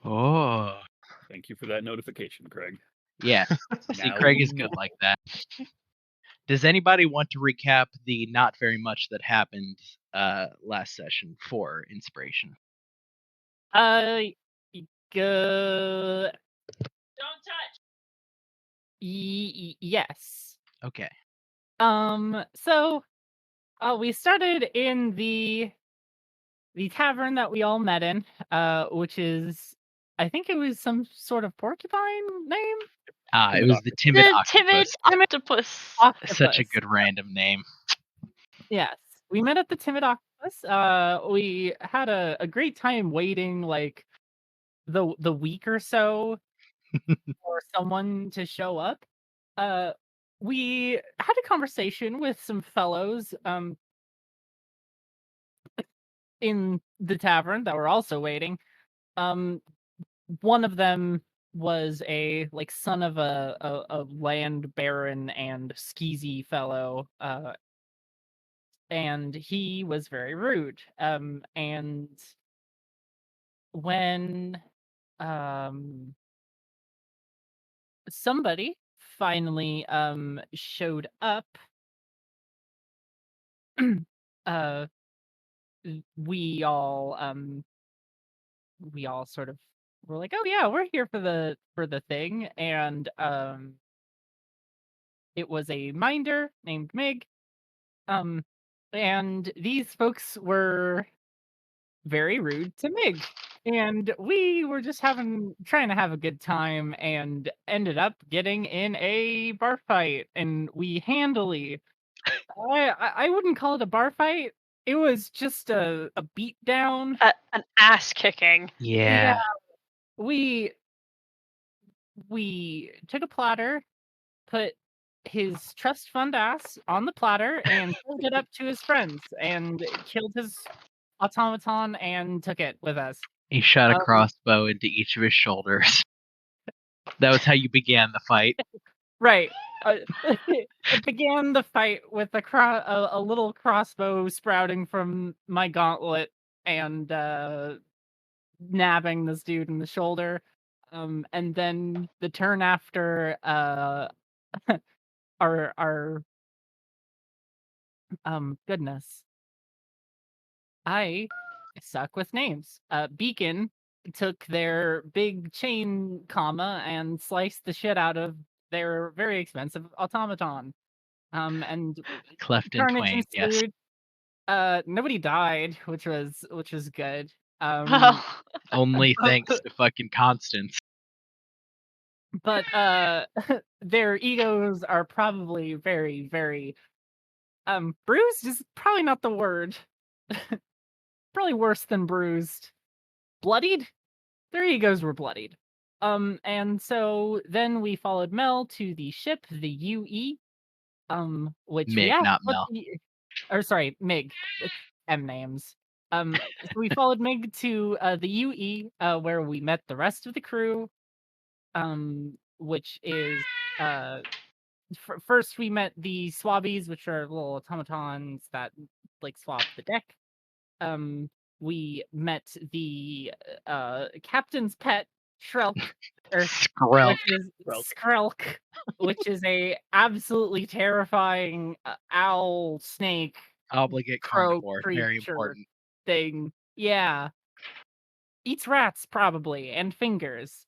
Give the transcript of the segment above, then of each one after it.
Oh, Thank you for that notification, Craig. yes. See, Now Craig we is good know. like that. Does anybody want to recap the not very much that happened last session for inspiration? Uh, go. Don't touch. Yes. Okay. So, we started in the tavern that we all met in, which is, I think it was some sort of porcupine name. It was the timid The timid octopus. octopus. Such a good random name. Yes, we met at the timid octopus. We had a great time waiting, like the week or so for someone to show up. We had a conversation with some fellows in the tavern that were also waiting. One of them was a son of a land baron and skeezy fellow, and he was very rude. And when somebody finally showed up, uh we all sort of were like, oh yeah, we're here for the thing. And it was a minder named Mig. And these folks were very rude to Mig, and we were just trying to have a good time, and ended up getting in a bar fight, and we handily, I wouldn't call it a bar fight. It was just a beat down. An ass kicking. Yeah. We took a platter, put his trust fund ass on the platter, and served it up to his friends, and killed his automaton and took it with us. He shot a crossbow into each of his shoulders. That was how you began the fight. Right. It began the fight with a little crossbow sprouting from my gauntlet and nabbing this dude in the shoulder. And then the turn after, our goodness. I suck with names. Beacon took their big chain comma and sliced the shit out of their very expensive automaton. And Cleft in carnage twain, yes. ensued. Nobody died, which was good. Only thanks to fucking Constance. But their egos are probably very, very bruised is probably not the word. Probably worse than bruised. Bloodied? Their egos were bloodied. And so then we followed Mel to the ship, the UE. Which Mig, we asked not what Mel. or sorry, Mig. It's M names. So we followed Mig to the UE, where we met the rest of the crew. Which is first we met the Swabbies, which are little automatons that like swab the deck. We met the captain's pet, Shrelk, Skrelk. which is a absolutely terrifying owl snake Obligate crow carnivore, creature very important. thing. Yeah, eats rats probably and fingers.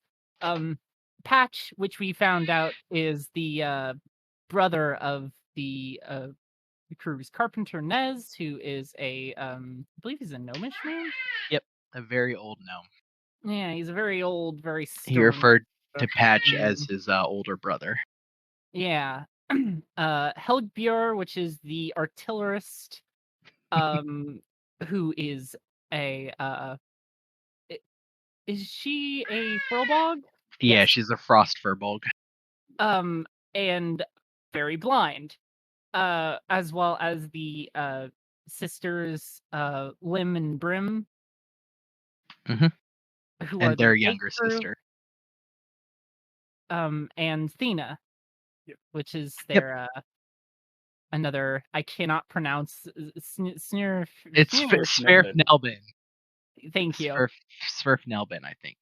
Patch, which we found out is the brother of the crew's carpenter Nez, who is I believe he's a gnomish man. Yep, a very old gnome. Yeah, he's a very old, very stone. He referred to Patch as his older brother. Yeah. Helgbjör, which is the artillerist, who is is she a furbolg? Yeah, Yes. she's a frost furbolg. And very blind. As well as the sisters Lim and Brim. Who and are their the younger sister. And Thena, which is their another, I cannot pronounce, Snurf. It's Sverf Nelbin. Thank you. Sverf Nelbin, I think.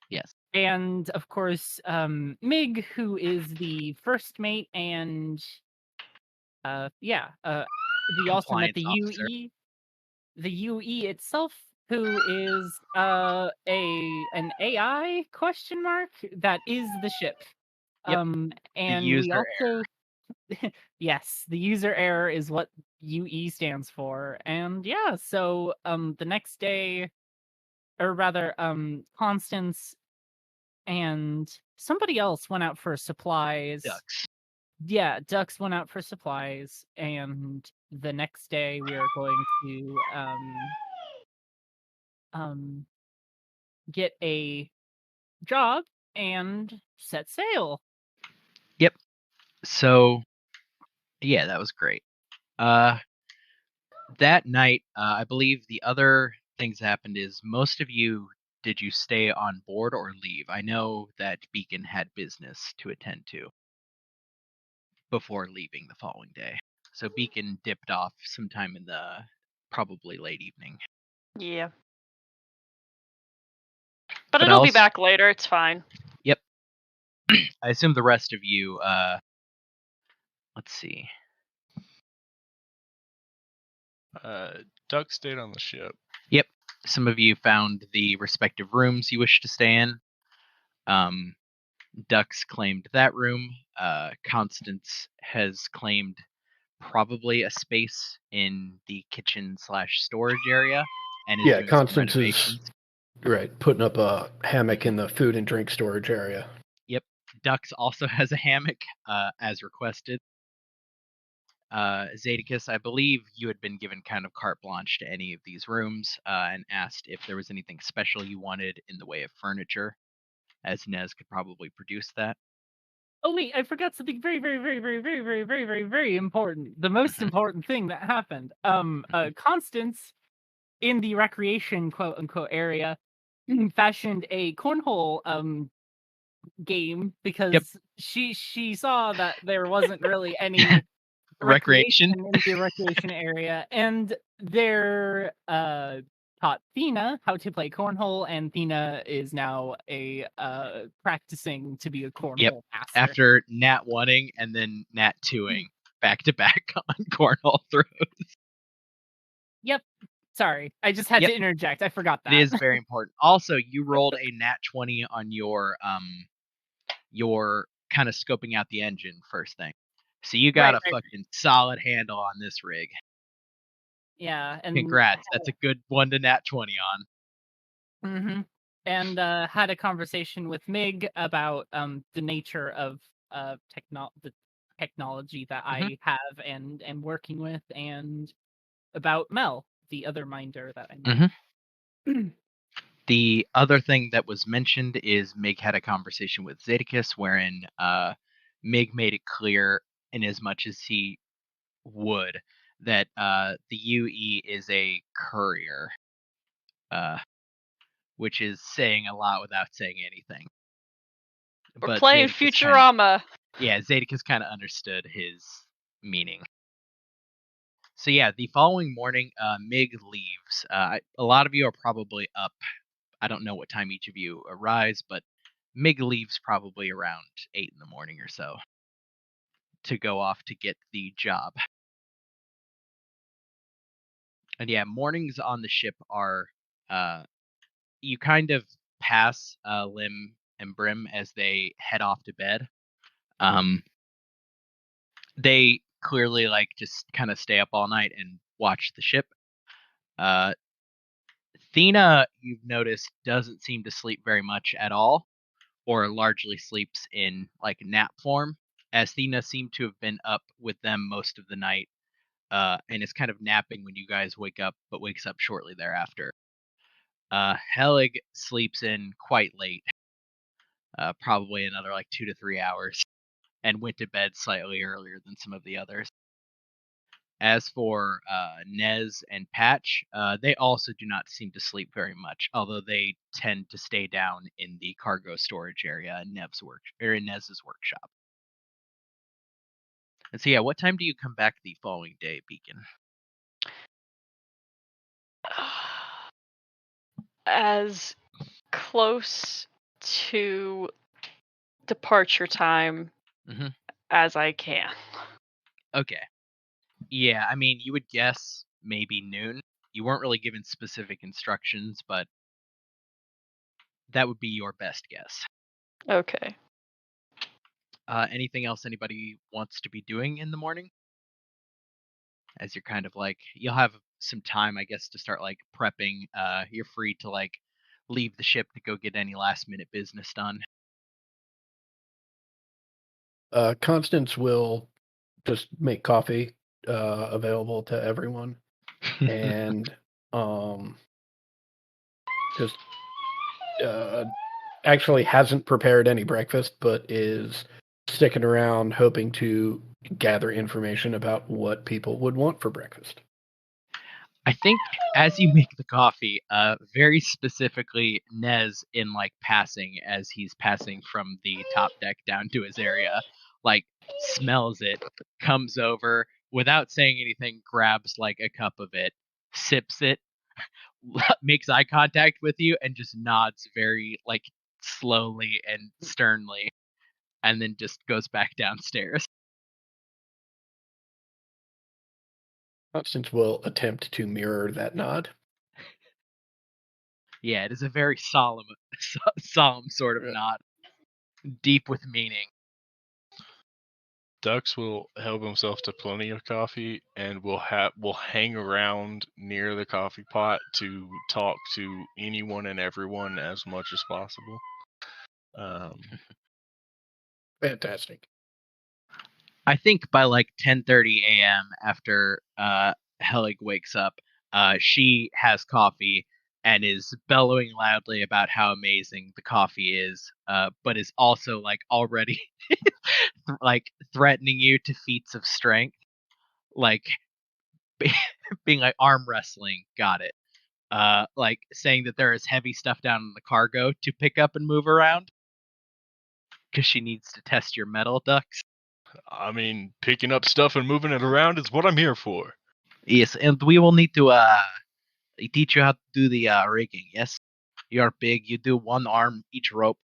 Yes. And of course, Mig, who is the first mate, and we also met Compliance officer. the UE itself, who is an AI question mark that is the ship. Yep. And we user also yes, the user error is what UE stands for. And yeah, so the next day, or rather Constance and somebody else went out for supplies. Ducks. Yeah, Ducks went out for supplies, and the next day we are going to get a job and set sail. Yep. So, yeah, that was great. That night, I believe the other things that happened is most of you, did you stay on board or leave? I know that Beacon had business to attend to before leaving the following day. So Beacon dipped off sometime in the probably late evening. Yeah. But But it'll be also- back later. It's fine. Yep. I assume the rest of you, let's see. Duck stayed on the ship. Yep. Some of you found the respective rooms you wish to stay in. Ducks claimed that room. Constance has claimed probably a space in the kitchen/storage area, and is Yeah, doing some Constance is renovations. right, putting up a hammock in the food and drink storage area. Yep. Ducks also has a hammock, as requested. Zadicus, I believe you had been given kind of carte blanche to any of these rooms, and asked if there was anything special you wanted in the way of furniture, as Nez could probably produce that. Oh wait, I forgot something very, very, very, very, very, very, very, very, very important. The most important thing that happened. Constance, in the recreation quote unquote area, fashioned a cornhole game because she saw that there wasn't really any Recreation. in the recreation area, and they're taught Thena how to play cornhole, and Thena is now a practicing to be a cornhole master. After Nat 1ing and then Nat 2ing back to back on cornhole throws. Yep. Sorry, I just had to interject. I forgot that. It is very important. Also, you rolled a Nat 20 on your kind of scoping out the engine first thing. So you got a fucking solid handle on this rig. Yeah, and congrats. That's a good one to Nat 20 on. Mm-hmm. And had a conversation with Mig about the nature of the technology that I have and am working with, and about Mel, the other minder that I met. The other thing that was mentioned is Mig had a conversation with Zadicus wherein Mig made it clear, in as much as he would, that the UE is a courier, which is saying a lot without saying anything. We're playing Zadicus Futurama. Zadicus kind of understood his meaning. So yeah, the following morning, Mig leaves. A lot of you are probably up. I don't know what time each of you arise, but Mig leaves probably around 8 in the morning or so to go off to get the job. And yeah, mornings on the ship are, you kind of pass Lim and Brim as they head off to bed. They clearly like just kind of stay up all night and watch the ship. Thena, you've noticed, doesn't seem to sleep very much at all, or largely sleeps in like nap form, as Thena seemed to have been up with them most of the night, and is kind of napping when you guys wake up, but wakes up shortly thereafter. Helig sleeps in quite late, probably another like 2 to 3 hours, and went to bed slightly earlier than some of the others. As for Nez and Patch, they also do not seem to sleep very much, although they tend to stay down in the cargo storage area in Nez's workshop. And so, yeah, what time do you come back the following day, Beacon? As close to departure time Mhm. as I can. Okay. Yeah, I mean, you would guess maybe noon. You weren't really given specific instructions, but that would be your best guess. Okay. Anything else anybody wants to be doing in the morning? As you're kind of like, you'll have some time, I guess, to start like prepping. You're free to like leave the ship to go get any last minute business done. Constance will just make coffee available to everyone, and just actually hasn't prepared any breakfast, but is sticking around hoping to gather information about what people would want for breakfast. I think as you make the coffee, very specifically, Nez in like passing as he's passing from the top deck down to his area, like smells it, comes over without saying anything, grabs like a cup of it, sips it, makes eye contact with you, and just nods very like slowly and sternly, and then just goes back downstairs. Constance will attempt to mirror that nod. Yeah, it is a very solemn, solemn sort of Right. nod, deep with meaning. Dux will help himself to plenty of coffee and will hang around near the coffee pot to talk to anyone and everyone as much as possible. Fantastic. I think by like 10:30 a.m. after Helig wakes up, she has coffee and is bellowing loudly about how amazing the coffee is, but is also like already like threatening you to feats of strength, like being like arm wrestling. Got it. Like saying that there is heavy stuff down in the cargo to pick up and move around because she needs to test your metal ducts. I mean, picking up stuff and moving it around is what I'm here for. Yes, and we will need to teach you how to do the rigging. Yes, you are big. You do one arm each rope,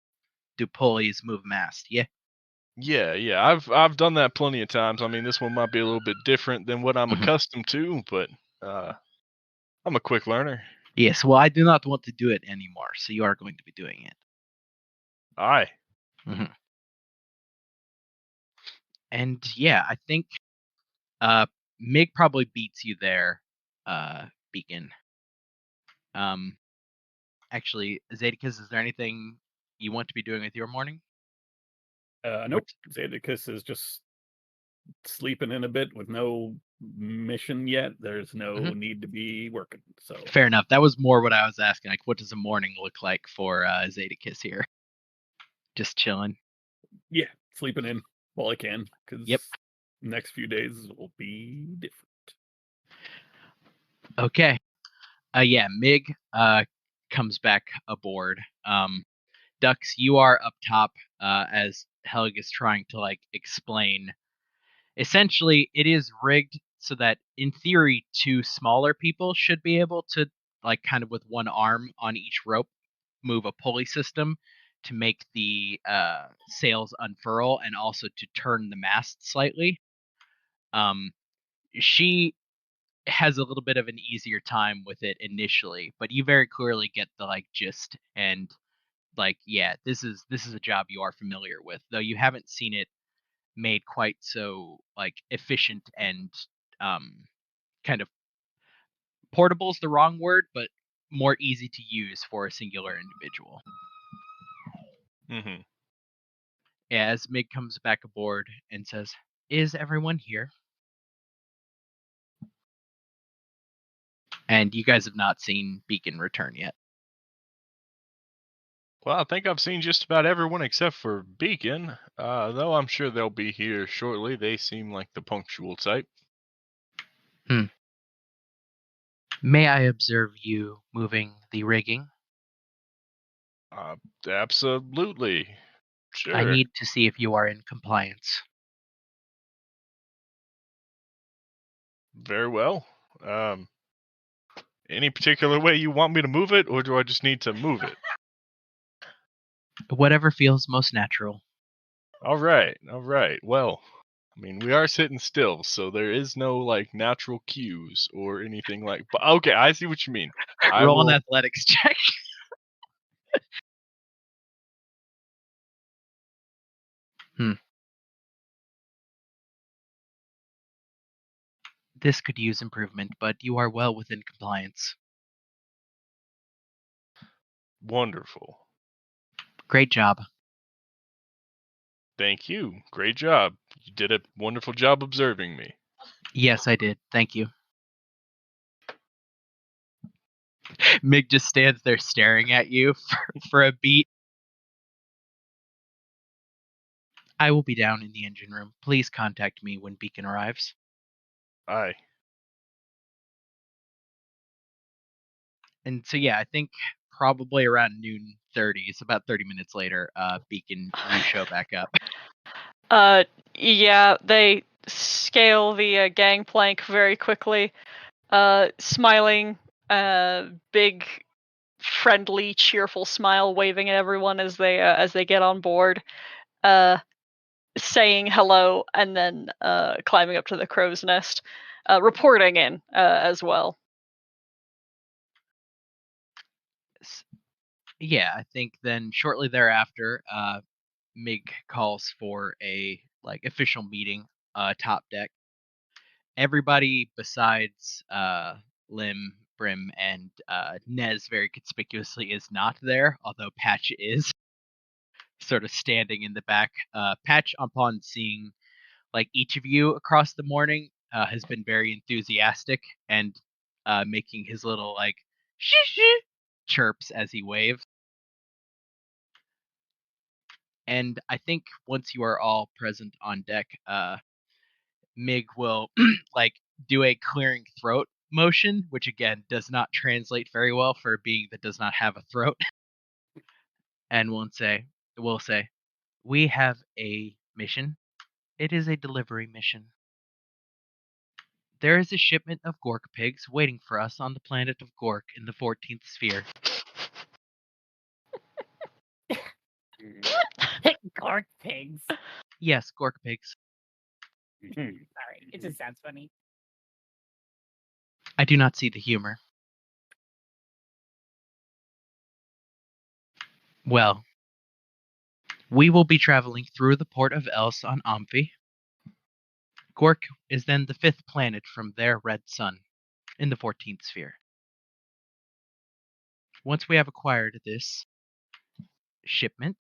do pulleys, move mast. Yeah. Yeah, I've done that plenty of times. I mean, this one might be a little bit different than what I'm Mhm. accustomed to, but I'm a quick learner. Yes. Well, I do not want to do it anymore, so you are going to be doing it. Aye. And yeah, I think Mig probably beats you there, Beacon. Actually, Zadicus, is there anything you want to be doing with your morning? Nope. Zadicus is just sleeping in a bit with no mission yet. There's no need to be working. So Fair enough. That was more what I was asking. Like, what does a morning look like for Zadicus here? Just chilling. yeah, sleeping in while I can because Yep. next few days will be different. Okay. Yeah, Mig comes back aboard. Dux, you are up top as Helig is trying to like explain. Essentially, it is rigged so that in theory, two smaller people should be able to like kind of with one arm on each rope move a pulley system to make the sails unfurl and also to turn the mast slightly. She has a little bit of an easier time with it initially, but you very clearly get the like gist and like yeah, this is a job you are familiar with, though you haven't seen it made quite so like efficient and kind of portable is the wrong word, but more easy to use for a singular individual. Mm-hmm. As Mig comes back aboard and says, "Is everyone here?" And you guys have not seen Beacon return yet. Well, I think I've seen just about everyone except for Beacon, though I'm sure they'll be here shortly. They seem like the punctual type. May I observe you moving the rigging? Absolutely. Sure. I need to see if you are in compliance. Very well. Any particular way you want me to move it, or do I just need to move it? Whatever feels most natural. All right. Well, I mean, we are sitting still, so there is no like natural cues or anything like. But okay, I see what you mean. I Roll an will. athletics check. This could use improvement, but you are well within compliance. Wonderful. Great job. Thank you. Great job. You did a wonderful job observing me. Yes, I did. Thank you. Mig just stands there staring at you for a beat. I will be down in the engine room. Please contact me when Beacon arrives. Aye. And so yeah, I think probably around noon 30, so about 30 minutes later, Beacon, you show back up. Yeah, they scale the gangplank very quickly, smiling, big, friendly, cheerful smile, waving at everyone as they get on board, saying hello, and then climbing up to the crow's nest, reporting in as well. Yeah, I think then shortly thereafter, Mig calls for a official meeting, top deck. Everybody besides Lim, Brim, and Nez very conspicuously is not there, although Patch is sort of standing in the back. Patch, upon seeing each of you across the morning, has been very enthusiastic and making his little shh chirps as he waves. And I think once you are all present on deck, Mig will do a clearing throat motion, which again does not translate very well for a being that does not have a throat. And will say, we have a mission. It is a delivery mission. There is a shipment of Gork pigs waiting for us on the planet of Gork in the 14th sphere. Gork pigs. Yes, Gork pigs. Sorry, it just sounds funny. I do not see the humor. Well, we will be traveling through the port of Else on Amphi. Gork is then the 5th planet from their red sun in the 14th sphere. Once we have acquired this shipment,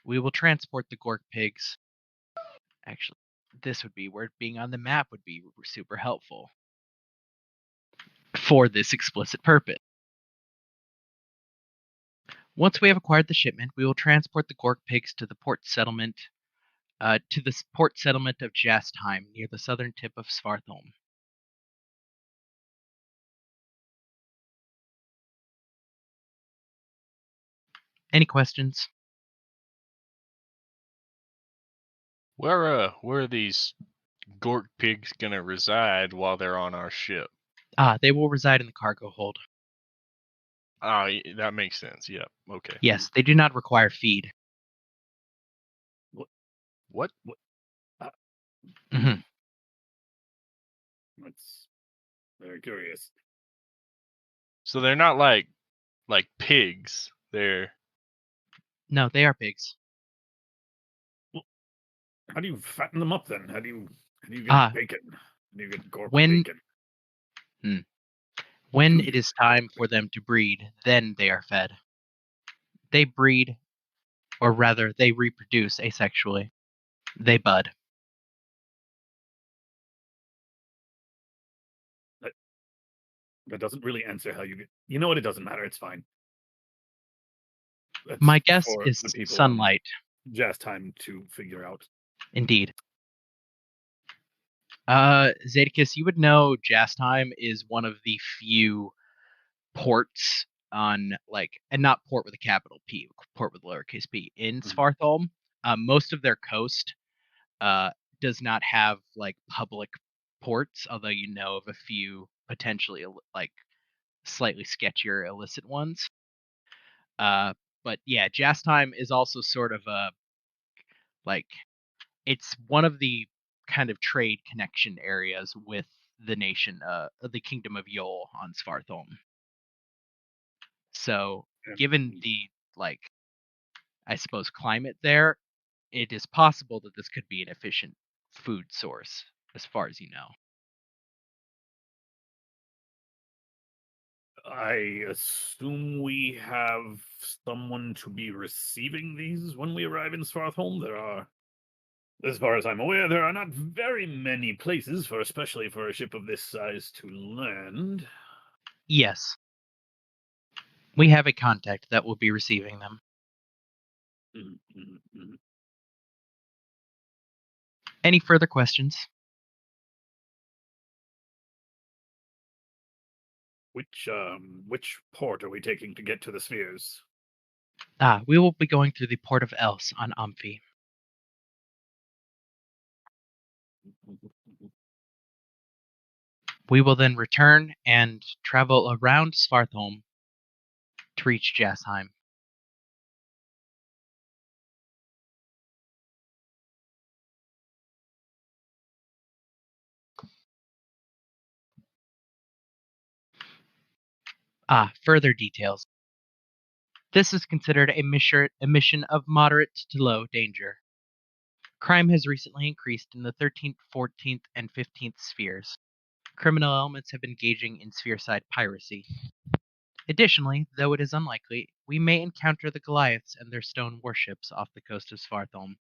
we will transport the Gork pigs. Actually, this would be where being on the map would be super helpful for this explicit purpose. Once we have acquired the shipment, we will transport the Gork pigs to the port settlement of Jastheim near the southern tip of Svartholm. Any questions? Where are these Gork pigs gonna reside while they're on our ship? They will reside in the cargo hold. That makes sense. Yeah. Okay. Yes, they do not require feed. What? Mm-hmm. That's very curious. So they're not like pigs. No, they are pigs. How do you fatten them up then? How do you get bacon? How do you get Gork bacon? When it is time for them to breed, then they are fed. They breed, or rather, they reproduce asexually. They bud. That doesn't really answer how you get. You know what? It doesn't matter. It's fine. That's My guess for is the people sunlight. Just time to figure out. Indeed. Zadicus, you would know Jastheim is one of the few ports on and not port with a capital P, port with lowercase p in Svartholm. Most of their coast does not have public ports, although you know of a few potentially slightly sketchier illicit ones. But yeah, Jastheim is also sort of a like it's one of the kind of trade connection areas with the nation, the kingdom of Yol on Svartholm. So, given the like, I suppose climate there, it is possible that this could be an efficient food source, as far as you know. I assume we have someone to be receiving these when we arrive in Svartholm. There are, as far as I'm aware, there are not very many places for, especially for a ship of this size, to land. Yes. We have a contact that will be receiving them. Mm-hmm. Any further questions? Which port are we taking to get to the spheres? We will be going through the port of Els on Amphi. We will then return and travel around Svartholm to reach Jasheim. Further details. This is considered a mission of moderate to low danger. Crime has recently increased in the 13th, 14th, and 15th spheres. Criminal elements have been engaging in sphere-side piracy. Additionally, though it is unlikely, we may encounter the Goliaths and their stone warships off the coast of Svartholm.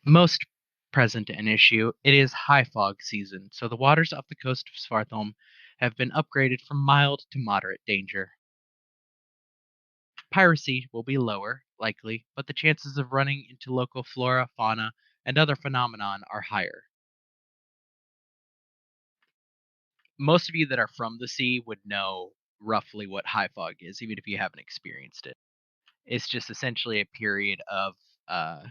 Most present an issue, it is high fog season, so the waters off the coast of Svartholm have been upgraded from mild to moderate danger. Piracy will be lower, likely, but the chances of running into local flora, fauna, and other phenomenon are higher. Most of you that are from the sea would know roughly what high fog is, even if you haven't experienced it. It's just essentially uh,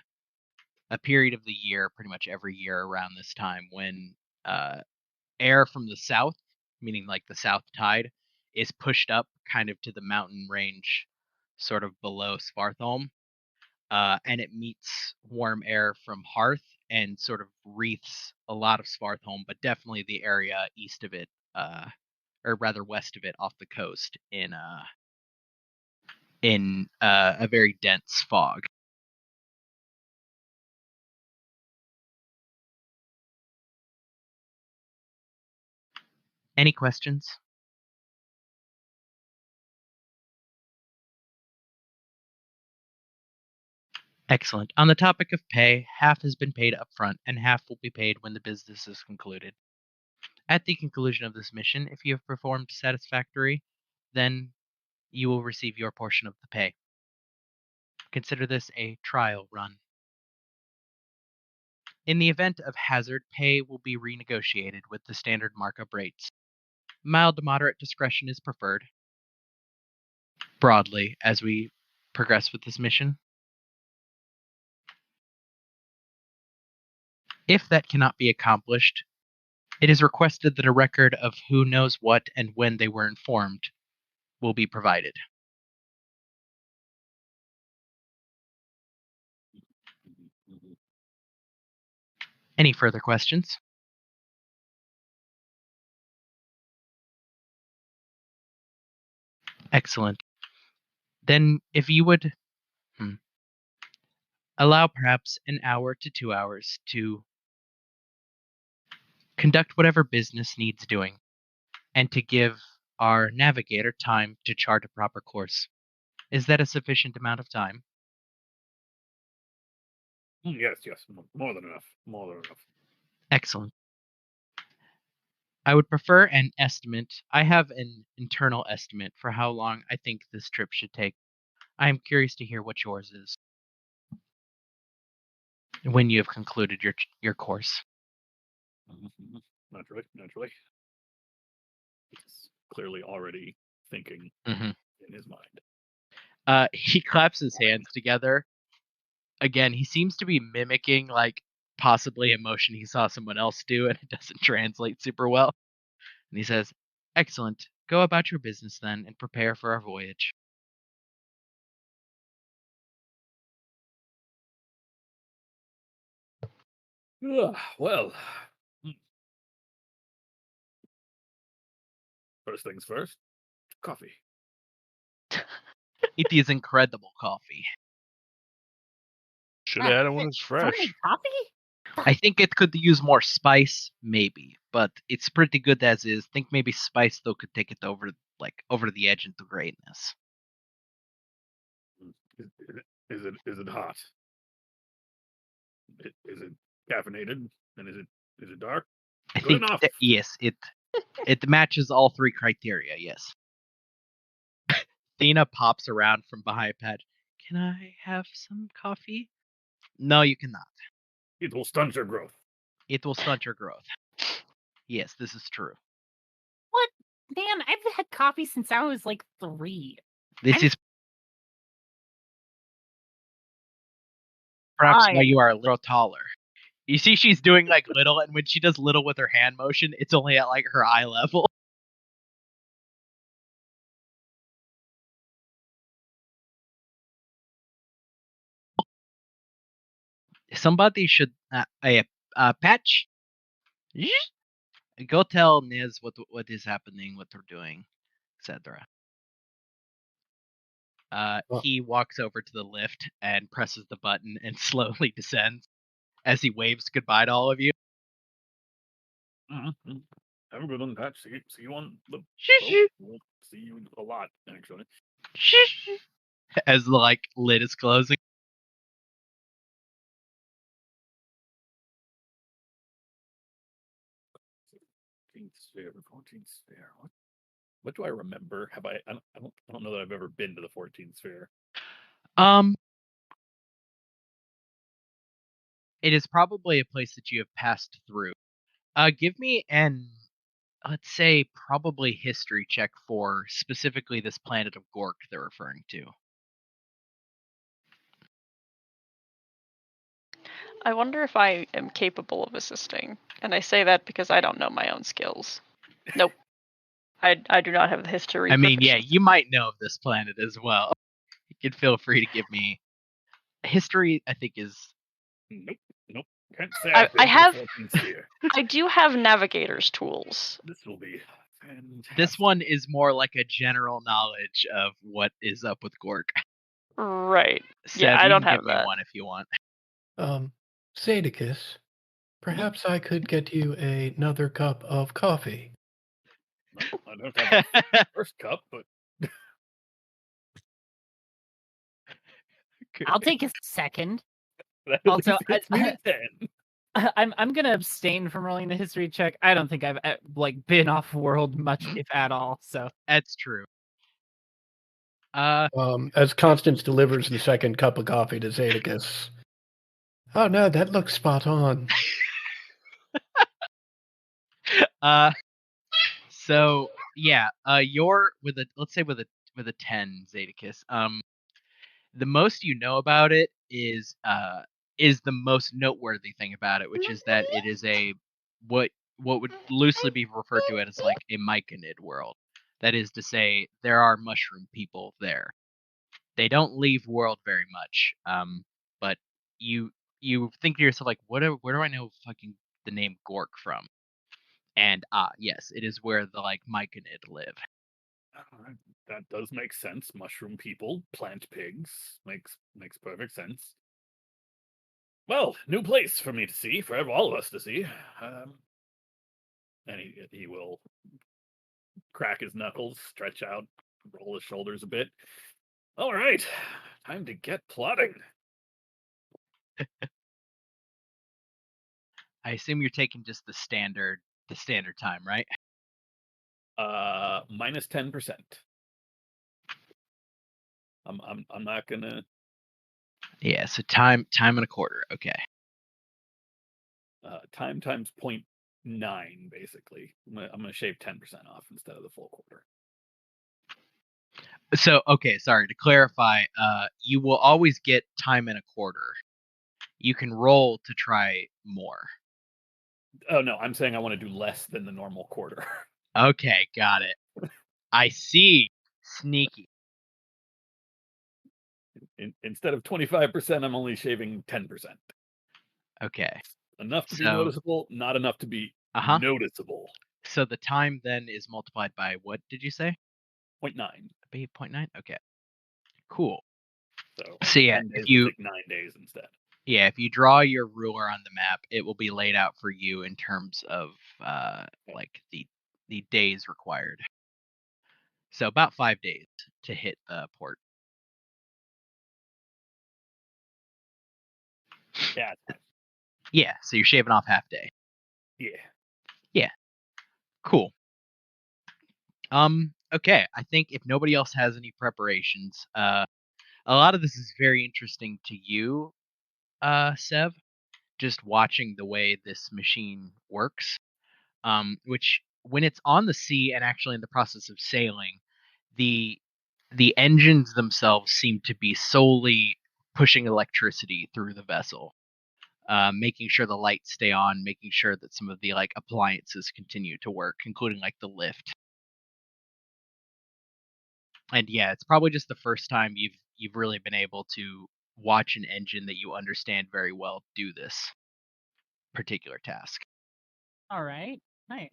a period of the year, pretty much every year around this time, when air from the south, meaning like the south tide, is pushed up kind of to the mountain range, sort of below Svartholm, and it meets warm air from Hearth and sort of wreaths a lot of Svartholm, but definitely the area east of it, or rather west of it, off the coast in a very dense fog. Any questions? Excellent. On the topic of pay, half has been paid upfront and half will be paid when the business is concluded. At the conclusion of this mission, if you have performed satisfactorily, then you will receive your portion of the pay. Consider this a trial run. In the event of hazard, pay will be renegotiated with the standard markup rates. Mild to moderate discretion is preferred. Broadly, as we progress with this mission. If that cannot be accomplished, it is requested that a record of who knows what and when they were informed will be provided. Any further questions? Excellent. Then, if you would allow perhaps an hour to 2 hours to conduct whatever business needs doing, and to give our navigator time to chart a proper course. Is that a sufficient amount of time? Yes, more than enough. More than enough. Excellent. I would prefer an estimate. I have an internal estimate for how long I think this trip should take. I am curious to hear what yours is when you have concluded your course. Naturally. He's clearly already thinking Mm-hmm. in his mind. He claps his hands together. Again, he seems to be mimicking like possibly a motion he saw someone else do, and it doesn't translate super well. And he says, "Excellent. Go about your business then, and prepare for our voyage." Well, hmm, first things first, coffee. It is incredible coffee. Should have had it when it's Homemade fresh. coffee? I think it could use more spice, maybe, but it's pretty good as is. Think maybe spice though could take it over over the edge into greatness. Is it hot? Is it caffeinated? And is it dark? I Good think enough. yes, it matches all three criteria. Yes. Thena pops around from behind a patch. Can I have some coffee? No, you cannot. It will stunt your growth. It will stunt your growth. Yes, this is true. What? Man, I've had coffee since I was like 3. This I'm is perhaps why fine. you are a little taller. You see, she's doing like little, and when she does little with her hand motion, it's only at like her eye level. Somebody should patch. Go tell Niz what is happening, what they're doing, etc. Well- He walks over to the lift and presses the button and slowly descends as he waves goodbye to all of you. Mm-hmm. Have a good one, Patch. See you on the. We'll see you a lot, actually. As the lid is closing. Sphere, 14th sphere. What do I remember? Have I don't know that I've ever been to the 14th sphere. It is probably a place that you have passed through. Give me an, let's say, probably history check for specifically this planet of Gork they're referring to. I wonder if I am capable of assisting. And I say that because I don't know my own skills. Nope. I do not have the history. I mean, yeah, proficiency. you might know of this planet as well. You can feel free to give me history. I think is Nope. Can't say I I've been to have- the 14th sphere. I do have navigator's tools. This will be fantastic. this one is more like a general knowledge of what is up with Gork. Right. Seb, Yeah, I you don't can have give me that. one if you want. Zadicus, perhaps I could get you another cup of coffee. No, I don't have a first cup, but I'll take a second. that at Also, least hits me to 10. I'm gonna abstain from rolling the history check. I don't think I've been off world much, if at all. So That's true. As Constance delivers the second cup of coffee to Zadicus. Oh no, that looks spot on. So yeah, you're with a, let's say with a 10, Zadicus. The most you know about it is the most noteworthy thing about it, which is that it is a what would loosely be referred to as like a myconid world. That is to say, there are mushroom people there. They don't leave world very much. But you think to yourself like, where do I know fucking the name Gork from? And yes, it is where the myconid live. That does make sense. Mushroom people, plant pigs, makes perfect sense. Well, new place for me to see, for all of us to see. And he will crack his knuckles, stretch out, roll his shoulders a bit. All right, time to get plotting. I assume you're taking just the standard time, right? Minus 10%. I'm not gonna. Yeah, so time and a quarter. Okay. Time times 0.9, basically. I'm gonna shave 10% off instead of the full quarter. So okay, sorry to clarify. You will always get time and a quarter. You can roll to try more. Oh no, I'm saying I want to do less than the normal quarter. Okay, got it. I see. Sneaky. Instead of 25%, I'm only shaving 10%. Okay. Enough to be So- noticeable, not enough to be noticeable. So the time then is multiplied by what did you say? 0.9. 8.9? Okay. Cool. So yeah, 10 days if you will take 9 days instead. Yeah, if you draw your ruler on the map, it will be laid out for you in terms of like the days required. So about 5 days to hit the port. Yeah. Yeah, so you're shaving off half day. Yeah. Cool. Okay, I think if nobody else has any preparations, a lot of this is very interesting to you, Sev, just watching the way this machine works. Which when it's on the sea and actually in the process of sailing, the engines themselves seem to be solely pushing electricity through the vessel, making sure the lights stay on, making sure that some of the like appliances continue to work, including like the lift. And yeah, it's probably just the first time you've really been able to watch an engine that you understand very well do this particular task. All right. Nice.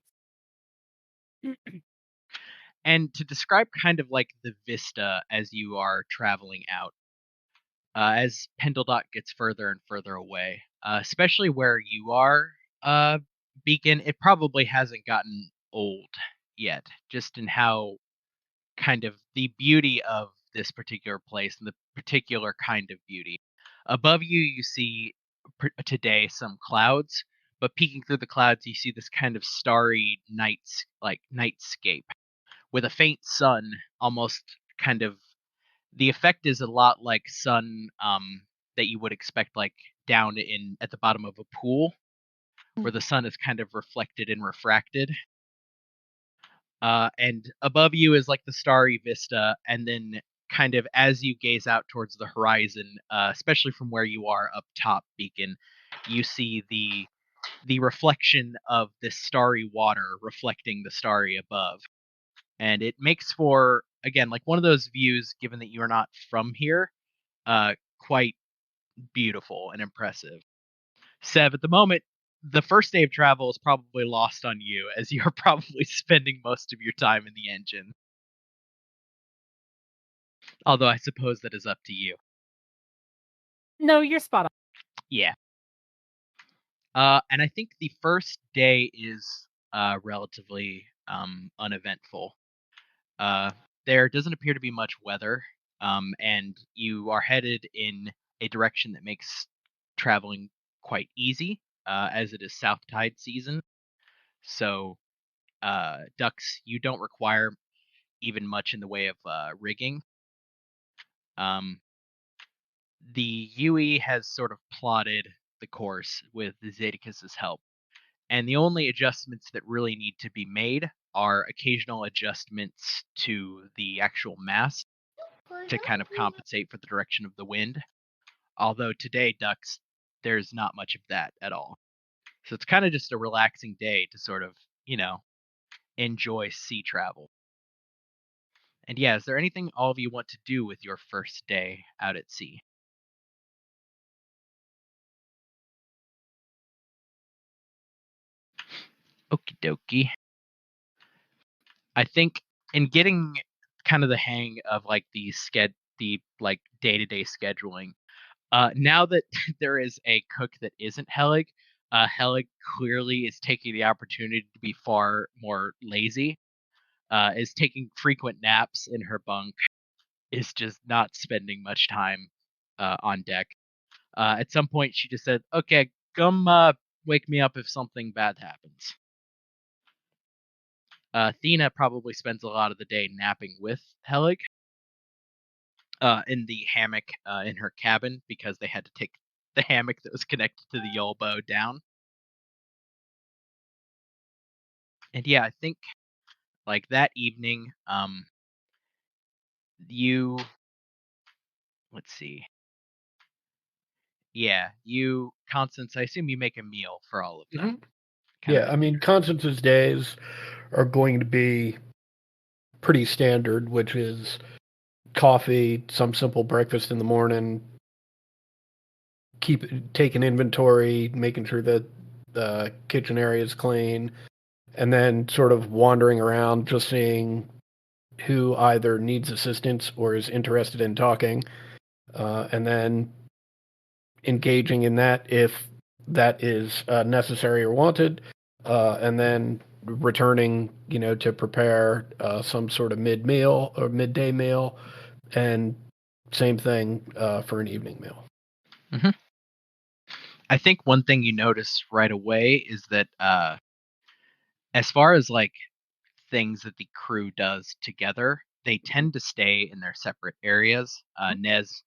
And to describe kind of like the vista as you are traveling out, as Pendeldot gets further and further away, especially where you are, Beacon, it probably hasn't gotten old yet, just in how kind of the beauty of this particular place and the particular kind of beauty. Above you, you see today some clouds, but peeking through the clouds, you see this kind of starry nightscape with a faint sun, almost kind of the effect is a lot like sun that you would expect like down in at the bottom of a pool where the sun is kind of reflected and refracted. And above you is like the starry vista, and then kind of as you gaze out towards the horizon, especially from where you are up top, Beacon, you see the reflection of this starry water reflecting the starry above. And it makes for, again, like one of those views, given that you're not from here, quite beautiful and impressive. Sev, at the moment, the first day of travel is probably lost on you, as you're probably spending most of your time in the engine. Although I suppose that is up to you. No, you're spot on. Yeah. And I think the first day is relatively uneventful. There doesn't appear to be much weather, and you are headed in a direction that makes traveling quite easy, as it is south tide season. So, ducks, you don't require even much in the way of rigging. The UE has sort of plotted the course with Zeticus's help, and the only adjustments that really need to be made are occasional adjustments to the actual mast to kind of compensate for the direction of the wind. Although today, ducks, there's not much of that at all. So it's kind of just a relaxing day to sort of, enjoy sea travel. And yeah, is there anything all of you want to do with your first day out at sea? Okie dokie. I think in getting kind of the hang of like the like day-to-day scheduling, now that there is a cook that isn't Helig, Helig clearly is taking the opportunity to be far more lazy, is taking frequent naps in her bunk, is just not spending much time on deck. At some point, she just said, "Okay, come wake me up if something bad happens." Thena probably spends a lot of the day napping with Helig in the hammock in her cabin because they had to take the hammock that was connected to the Yolbo down. And yeah, I think like that evening, you let's see. Yeah, you Constance, I assume you make a meal for all of them. Yeah, I mean, Constance's days are going to be pretty standard, which is coffee, some simple breakfast in the morning, take an inventory, making sure that the kitchen area is clean, and then sort of wandering around, just seeing who either needs assistance or is interested in talking, and then engaging in that if that is necessary or wanted, and then returning, to prepare some sort of mid-meal or midday meal, and same thing for an evening meal. I think one thing you notice right away is that as far as like things that the crew does together, they tend to stay in their separate areas. Nez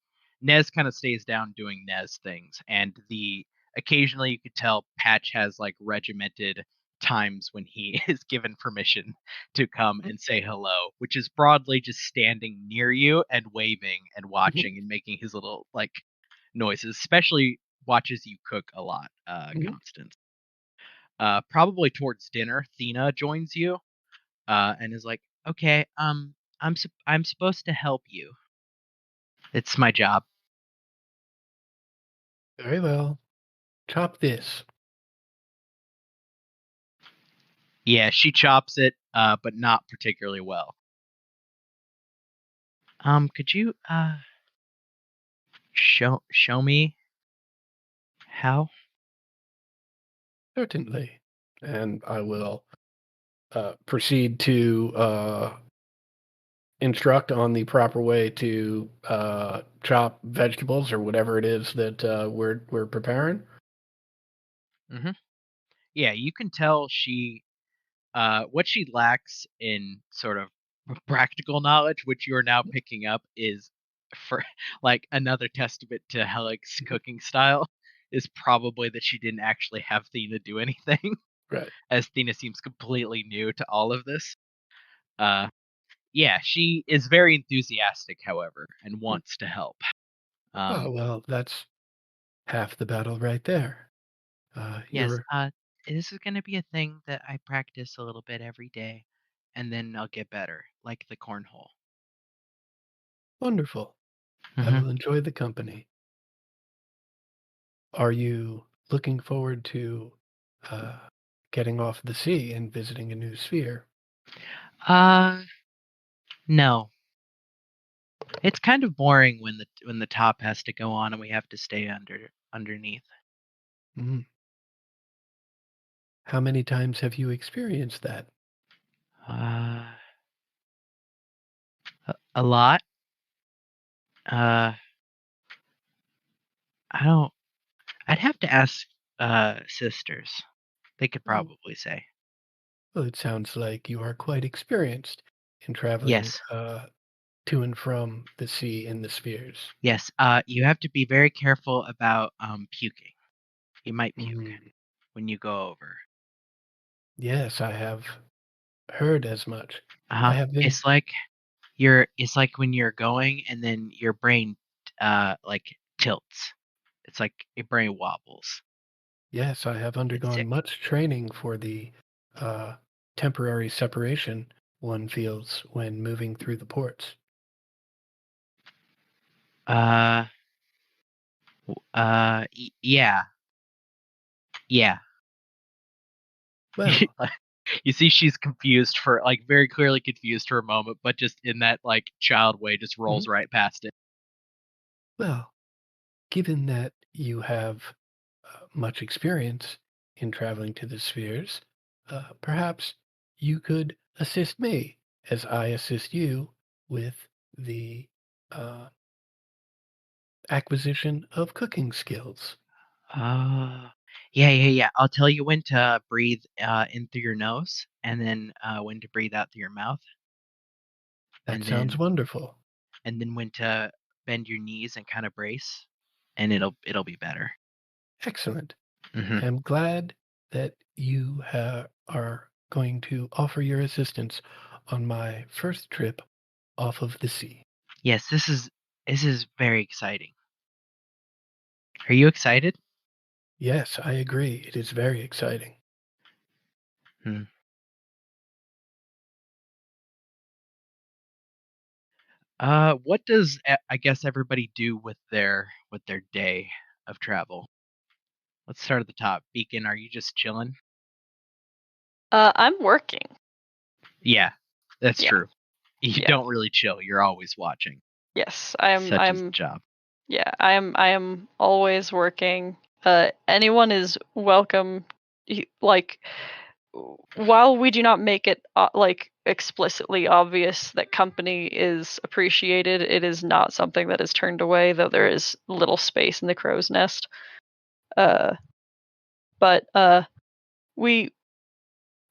kind of stays down doing Nez things, and the occasionally you could tell Patch has like regimented times when he is given permission to come and say hello, which is broadly just standing near you and waving and watching and making his little like noises, especially watches you cook a lot, Constance. Probably towards dinner, Thena joins you and is like, "Okay, I'm supposed to help you. It's my job." Very well. Chop this. Yeah, she chops it, but not particularly well. Could you show me how? Certainly. And I will proceed to instruct on the proper way to chop vegetables or whatever it is that we're preparing. Mm-hmm. Yeah, you can tell she what she lacks in sort of practical knowledge, which you are now picking up, is for like another testament to Helic's cooking style, is probably that she didn't actually have Thena do anything, Right. as Thena seems completely new to all of this. Uh, yeah, she is very enthusiastic, however, and wants to help. Oh, well, that's half the battle right there. Yes, You're this is going to be a thing that I practice a little bit every day, and then I'll get better, like the cornhole. wonderful. I Hmm. will enjoy the company. Are you looking forward to uh, getting off the sea and visiting a new sphere? Uh, no. It's kind of boring when the top has to go on and we have to stay underneath. Mhm. How many times have you experienced that? Uh, a lot. Uh, I don't. I'd have to ask sisters. They could Mm. probably say. Well, it sounds like you are quite experienced in traveling Yes. to and from the sea and the spheres. Yes. You have to be very careful about puking. You might puke Mm. when you go over. Yes, I have heard as much. I Uh-huh. have been, It's like when you're going and then your brain like tilts. It's like your brain wobbles. yes, I have It's undergone sick. much training for the uh, temporary separation one feels when moving through the ports. Uh yeah. Yeah. Well, You see she's confused for like very clearly confused for a moment, but just in that like child way just rolls mhm. right past it. Well, given that you have much experience in traveling to the spheres, perhaps you could assist me as I assist you with the uh, acquisition of cooking skills. Uh yeah. I'll tell you when to breathe in through your nose and then when to breathe out through your mouth That and sounds then wonderful. when to bend your knees and kind of brace and it'll be better. Excellent. Hmm. I am glad that you are going to offer your assistance on my first trip off of the sea. Yes, this is very exciting. Are you excited? Yes, I agree. It is very exciting. Hmm. What does I guess everybody do with their day? of travel. Let's start at the top. Beacon, are you just chilling? I'm working. Yeah, that's Yeah. true. You Yeah. don't really chill. You're always watching. Yes, Such is the job. Yeah, I am always working. Anyone is welcome. Like, while we do not make it like explicitly obvious that company is appreciated, it is not something that is turned away. Though there is little space in the crow's nest. But we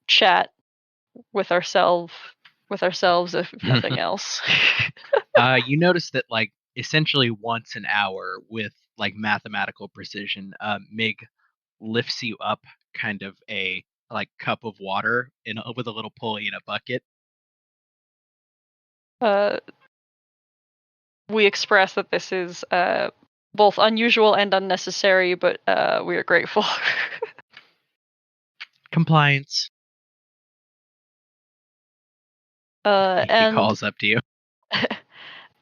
chat with ourselves, if nothing else. You notice that, like, essentially once an hour, with like mathematical precision, Mig lifts you up kind of a like cup of water with a little pulley in a bucket. We express that this is both unusual and unnecessary, but we are grateful. Compliance. He and calls up to you.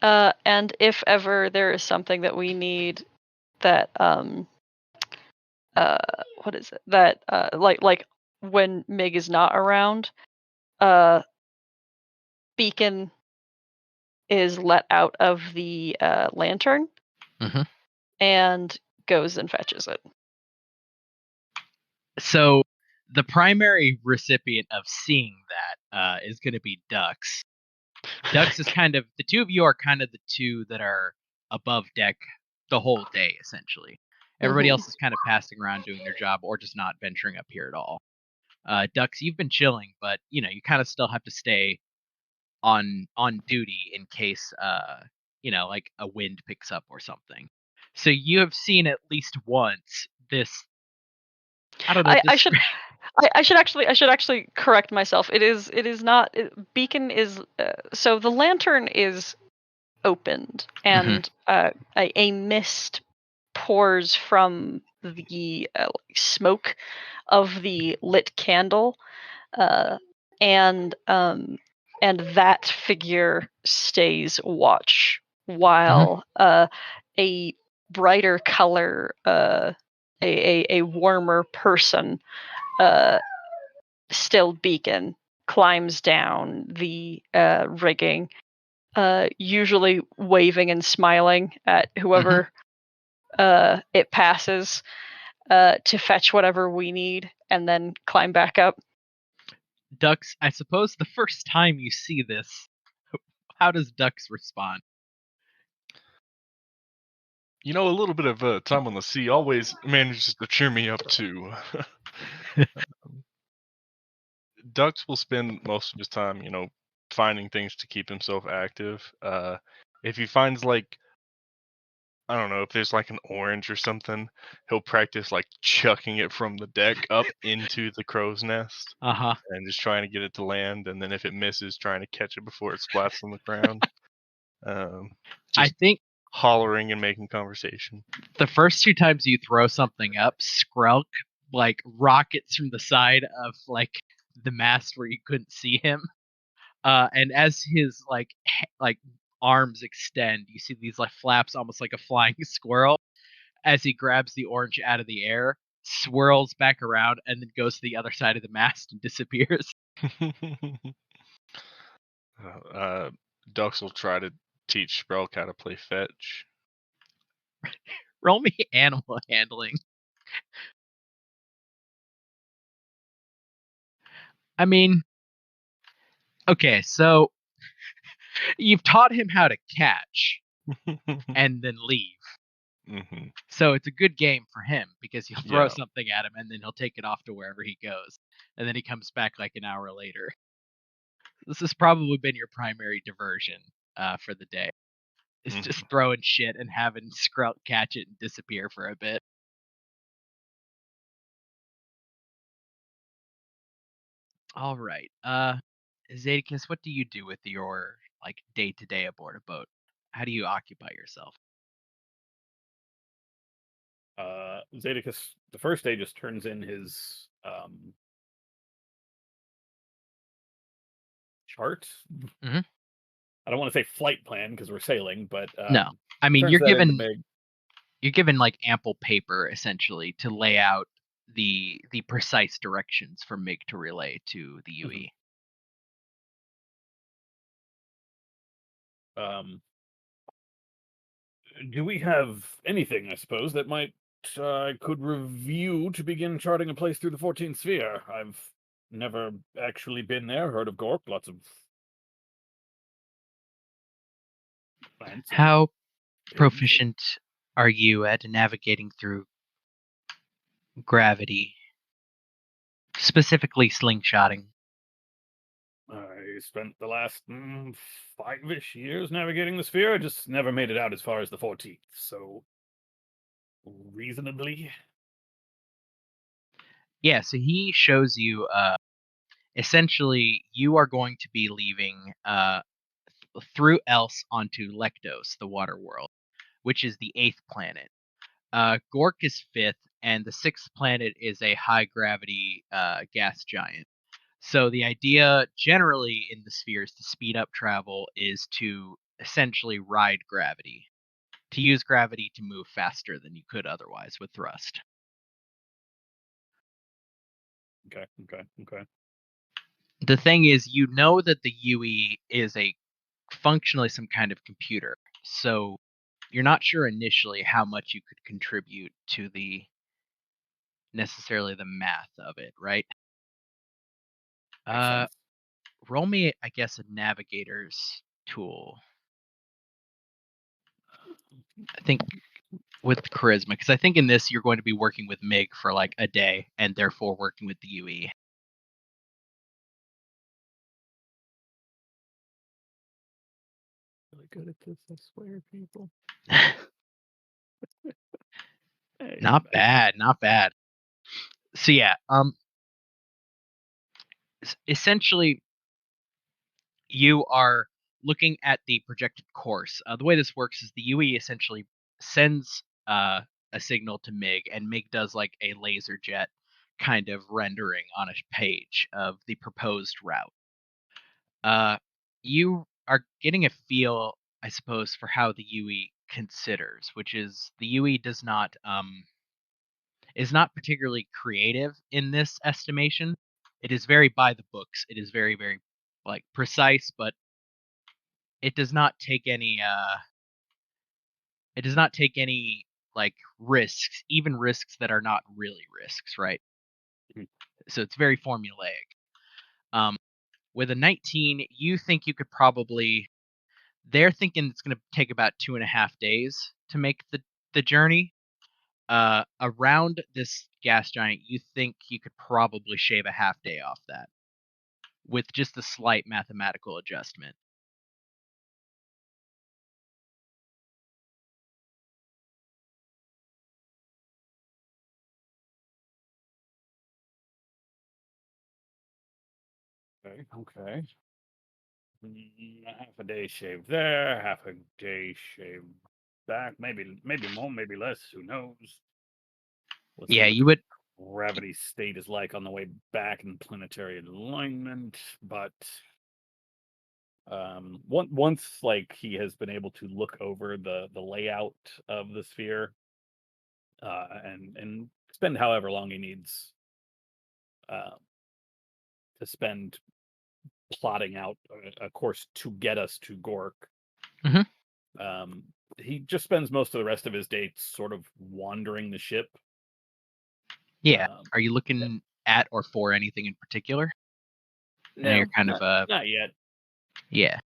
and if ever there is something that we need that what is it that like when Mig is not around, Beacon is let out of the lantern Mhm. and goes and fetches it. So the primary recipient of seeing that is going to be Dux. Dux is kind of, the two of you are kind of the two that are above deck the whole day, essentially. Everybody else is kind of passing around doing their job or just not venturing up here at all. Dux, you've been chilling, but you kind of still have to stay on duty in case like a wind picks up or something. So you have seen at least once this. I don't know. I should actually correct myself. It is not. Beacon is so the lantern is opened and a mist pours from the smoke of the lit candle, and that figure stays watch while a brighter color, a warmer person, still Beacon, climbs down the rigging, usually waving and smiling at whoever it passes, to fetch whatever we need and then climb back up. Dux, I suppose the first time you see this, how does Dux respond? A little bit of time on the sea always manages to cheer me up too. Dux will spend most of his time, finding things to keep himself active. If he finds, like, I don't know, if there's like an orange or something, he'll practice like chucking it from the deck up into the crow's nest and just trying to get it to land. And then if it misses, trying to catch it before it splats on the ground. I think hollering and making conversation. The first two times you throw something up, Skrelk like rockets from the side of like the mast where you couldn't see him, and as his like arms extend, you see these like flaps, almost like a flying squirrel. As he grabs the orange out of the air, swirls back around, and then goes to the other side of the mast and disappears. Dux will try to teach Sprelk how to play fetch. Roll me animal handling. I mean, okay, so you've taught him how to catch and then leave. Mm-hmm. So it's a good game for him because you'll throw something at him and then he'll take it off to wherever he goes. And then he comes back like an hour later. This has probably been your primary diversion for the day. It's just throwing shit and having Skrelk catch it and disappear for a bit. All right. Zadicus, what do you do with your like day-to-day aboard a boat? How do you occupy yourself? Zadicus, the first day, just turns in his chart. Mm-hmm. I don't want to say flight plan because we're sailing, but no. I mean, you're You're given like ample paper essentially to lay out the precise directions for Mig to relay to the UE. Do we have anything, I suppose, that might could review to begin charting a place through the 14th sphere? I've never actually been there. Heard of Gork, lots of plants. and How things. proficient are you at navigating through gravity, specifically slingshotting? I spent the last 5-ish years navigating the sphere. I just never made it out as far as the 14th. So, reasonably. Yeah, so he shows you essentially you are going to be leaving through Else onto Lektos, the water world, which is the 8th planet. Gork is 5th, and the 6th planet is a high gravity gas giant. So the idea generally in the spheres to speed up travel is to essentially ride gravity, to use gravity to move faster than you could otherwise with thrust. Okay. The thing is, you know that the UE is a functionally some kind of computer, so you're not sure initially how much you could contribute to the necessarily the math of it, right? Makes sense. Roll me, I guess, a navigator's tool. I think with charisma, because I think in this you're going to be working with Mig for like a day, and therefore working with the UE. Really good at this, I swear, people. Not bad, not bad. So yeah, essentially, you are looking at the projected course. The way this works is the UE essentially sends a signal to Mig, and Mig does like a laser jet kind of rendering on a page of the proposed route. You are getting a feel, I suppose, for how the UE considers, which is the UE does not is not particularly creative in this estimation. It is very by the books. It is very, very like precise, but it does not take any like risks, even risks that are not really risks, right? Mhm. So it's very formulaic. With a 19, you think you could probably they're thinking it's going to take about 2.5 days to make the journey. Around this gas giant, you think you could probably shave a half day off that with just a slight mathematical adjustment. Okay. Half a day shaved there, half a day shaved back. Maybe more, maybe less. Who knows? We'll see Yeah, what you the would. gravity state is like on the way back in planetary alignment. But once like he has been able to look over the layout of the sphere, and spend however long he needs to spend plotting out a course to get us to Gork. Mhm. He just spends most of the rest of his day sort of wandering the ship. Yeah. Are you looking at or for anything in particular? I know you're kind of not yet. yeah.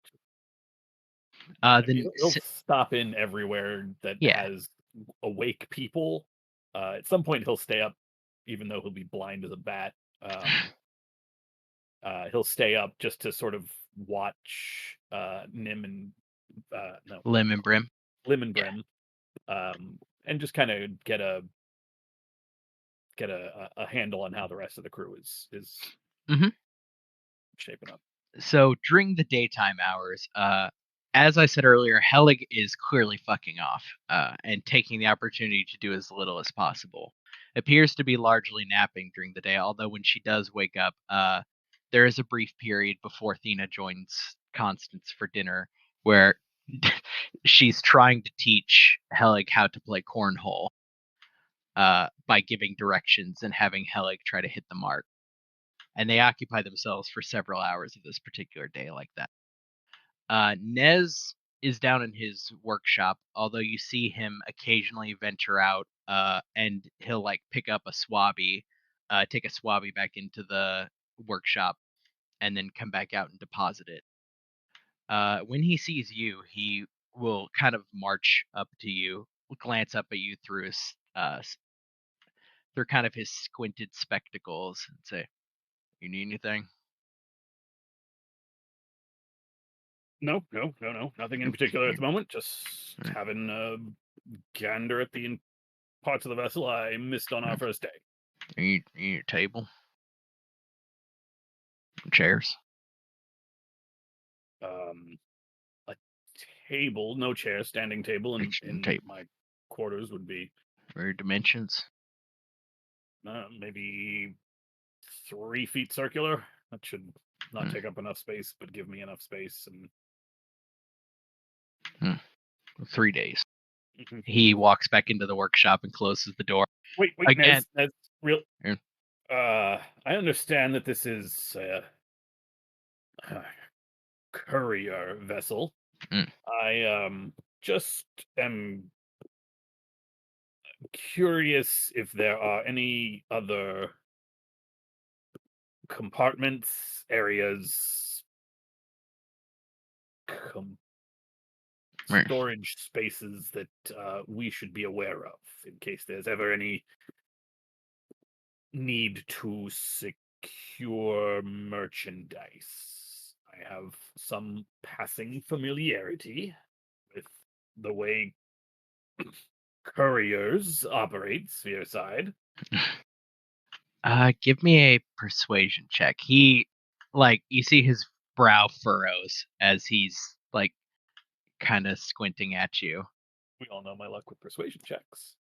Then He'll stop in everywhere that Yeah. has awake people. At some point, he'll stay up, even though he'll be blind as a bat. He'll stay up just to sort of watch Nim and no Lim and Brim. Lim and Brim, and just kind of get a handle on how the rest of the crew is Mhm. shaping up. So during the daytime hours, as I said earlier, Helig is clearly fucking off and taking the opportunity to do as little as possible. Appears to be largely napping during the day, although when she does wake up, there is a brief period before Thena joins Constance for dinner where she's trying to teach Helig how to play cornhole by giving directions and having Helig try to hit the mark. And they occupy themselves for several hours of this particular day like that. Nez is down in his workshop, although you see him occasionally venture out and he'll like pick up a swabby, take a swabby back into the workshop and then come back out and deposit it. When he sees you, he will kind of march up to you, glance up at you through his through kind of his squinted spectacles and say, "You need anything?" No, nothing in particular at the moment. Just Right. having a gander at the parts of the vessel I missed on our first day. You need a table? Chairs? A table, no chair, standing table in Table. my quarters would be Or dimensions? maybe 3 feet circular. That should not take up enough space, but give me enough space. And 3 days. He walks back into the workshop and closes the door. wait, Again. Nez, real. Yeah. I understand that this is a courier vessel. I just am curious if there are any other compartments, areas, Right. storage spaces that we should be aware of in case there's ever any need to secure merchandise. I have some passing familiarity with the way couriers operate sphere-side. Give me a persuasion check. He, like, you see his brow furrows as he's, like, kind of squinting at you. We all know my luck with persuasion checks.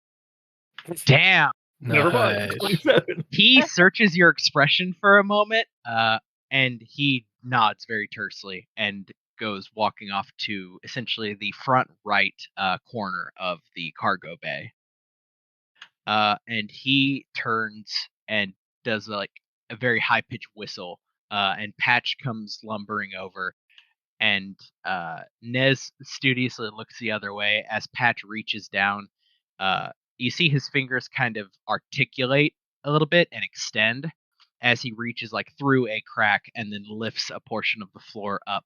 Damn! Never mind. Nice. 27. He searches your expression for a moment, and he nods very tersely and goes walking off to essentially the front right corner of the cargo bay. And he turns and does like a very high pitched whistle, and Patch comes lumbering over, and Nez studiously looks the other way as Patch reaches down. You see his fingers kind of articulate a little bit and extend as he reaches like through a crack and then lifts a portion of the floor up.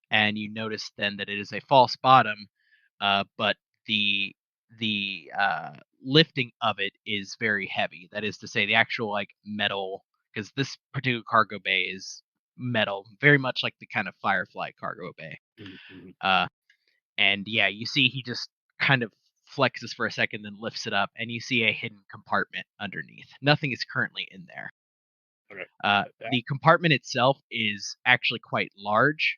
And you notice then that it is a false bottom, but the lifting of it is very heavy. That is to say, the actual like metal, because this particular cargo bay is metal, very much like the kind of Firefly cargo bay. And yeah, you see he just kind of flexes for a second, then lifts it up, and you see a hidden compartment underneath. Nothing is currently in there. Okay. The compartment itself is actually quite large.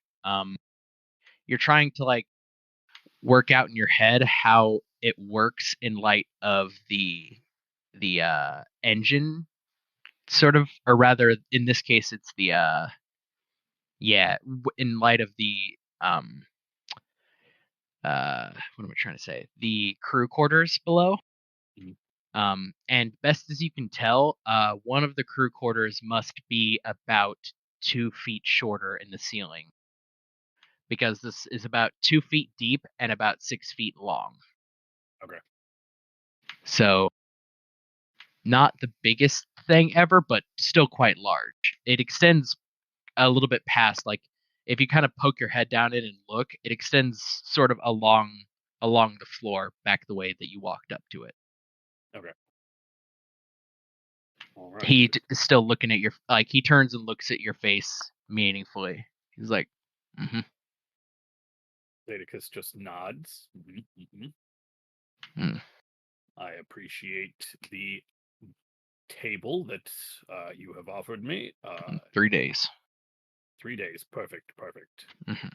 You're trying to like work out in your head how it works in light of the engine, sort of, or rather, in this case, it's the in light of the what am I trying to say? The crew quarters below. And best as you can tell, one of the crew quarters must be about 2 feet shorter in the ceiling, because this is about 2 feet deep and about 6 feet long. Okay. So, not the biggest thing ever, but still quite large. It extends a little bit past, like, if you kind of poke your head down it and look, it extends sort of along the floor back the way that you walked up to it. Okay. All right. He is still looking at your, like, he turns and looks at your face meaningfully. He's like, mm-hmm. Daedicus just nods. Mm-hmm. Mm. I appreciate the table that you have offered me. 3 days. 3 days. Perfect. Mm-hmm.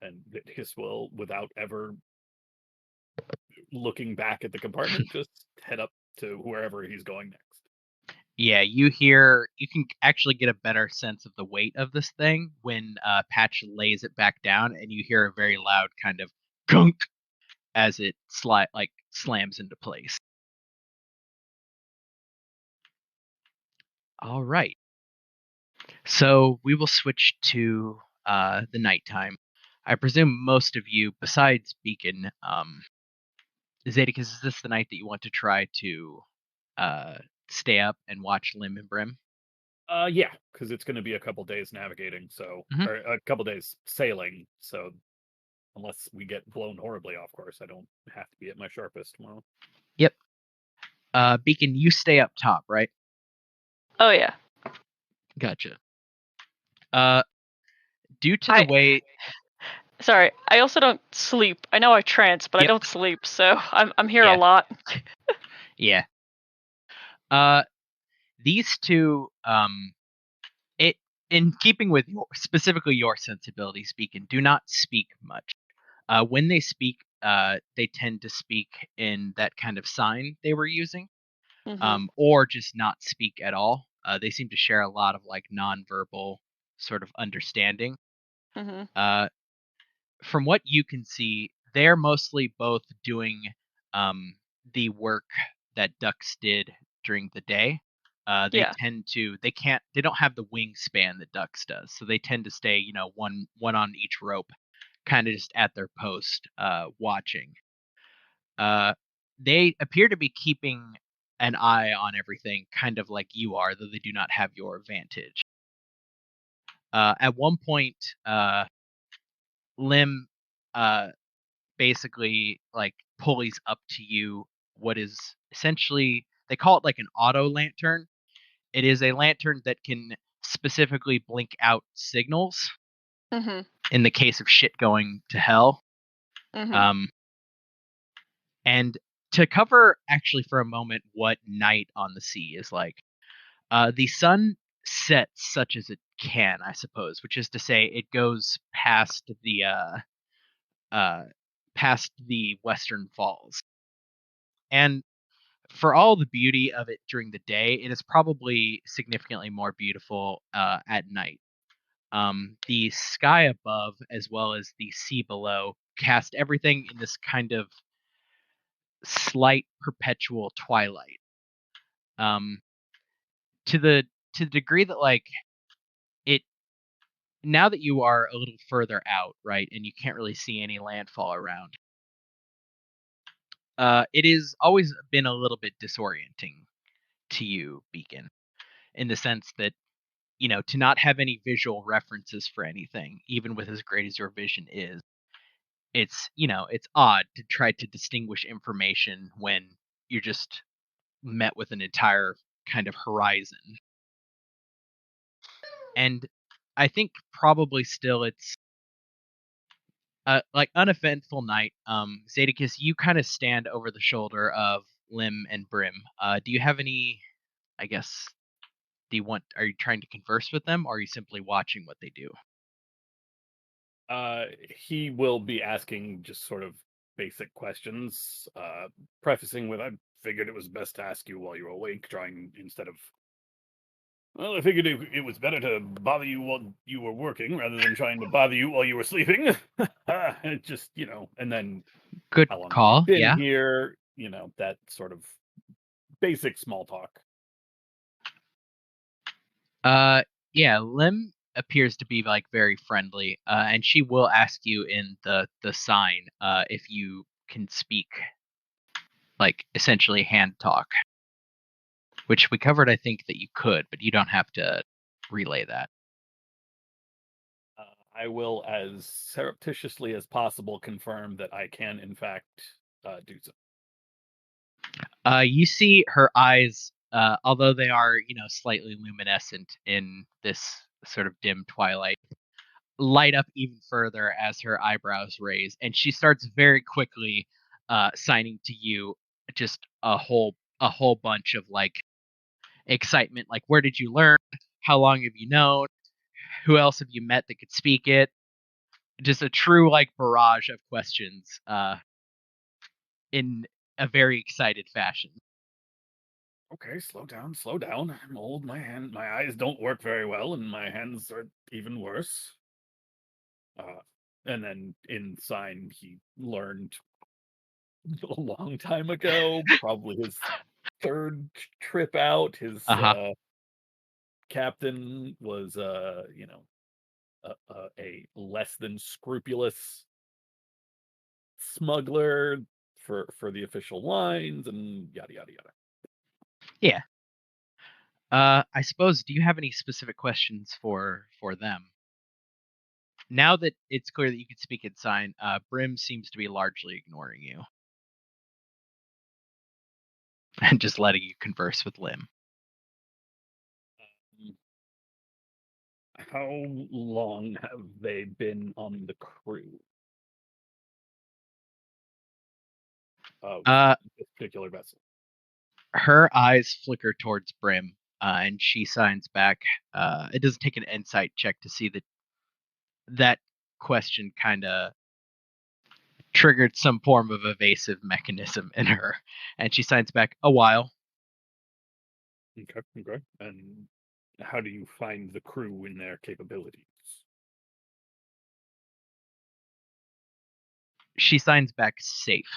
And Daedicus will, without ever looking back at the compartment, just head up to wherever he's going next. Yeah, you can actually get a better sense of the weight of this thing when Patch lays it back down, and you hear a very loud kind of gunk as it slams into place. All right. So we will switch to the nighttime. I presume most of you, besides Beacon, Zadicus, is this the night that you want to try to uh, stay up and watch Limb and Brim? Yeah, because it's going to be a couple days navigating, so Mhm. or a couple days sailing. So unless we get blown horribly off course, I don't have to be at my sharpest tomorrow. Yep. Beacon, you stay up top, right? Oh yeah. Gotcha. Due to the way, Sorry, I also don't sleep. I know I trance, but I Yep. don't sleep, so I'm here Yeah. a lot. yeah, these two, it in keeping with specifically your sensibilities, Beacon, do not speak much. When they speak, they tend to speak in that kind of sign they were using, or just not speak at all. They seem to share a lot of like nonverbal sort of understanding. Mhm. From what you can see, they're mostly both doing um, the work that ducks did during the day. They Yeah. tend to they don't have the wingspan that ducks does, so they tend to stay one on each rope, kind of just at their post watching. They appear to be keeping an eye on everything, kind of like you are, though they do not have your vantage. At one point, Lim basically like pulleys up to you what is essentially, they call it like an auto lantern. It is a lantern that can specifically blink out signals Mhm. in the case of shit going to hell. Mhm. Um, and to cover actually for a moment what night on the sea is like, the sun sets such as it can, I suppose, which is to say it goes past the Western Falls. And for all the beauty of it during the day, it is probably significantly more beautiful at night. The sky above, as well as the sea below, cast everything in this kind of slight perpetual twilight. Um, to the degree that like it now that you are a little further out, right, and you can't really see any landfall around, it has always been a little bit disorienting to you, Beacon, in the sense that to not have any visual references for anything, even with as great as your vision is, it's odd to try to distinguish information when you're just met with an entire kind of horizon. And I think probably still it's like uneventful night. Zadicus, you kind of stand over the shoulder of Lim and Brim. Do you have any, I guess, are you trying to converse with them, or are you simply watching what they do? He will be asking just sort of basic questions, prefacing with, I figured it was best to ask you while you were awake, trying instead of, well, I figured it was better to bother you while you were working rather than trying to bother you while you were sleeping. And just, and then Good how long have you call. been Yeah. here? That sort of basic small talk. Yeah, Lim appears to be like very friendly, and she will ask you in the sign if you can speak like essentially hand talk, which we covered. I think that you could, but you don't have to relay that. I will, as surreptitiously as possible, confirm that I can, in fact, do so. You see her eyes, although they are slightly luminescent in this sort of dim twilight, light up even further as her eyebrows raise, and she starts very quickly signing to you just a whole bunch of like excitement, like where did you learn, how long have you known, who else have you met that could speak it, just a true like barrage of questions in a very excited fashion. Okay, slow down, slow down. I'm old. My eyes don't work very well, and my hands are even worse. And then in sign, he learned a long time ago, probably his third trip out. His captain was, a less than scrupulous smuggler for the official lines, and yada yada yada. Yeah. I suppose, do you have any specific questions for them? Now that it's clear that you can speak in sign, Brim seems to be largely ignoring you. And just letting you converse with Lim. How long have they been on the crew? Of this particular vessel. Her eyes flicker towards Brim, and she signs back. It doesn't take an insight check to see that question kind of triggered some form of evasive mechanism in her, and she signs back, a while. Okay. And how do you find the crew in their capabilities? She signs back, safe.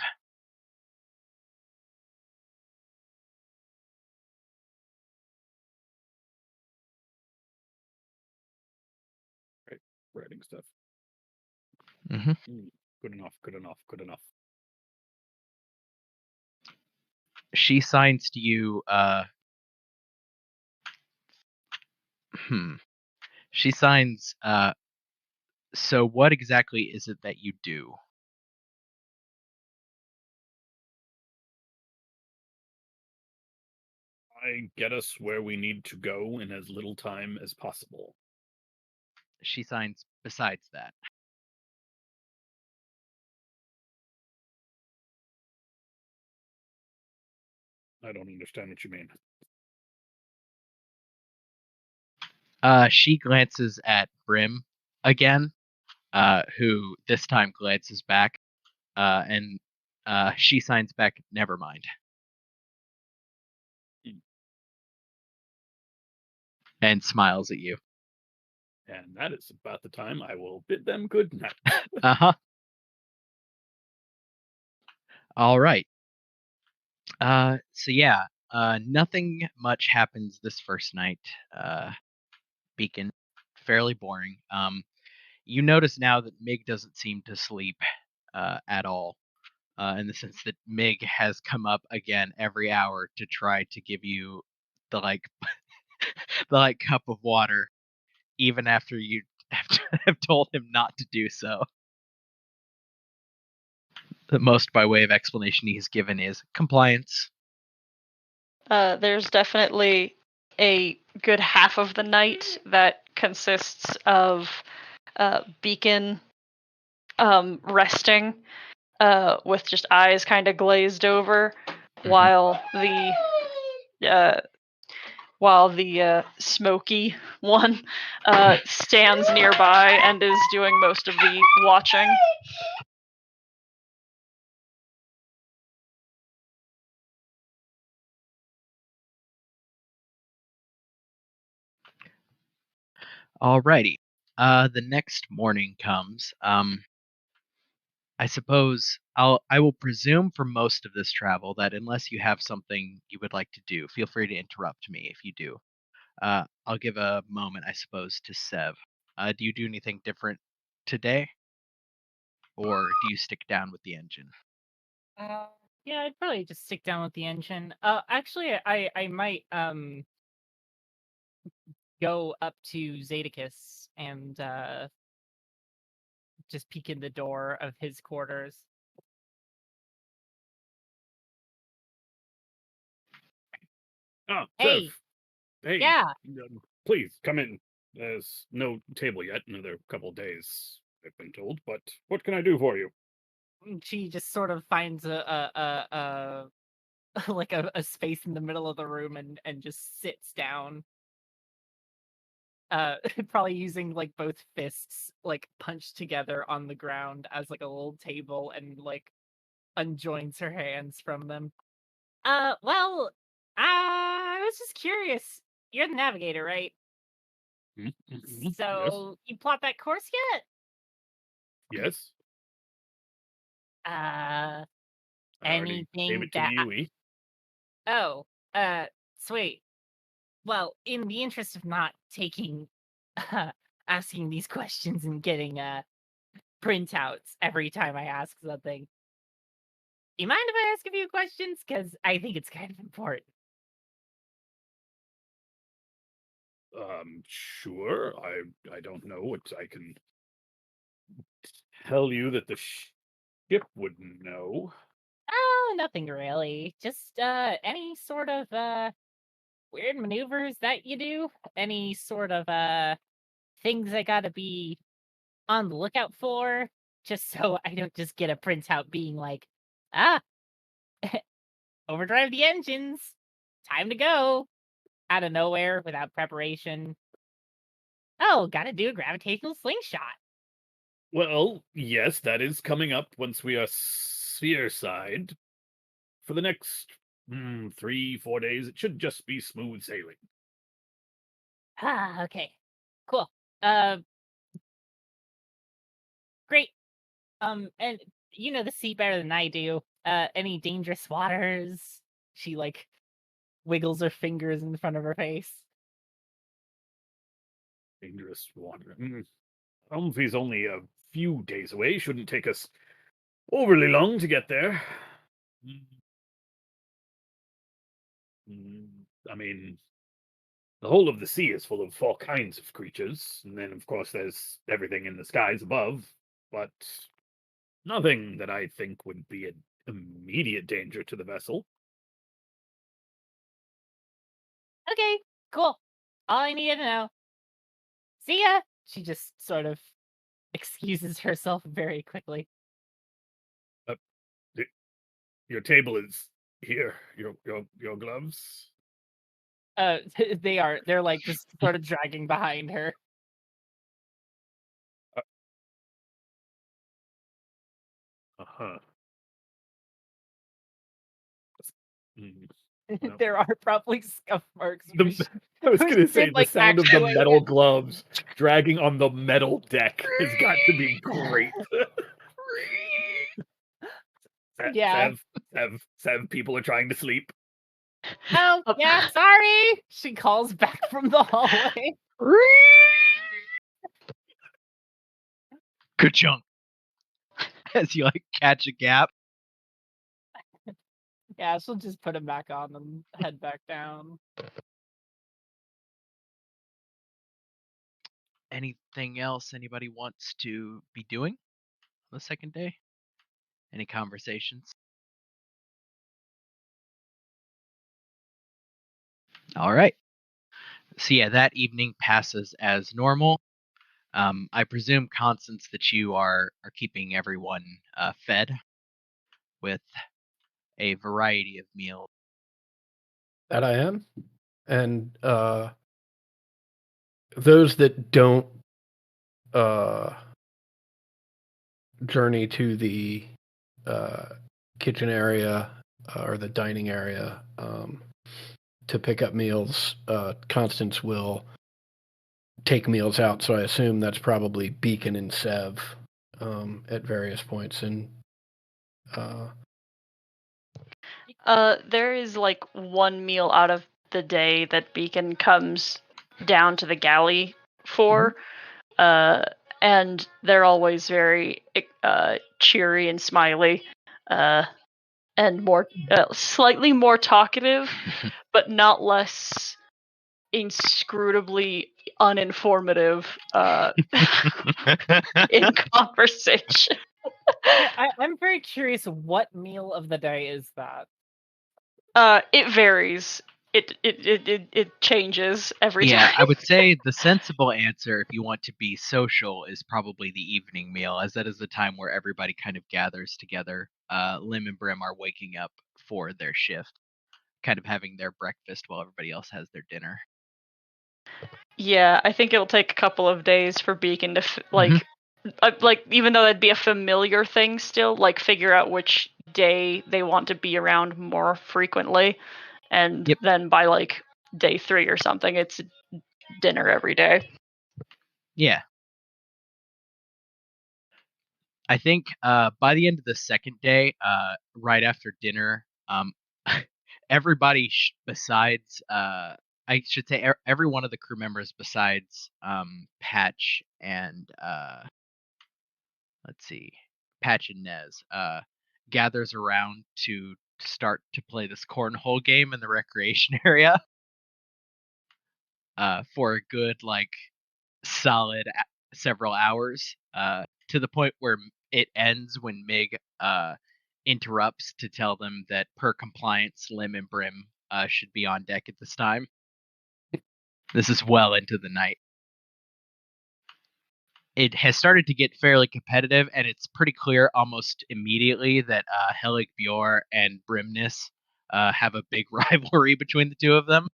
Right, writing stuff. Mm-hmm. Good enough. She signs to you, She signs, so what exactly is it that you do? I get us where we need to go in as little time as possible. She signs, besides that. I don't understand what you mean. She glances at Brim again, who this time glances back, and she signs back, never mind. And smiles at you. And that is about the time I will bid them good night. Uh-huh. All right. So yeah, nothing much happens this first night. Beacon, fairly boring. You notice now that Mig doesn't seem to sleep at all. In the sense that Mig has come up again every hour to try to give you the cup of water, even after you have told him not to do so. The most by way of explanation he's given is compliance. There's definitely a good half of the night that consists of Beacon resting with just eyes kind of glazed over, while the smoky one stands nearby and is doing most of the watching. Alrighty. The next morning comes. I suppose I will presume for most of this travel that unless you have something you would like to do, feel free to interrupt me if you do. I'll give a moment, I suppose, to Sev. Do you do anything different today? Or do you stick down with the engine? Yeah, I'd probably just stick down with the engine. Actually, I might go up to Zadicus and just peek in the door of his quarters. Oh, Hey. Sev. Hey. Yeah. Please come in. There's no table yet. Another couple days, I've been told. But what can I do for you? She just sort of finds a like a space in the middle of the room and just sits down. Probably using like both fists like punched together on the ground as like a little table, and like unjoins her hands from them. Well, I was just curious. You're the navigator, right? Yes. So you plot that course yet? Yes. Uh, I already gave anything it to that? the UE. Oh, sweet. Well, in the interest of not taking, asking these questions and getting printouts every time I ask something, do you mind if I ask a few questions? Because I think it's kind of important. Sure. I don't know what I can tell you that the ship wouldn't know. Oh, nothing really. Just any sort of weird maneuvers that you do? Any sort of things I gotta be on the lookout for? Just so I don't just get a printout being like, ah, overdrive the engines. Time to go. Out of nowhere without preparation. Oh, gotta do a gravitational slingshot. Well, yes, that is coming up once we are sphere side. For the next 3-4 days, it should just be smooth sailing. Ah, okay. Cool. Great. And you know the sea better than I do. Any dangerous waters? She like wiggles her fingers in front of her face. Dangerous water. Umphy's only a few days away. Shouldn't take us overly long to get there. I mean, the whole of the sea is full of all kinds of creatures, and then, of course, there's everything in the skies above, but nothing that I think would be an immediate danger to the vessel. Okay, cool. All I needed to know. See ya. She just sort of excuses herself very quickly. Your table is here. Your gloves. They're like just sort of dragging behind her. Uh-huh. No. There are probably scuff marks. I was going to say, did, like, the sound of the actuate metal it. gloves dragging on the metal deck has got to be great. Yeah. Sev, people are trying to sleep. Oh, yeah, sorry. She calls back from the hallway. Good chunk. As you like catch a gap. Yeah, she'll just put him back on and head back down. Anything else anybody wants to be doing on the second day? Any conversations? All right. So yeah, that evening passes as normal. I presume, Constance, that you are keeping everyone fed with a variety of meals. That I am. And those that don't journey to the kitchen area or the dining area to pick up meals, Constance will take meals out. So I assume that's probably Beacon and Sev at various points. And there is like one meal out of the day that Beacon comes down to the galley for. And they're always very cheery and smiley, and more slightly more talkative, but not less inscrutably uninformative in conversation. I'm very curious, what meal of the day is that? It varies. It changes every time. Yeah, I would say the sensible answer, if you want to be social, is probably the evening meal, as that is the time where everybody kind of gathers together. Lim and Brim are waking up for their shift, kind of having their breakfast while everybody else has their dinner. Yeah, I think it'll take a couple of days for Beacon to like even though that'd be a familiar thing still, like figure out which day they want to be around more frequently, And Yep. then by like day 3 or something, it's dinner every day. Yeah. I think by the end of the second day, right after dinner, everybody besides, I should say, every one of the crew members besides Patch and let's see, Patch and Nez, gathers around to start to play this cornhole game in the recreation area for a good like solid several hours, to the point where it ends when Mig interrupts to tell them that per compliance, Lim and Brim should be on deck at this time. This is well into the night. It has started to get fairly competitive, and it's pretty clear almost immediately that Helig Bjor and Brimness have a big rivalry between the two of them,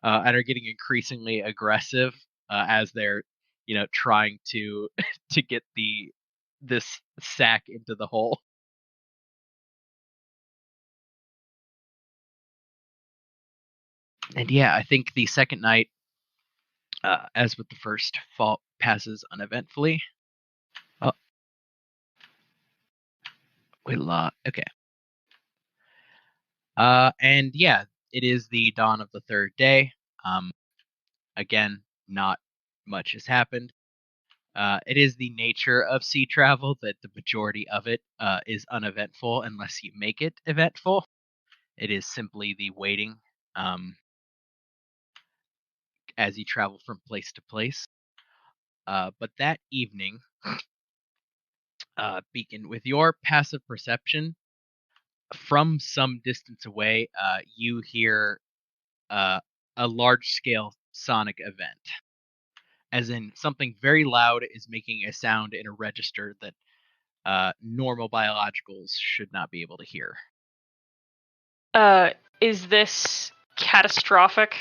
and are getting increasingly aggressive as they're, trying to to get this sack into the hole. And yeah, I think the second night, as with the first, fall passes uneventfully. Oh, we lost. Okay. And yeah, it is the dawn of the third day. Again, not much has happened. It is the nature of sea travel that the majority of it is uneventful unless you make it eventful. It is simply the waiting as you travel from place to place. But that evening, Beacon, with your passive perception, from some distance away, you hear a large-scale sonic event. As in, something very loud is making a sound in a register that normal biologicals should not be able to hear. Is this catastrophic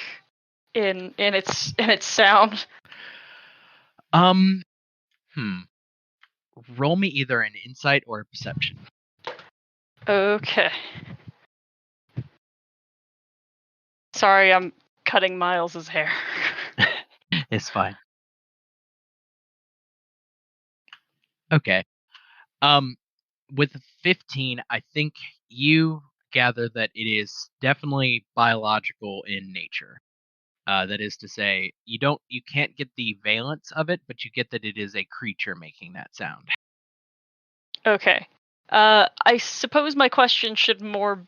in its sound? Roll me either an insight or a perception. Okay. Sorry, I'm cutting Miles's hair. It's fine. Okay. With 15, I think you gather that it is definitely biological in nature. That is to say, you can't get the valence of it, but you get that it is a creature making that sound. Okay. I suppose my question should more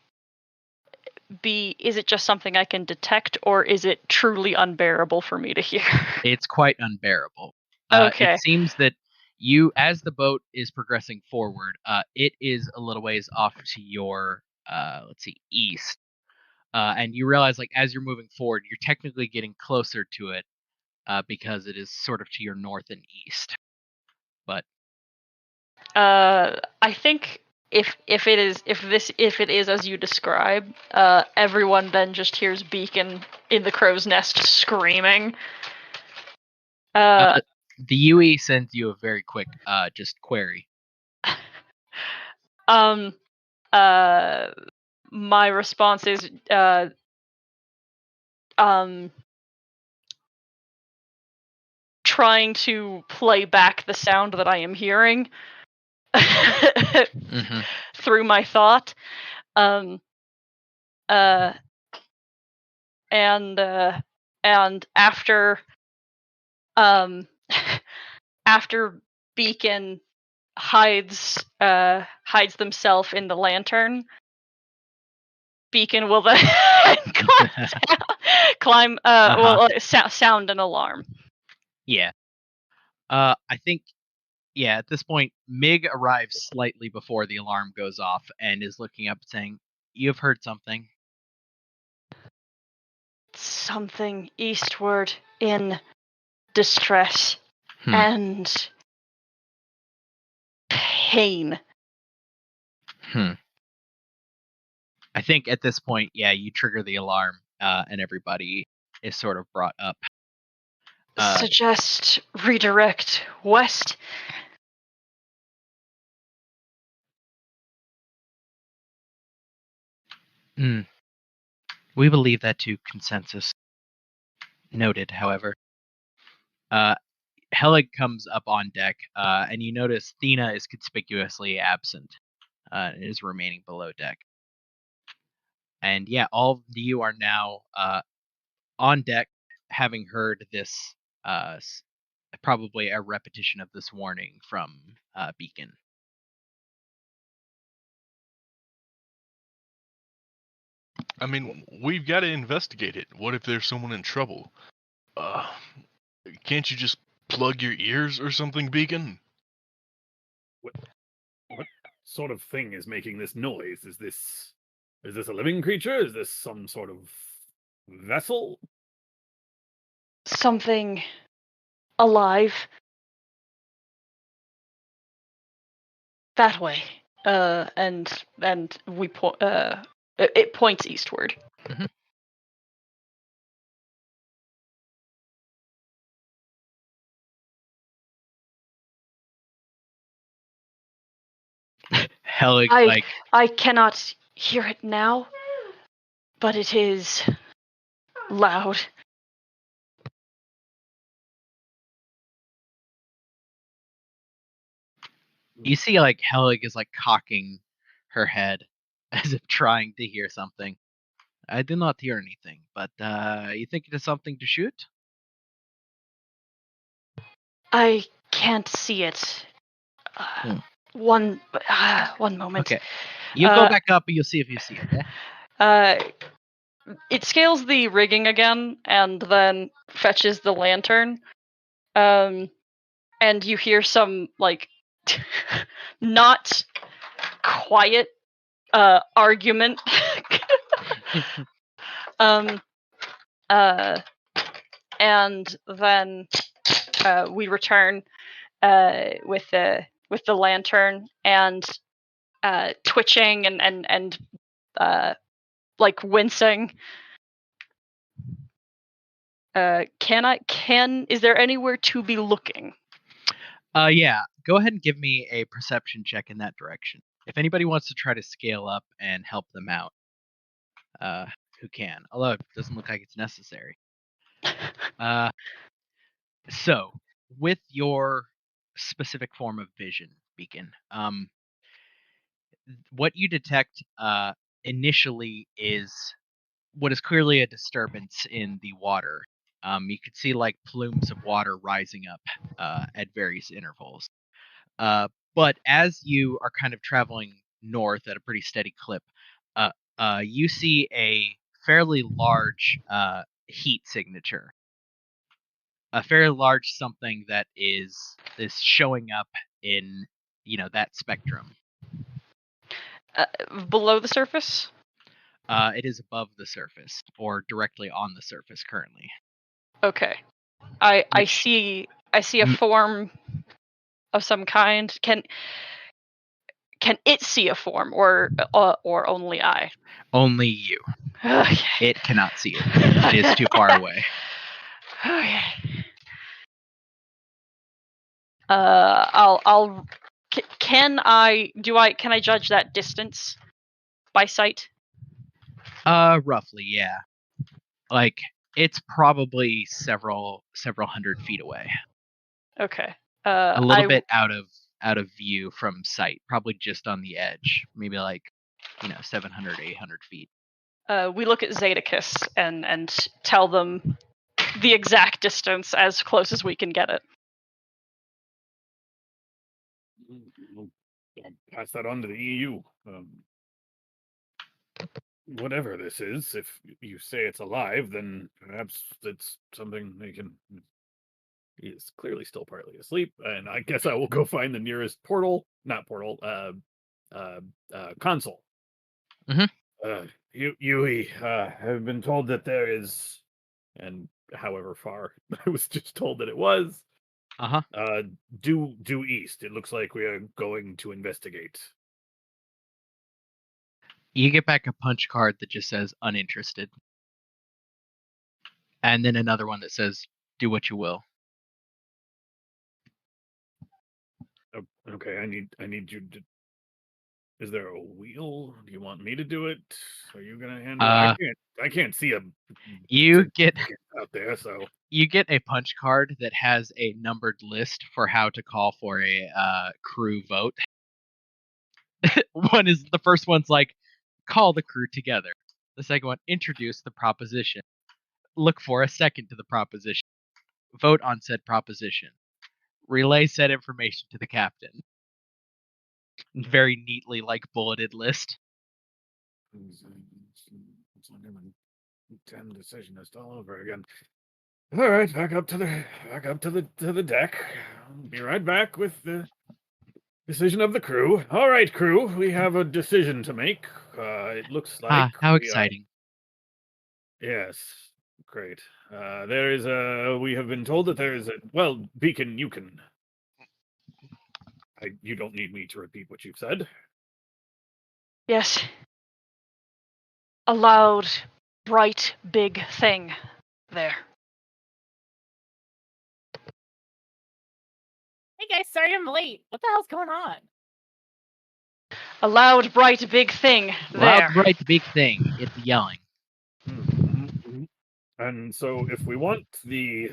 be, is it just something I can detect, or is it truly unbearable for me to hear? It's quite unbearable. Okay. It seems that you, as the boat is progressing forward, it is a little ways off to your, let's see, east. And you realize, like, as you're moving forward, you're technically getting closer to it because it is sort of to your north and east. But I think if it is as you describe, everyone then just hears Beacon in the crow's nest screaming. the UE sends you a very quick just query. My response is trying to play back the sound that I am hearing through my thought. And after after Beacon hides themselves in the lantern, Beacon will then climb will sound an alarm. Yeah. I think, yeah, at this point, Mig arrives slightly before the alarm goes off and is looking up saying, "You've heard something." Something eastward in distress and pain. I think at this point, yeah, you trigger the alarm, and everybody is sort of brought up. Suggest redirect west. We will leave that to consensus. Noted, however. Helig comes up on deck, and you notice Thena is conspicuously absent and is remaining below deck. And yeah, all of you are now on deck, having heard this, probably a repetition of this warning from Beacon. I mean, we've got to investigate it. What if there's someone in trouble? Can't you just plug your ears or something, Beacon? What sort of thing is making this noise? Is this a living creature? Is this some sort of vessel? Something alive. That way. And we it points eastward. Mhm. Helig, I cannot hear it now, but it is loud. you see, Helig is cocking her head as if trying to hear something. I do not hear anything, but you think it is something to shoot? I can't see it. One moment. Okay, you go back up and you'll see if you see it. It scales the rigging again and then fetches the lantern. And you hear some not quiet argument. And then we return with the lantern and twitching and wincing. Is there anywhere to be looking? Yeah, go ahead and give me a perception check in that direction. If anybody wants to try to scale up and help them out, who can? Although it doesn't look like it's necessary. So, with your specific form of vision, Beacon, what you detect initially is what is clearly a disturbance in the water. You could see plumes of water rising up at various intervals. But as you are kind of traveling north at a pretty steady clip, you see a fairly large heat signature. A fairly large something that is showing up in that spectrum. Below the surface? It is above the surface, or directly on the surface currently. Okay. I see a form of some kind. Can it see a form, or only I? Only you. Okay. It cannot see it. It is too far away. Okay. Can I judge that distance by sight? Roughly, yeah. It's probably several hundred feet away. Okay. A little bit out of view from sight, probably just on the edge, maybe 700, 800 feet. We look at Zeticus and tell them the exact distance as close as we can get it. I'll pass that on to the EU. Whatever this is, if you say it's alive, then perhaps it's something they can. He is clearly still partly asleep, and I guess I will go find the nearest console. Mm-hmm. Yui, I've been told that there is, and however far I was just told that it was, due east. It looks like we are going to investigate. You get back a punch card that just says uninterested. And then another one that says, do what you will. Okay, I need you to. Is there a wheel? Do you want me to do it? Are you gonna handle it? I can't see a You get ticket out there, so you get a punch card that has a numbered list for how to call for a crew vote. The first one's like, call the crew together. The second one, introduce the proposition. Look for a second to the proposition. Vote on said proposition. Relay said information to the captain. Very neatly, like, bulleted list. 10 decision list all over again. All right, back up to the deck. I'll be right back with the decision of the crew. All right, crew, we have a decision to make. It looks like How exciting. Yes, great. We have been told that there is Beacon, you can. You don't need me to repeat what you've said. Yes. A loud, bright, big thing there. Hey guys, sorry I'm late. What the hell's going on? A loud, bright, big thing there. Loud, bright, big thing. It's yelling. And so if we want the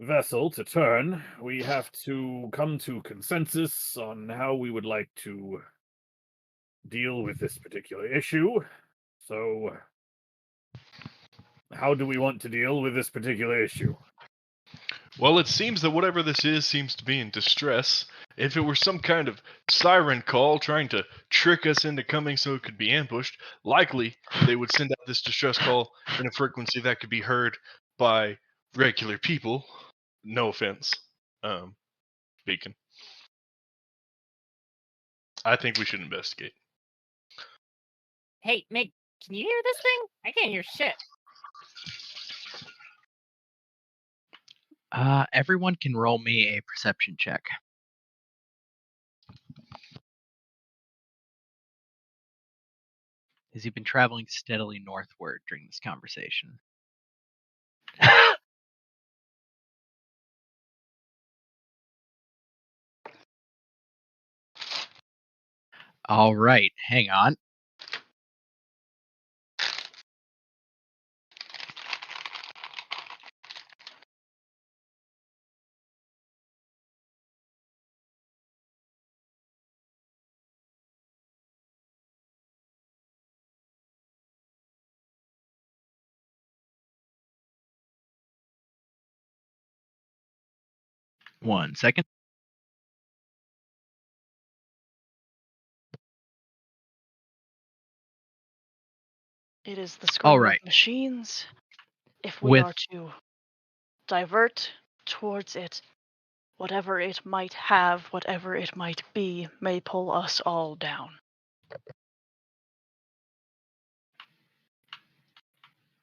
vessel to turn, we have to come to consensus on how we would like to deal with this particular issue. So, how do we want to deal with this particular issue? Well, it seems that whatever this is seems to be in distress. If it were some kind of siren call trying to trick us into coming so it could be ambushed, likely they would send out this distress call in a frequency that could be heard by regular people. No offense, Beacon. I think we should investigate. Hey, Meg, can you hear this thing? I can't hear shit. Everyone can roll me a perception check. As you've been traveling steadily northward during this conversation. All right, hang on. One second. It is the scream All right. of machines. If we are to divert towards it, whatever it might have, whatever it might be, may pull us all down.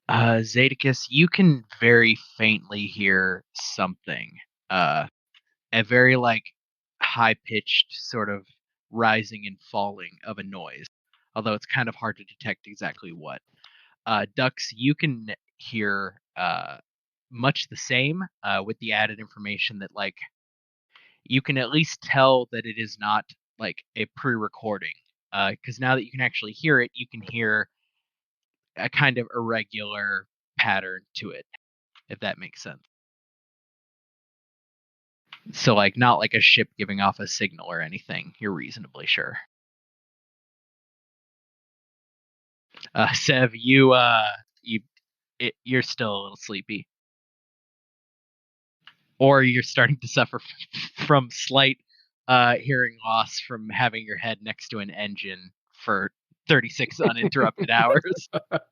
Zadicus, you can very faintly hear something. A very, like, high-pitched sort of rising and falling of a noise. Although it's kind of hard to detect exactly what. Dux, you can hear much the same, with the added information that, like, you can at least tell that it is not, like, a pre-recording. Because now that you can actually hear it, you can hear a kind of irregular pattern to it, if that makes sense. So, like, not like a ship giving off a signal or anything. You're reasonably sure. Sev, you're still a little sleepy, or you're starting to suffer from slight hearing loss from having your head next to an engine for 36 uninterrupted hours.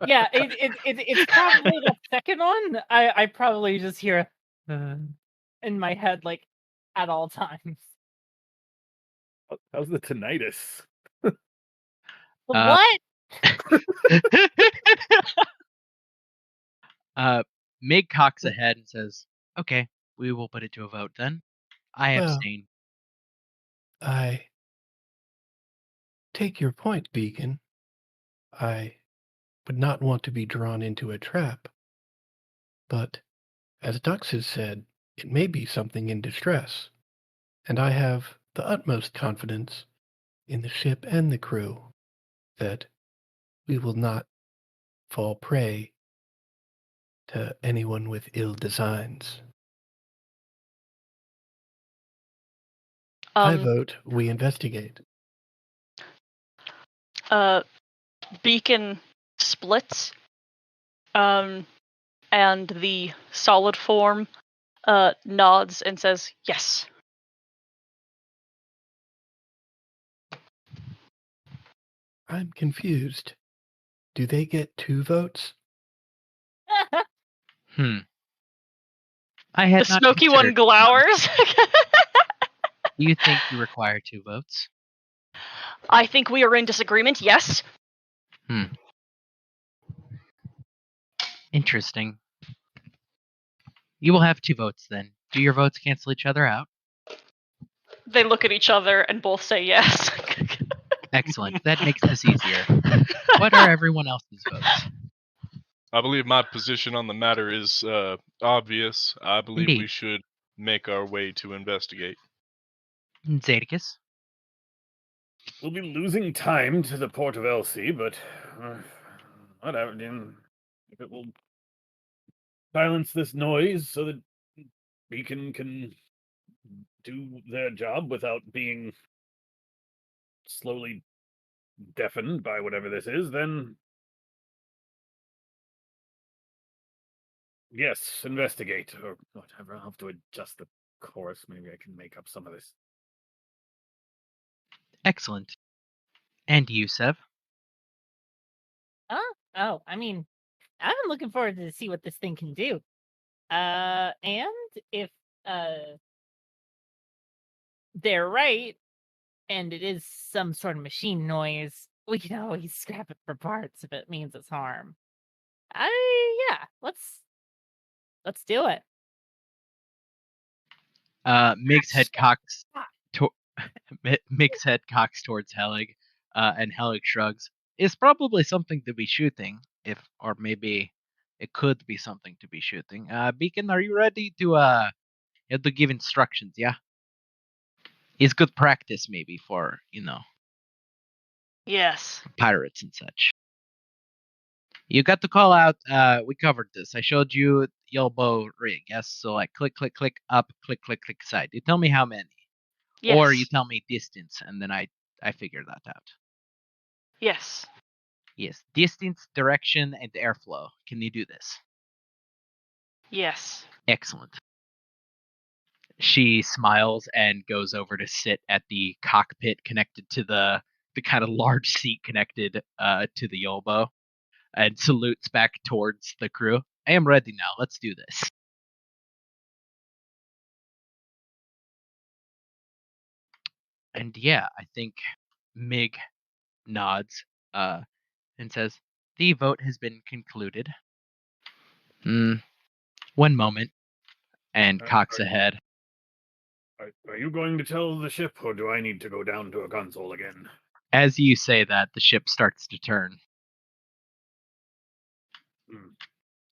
Yeah, it's probably the second one. I probably just hear in my head, like, at all times. How's the tinnitus? What? Mig cocks ahead and says, "Okay, we will put it to a vote then. I abstain." I take your point, Beacon. I would not want to be drawn into a trap. But, as Dux has said, it may be something in distress, and I have the utmost confidence in the ship and the crew that we will not fall prey to anyone with ill designs. I vote we investigate. Beacon splits, and the solid form nods and says yes. I'm confused. Do they get 2 votes? I had The not smoky one considered this. glowers. Do you think you require 2 votes? I think we are in disagreement, yes. Interesting. You will have 2 votes then. Do your votes cancel each other out? They look at each other and both say yes. Excellent. That makes this easier. What are everyone else's votes? I believe my position on the matter is obvious. I believe we Indeed. should make our way to investigate. Zadicus? We'll be losing time to the port of Elsie, but whatever. If it will silence this noise so that Beacon can do their job without being slowly deafened by whatever this is, then yes, investigate or whatever. I'll have to adjust the chorus. Maybe I can make up some of this. Excellent. And you, Sev? Oh, I mean, I've been looking forward to see what this thing can do. And if they're right, and it is some sort of machine noise, we can always scrap it for parts if it means it's harm. Let's do it. Mig's head cocks Mig's head cocks towards Helig, and Helig shrugs. It's probably something to be shooting, or maybe it could be something to be shooting. Beacon, are you ready to you have to give instructions, yeah? It's good practice maybe for, Yes. pirates and such. You got to call out, we covered this. I showed you the elbow rig, yes? So like click, click, click, up, click, click, click, side. You tell me how many. Yes. Or you tell me distance, and then I figure that out. Yes. Yes, distance, direction, and airflow. Can you do this? Yes. Excellent. She smiles and goes over to sit at the cockpit connected to the kind of large seat connected to the elbow, and salutes back towards the crew. I am ready now. Let's do this. And yeah, I think Mig nods and says, the vote has been concluded. 1 moment. And cocks ahead. Are you going to tell the ship, or do I need to go down to a console again? As you say that, the ship starts to turn.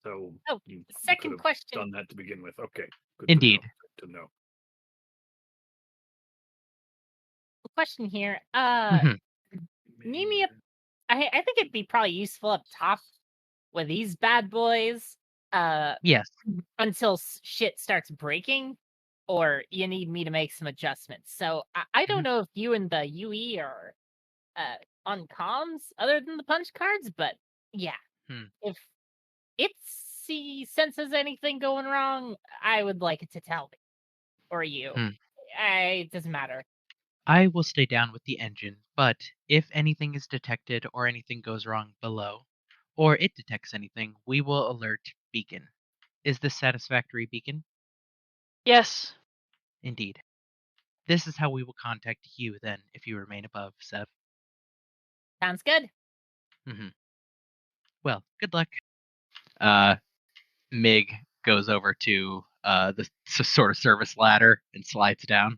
So you second could've question. done that to begin with. Okay, good Indeed. to know. Question here. Mhm. Name me I think it'd be probably useful up top with these bad boys. Yes. Until shit starts breaking, or you need me to make some adjustments. So I don't know if you and the UE are on comms other than the punch cards, but yeah, if it senses anything going wrong, I would like it to tell me, or you. It doesn't matter. I will stay down with the engine, but if anything is detected or anything goes wrong below, or it detects anything, we will alert Beacon. Is this satisfactory, Beacon? Yes. Indeed. This is how we will contact you then, if you remain above, Sev. Sounds good. Well, good luck. Mig goes over to the sort of service ladder and slides down.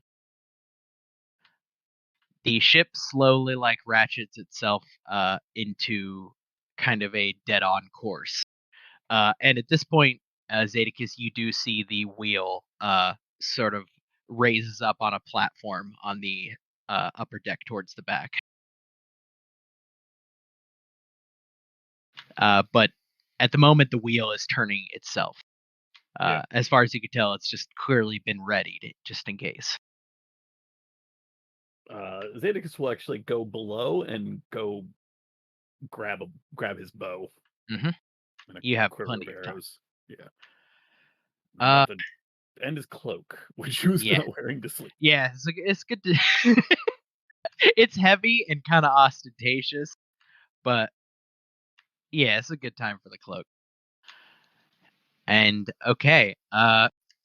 The ship slowly ratchets itself into kind of a dead-on course. And at this point, Zadicus, you do see the wheel sort of raises up on a platform on the upper deck towards the back. But at the moment, the wheel is turning itself. As far as you can tell, it's just clearly been readied, just in case. Zadicus will actually go below and go grab his bow. Mm-hmm. And a You have quiver plenty of of time. arrows. Yeah. Uh, And his cloak, which he was yeah. not wearing to sleep. Yeah, it's good to. It's heavy and kind of ostentatious, but yeah, it's a good time for the cloak. And okay,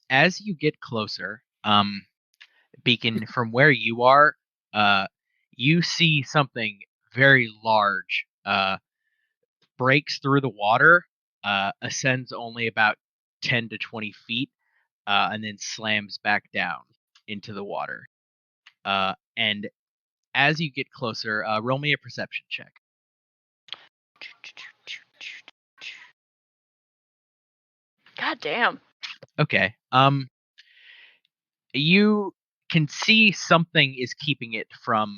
as you get closer, Beacon, from where you are, you see something very large breaks through the water, ascends only about 10 to 20 feet, and then slams back down into the water. And as you get closer, roll me a perception check. God damn. Okay. You can see something is keeping it from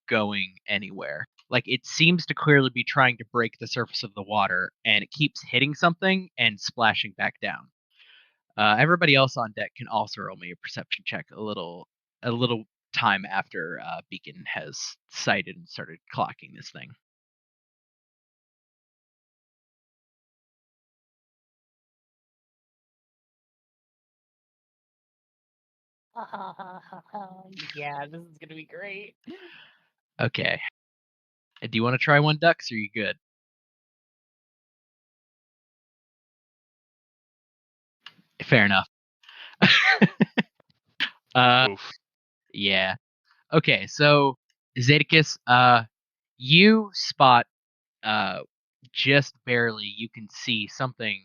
going anywhere. Like, it seems to clearly be trying to break the surface of the water, and it keeps hitting something and splashing back down. Everybody else on deck can also roll me a perception check a little time after Beacon has sighted and started clocking this thing. Yeah, this is gonna be great. Okay. Do you want to try one, Dux, or are you good? Fair enough. Oof. Yeah. Okay, so Zadicus, you spot just barely. You can see something,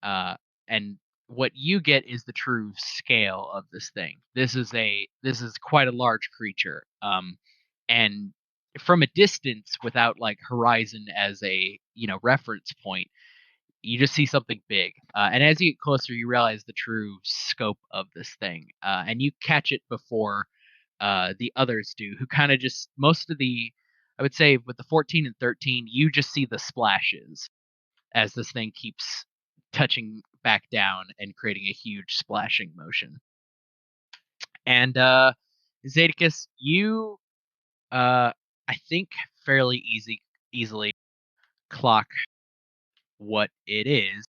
and what you get is the true scale of this thing. This is quite a large creature. And from a distance, without like horizon as a reference point, you just see something big. And as you get closer, you realize the true scope of this thing, and you catch it before the others do, who kind of just most of the, I would say, with the 14 and 13, you just see the splashes as this thing keeps touching back down and creating a huge splashing motion. And Zadicus, you, I think, fairly easily clock what it is,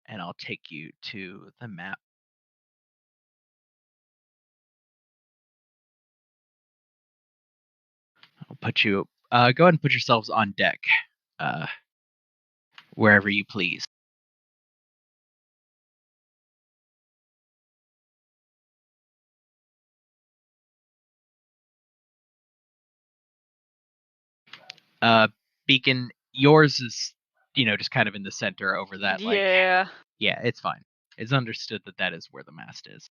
and I'll take you to the map. I'll put you. Go ahead and put yourselves on deck, wherever you please. Beacon, yours is, just kind of in the center over that. Yeah. Yeah, it's fine. It's understood that is where the mast is.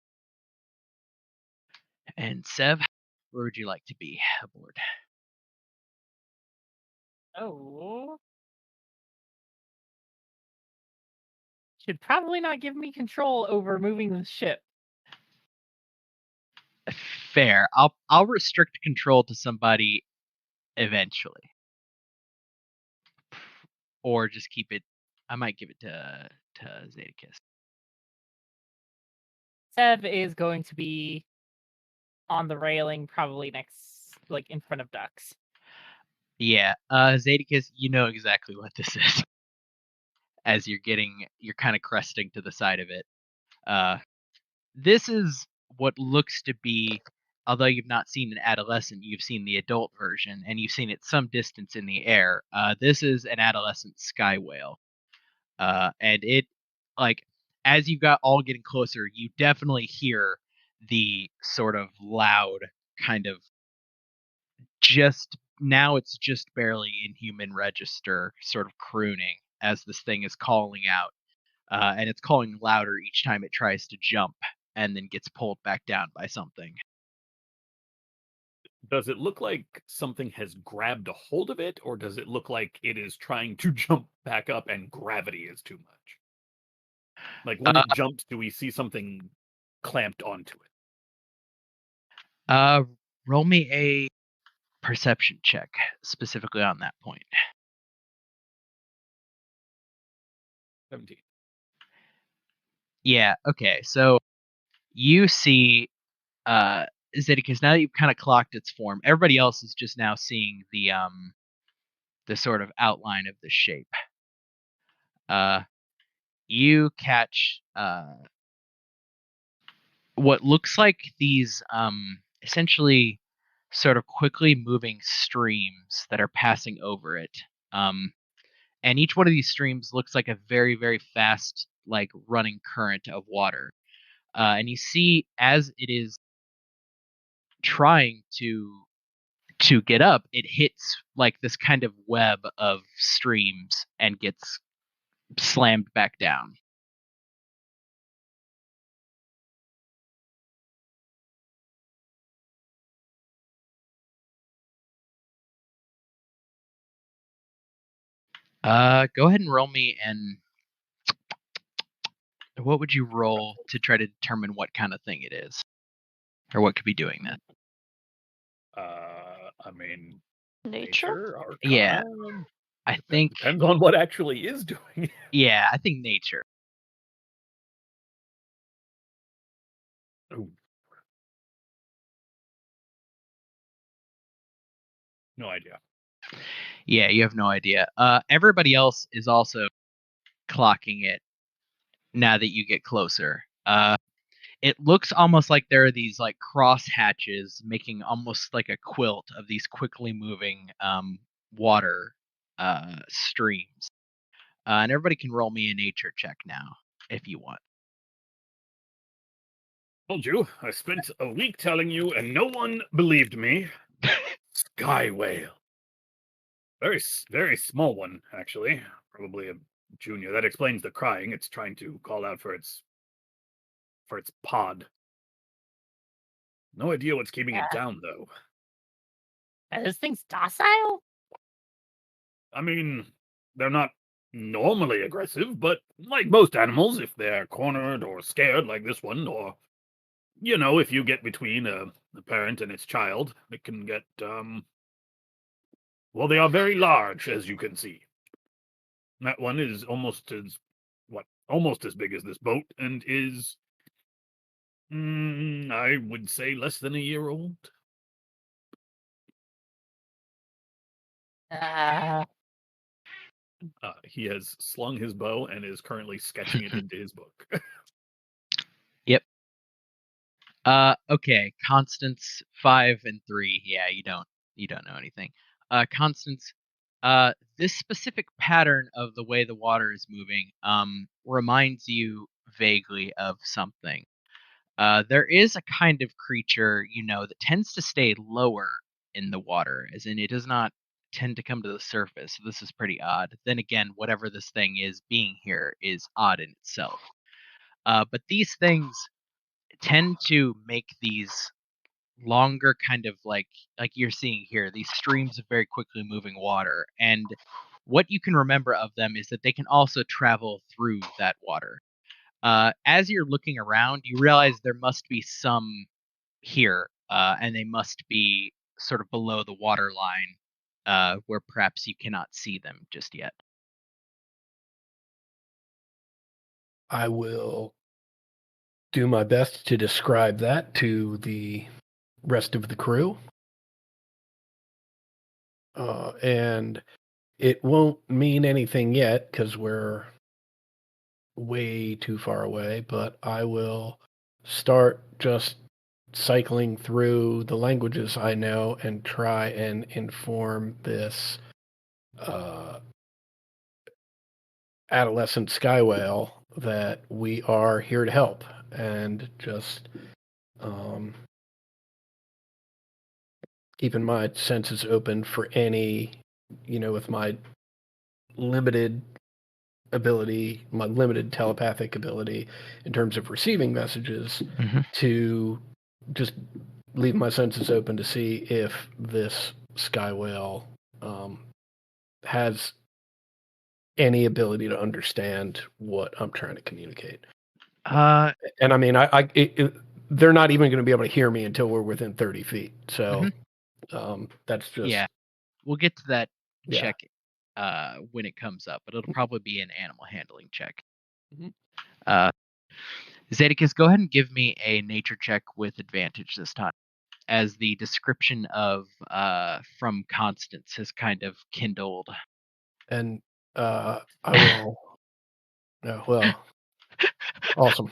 And Sev, where would you like to be aboard? Oh. Should probably not give me control over moving the ship. Fair. I'll restrict control to somebody eventually, or just keep it. I might give it to Zadicus. Sev is going to be on the railing, probably next, like in front of Dux. Yeah, Zadicus, you know exactly what this is. As you're kind of cresting to the side of it. This is what looks to be, although you've not seen an adolescent, you've seen the adult version, and you've seen it some distance in the air. This is an adolescent sky whale. And it, like, as you got all getting closer, you definitely hear the sort of loud kind of now it's just barely in human register sort of crooning as this thing is calling out. And it's calling louder each time it tries to jump and then gets pulled back down by something. Does it look like something has grabbed a hold of it, or does it look like it is trying to jump back up and gravity is too much? Like when it jumps, do we see something clamped onto it? Roll me a perception check, specifically on that point. 17. Yeah, okay. So you see Zedicus, now that you've kind of clocked its form, everybody else is just now seeing the sort of outline of the shape. You catch what looks like these essentially sort of quickly moving streams that are passing over it. And each one of these streams looks like a very, very fast, like running current of water. And you see as it is trying to get up, it hits like this kind of web of streams and gets slammed back down. Go ahead and roll me, and what would you roll to try to determine what kind of thing it is, or what could be doing that? I mean, Nature? Arcana. Yeah, I It think. depends on what actually is doing it. Yeah, I think nature. Ooh. No idea. Yeah, you have no idea. Everybody else is also clocking it now that you get closer. It looks almost like there are these like cross hatches making almost like a quilt of these quickly moving water streams. And everybody can roll me a nature check now if you want. Told you, I spent a week telling you, and no one believed me. Sky whale. Very small one, actually. Probably a junior. That explains the crying. It's trying to call out for its pod. No idea what's keeping it down, though. Are those things docile? I mean, they're not normally aggressive, but like most animals, if they're cornered or scared like this one, or, if you get between a parent and its child, it can get, well, they are very large, as you can see. That one is almost as big as this boat, and is, I would say, less than a year old. He has slung his bow and is currently sketching it into his book. Yep. Okay. Constance 5 and 3. Yeah, you don't know anything. Constance, this specific pattern of the way the water is moving reminds you vaguely of something. There is a kind of creature, that tends to stay lower in the water, as in it does not tend to come to the surface. So this is pretty odd. Then again, whatever this thing is being here is odd in itself. But these things tend to make these longer kind of like you're seeing here, these streams of very quickly moving water. And what you can remember of them is that they can also travel through that water. As you're looking around, you realize there must be some here, and they must be sort of below the water line, where perhaps you cannot see them just yet. I will do my best to describe that to the rest of the crew. And it won't mean anything yet because we're way too far away, but I will start just cycling through the languages I know and try and inform this adolescent sky whale that we are here to help, and just keeping my senses open for any, with my limited ability, my limited telepathic ability in terms of receiving messages, to just leave my senses open to see if this sky whale has any ability to understand what I'm trying to communicate. And I mean, they're not even going to be able to hear me until we're within 30 feet. So that's just Yeah, we'll get to that Yeah. check when it comes up, but it'll probably be an animal handling check. Zedicus, go ahead and give me a nature check with advantage this time, as the description of from Constance has kind of kindled. And I will. Yeah, well, awesome.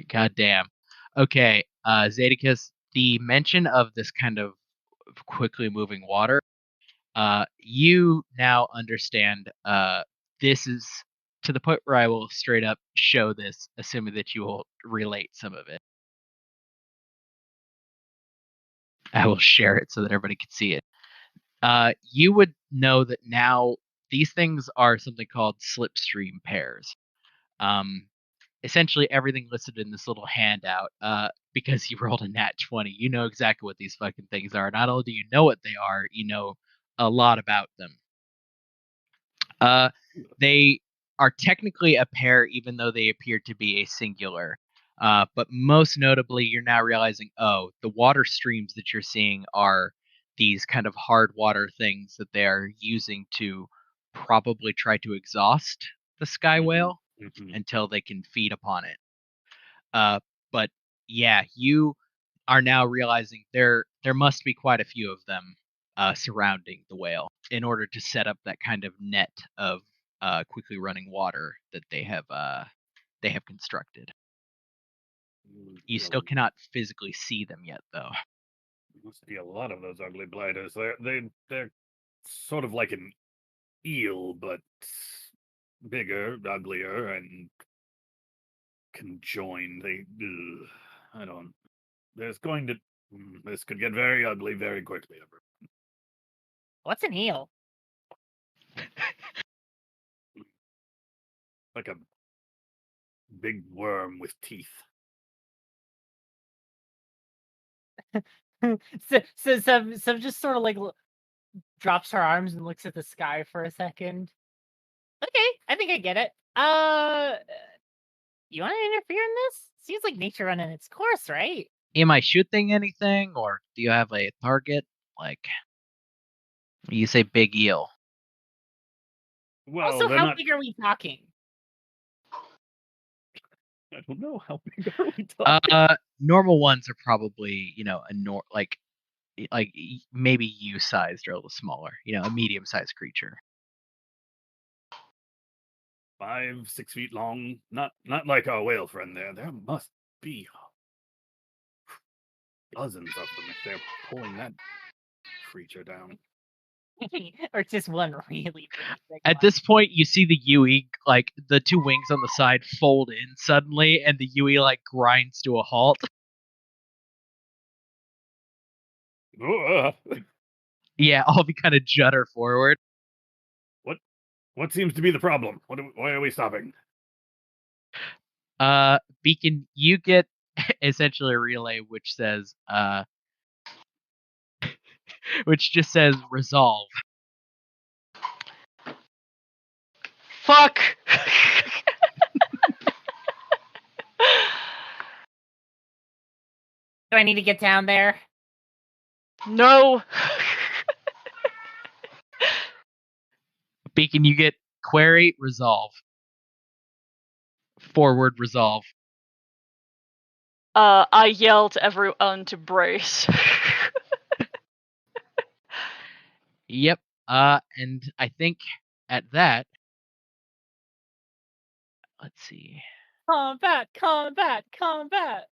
God damn. Okay, Zedicus, the mention of this kind of quickly moving water, you now understand this is to the point where I will straight up show this, assuming that you will relate some of it. I will share it so that everybody can see it. You would know that now these things are something called slipstream pairs. Essentially everything listed in this little handout, because you rolled a nat 20, you know exactly what these fucking things are. Not only do you know what they are, you know a lot about them. They are technically a pair, even though they appear to be a singular. But most notably, you're now realizing, oh, the water streams that you're seeing are these kind of hard water things that they are using to probably try to exhaust the sky whale until they can feed upon it. But yeah, you are now realizing there must be quite a few of them surrounding the whale in order to set up that kind of net of quickly running water that they have constructed. You still cannot physically see them yet, though. Must be a lot of those ugly blighters. They're sort of like an eel, but bigger, uglier, and conjoined. I don't. There's going to. This could get very ugly very quickly. What's an eel? Like a big worm with teeth. So just sort of like drops her arms and looks at the sky for a second. Okay, I think I get it. You want to interfere in this? Seems like nature running its course, right? Am I shooting anything, or do you have a target? Like, you say big eel. Well, Also, they're how not. big are we talking? I don't know how big are we talking. Normal ones are probably, like maybe you sized or a little smaller, a medium-sized creature. 5, 6 feet long. Not like our whale friend there. There must be dozens of them if they're pulling that creature down. Or just one really big At one? this point, you see the Yui, like the two wings on the side fold in suddenly, and the Yui like grinds to a halt. Yeah, all of you kind of judder forward. What seems to be the problem? Why are we stopping? Beacon, you get essentially a relay which says, which just says resolve. Fuck! Do I need to get down there? No! Beacon, you get query resolve. Forward resolve. I yell to everyone to brace. Yep. And I think at that, let's see. Combat!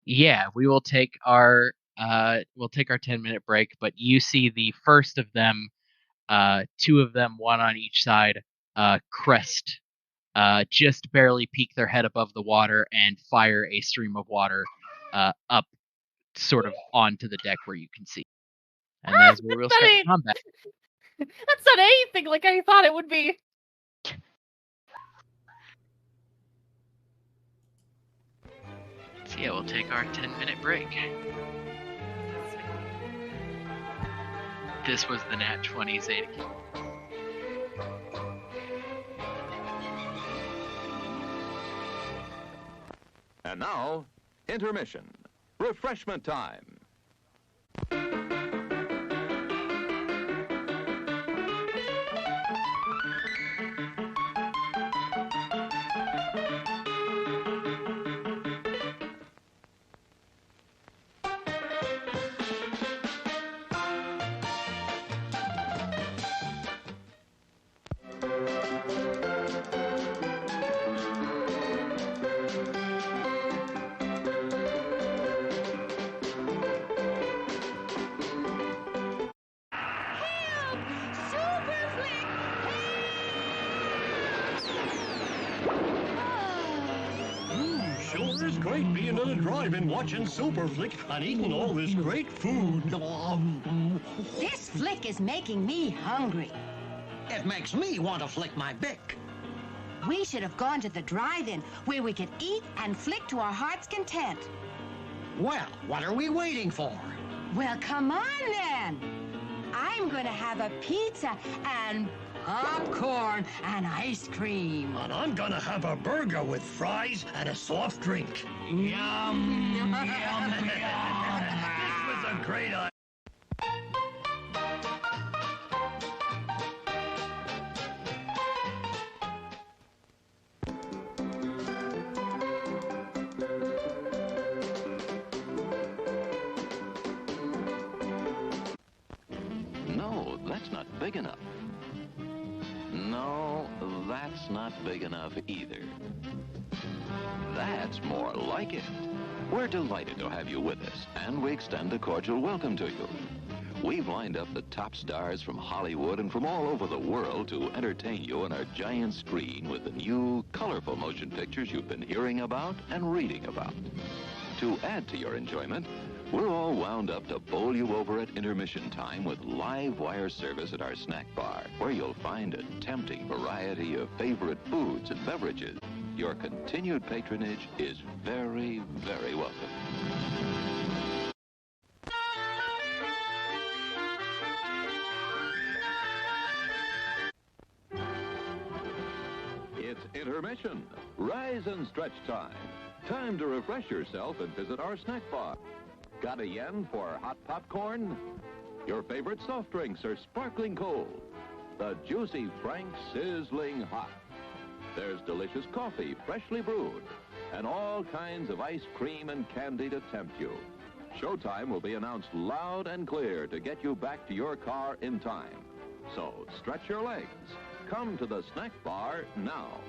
Yeah, we will take our 10-minute break, but you see the first of them, two of them, one on each side, crest, just barely peek their head above the water and fire a stream of water up sort of onto the deck where you can see. And that's where we'll start combat. That's not anything like I thought it would be. So yeah, we'll take our 10-minute break. This was the Nat 20 Zeta. And now, intermission. refreshment time. Sure is great being in a drive-in watching Super Flick and eating all this great food. This flick is making me hungry. It makes me want to flick my bick. We should have gone to the drive-in where we could eat and flick to our heart's content. Well, what are we waiting for? Well, come on then. I'm going to have a pizza and popcorn and ice cream. And I'm gonna have a burger with fries and a soft drink. Yum, yum, yum. This was a great idea. No, that's not big enough. No, that's not big enough either. That's more like it. We're delighted to have you with us, and we extend a cordial welcome to you. We've lined up the top stars from Hollywood and from all over the world to entertain you on our giant screen with the new, colorful motion pictures you've been hearing about and reading about. To add to your enjoyment, we're all wound up to bowl you over at intermission time with live wire service at our snack bar, where you'll find a tempting variety of favorite foods and beverages. Your continued patronage is very, very welcome. It's intermission. Rise and stretch time. Time to refresh yourself and visit our snack bar. Got a yen for hot popcorn? Your favorite soft drinks are sparkling cold. The juicy Frank sizzling hot. There's delicious coffee, freshly brewed, and all kinds of ice cream and candy to tempt you. Showtime will be announced loud and clear to get you back to your car in time. So stretch your legs. Come to the snack bar now.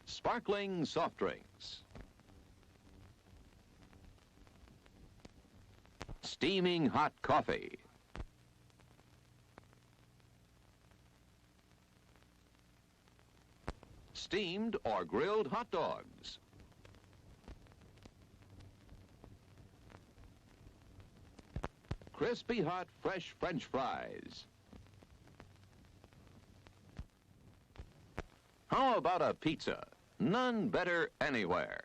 Sparkling soft drinks. Steaming hot coffee. Steamed or grilled hot dogs. Crispy hot fresh French fries. How about a pizza? None better anywhere.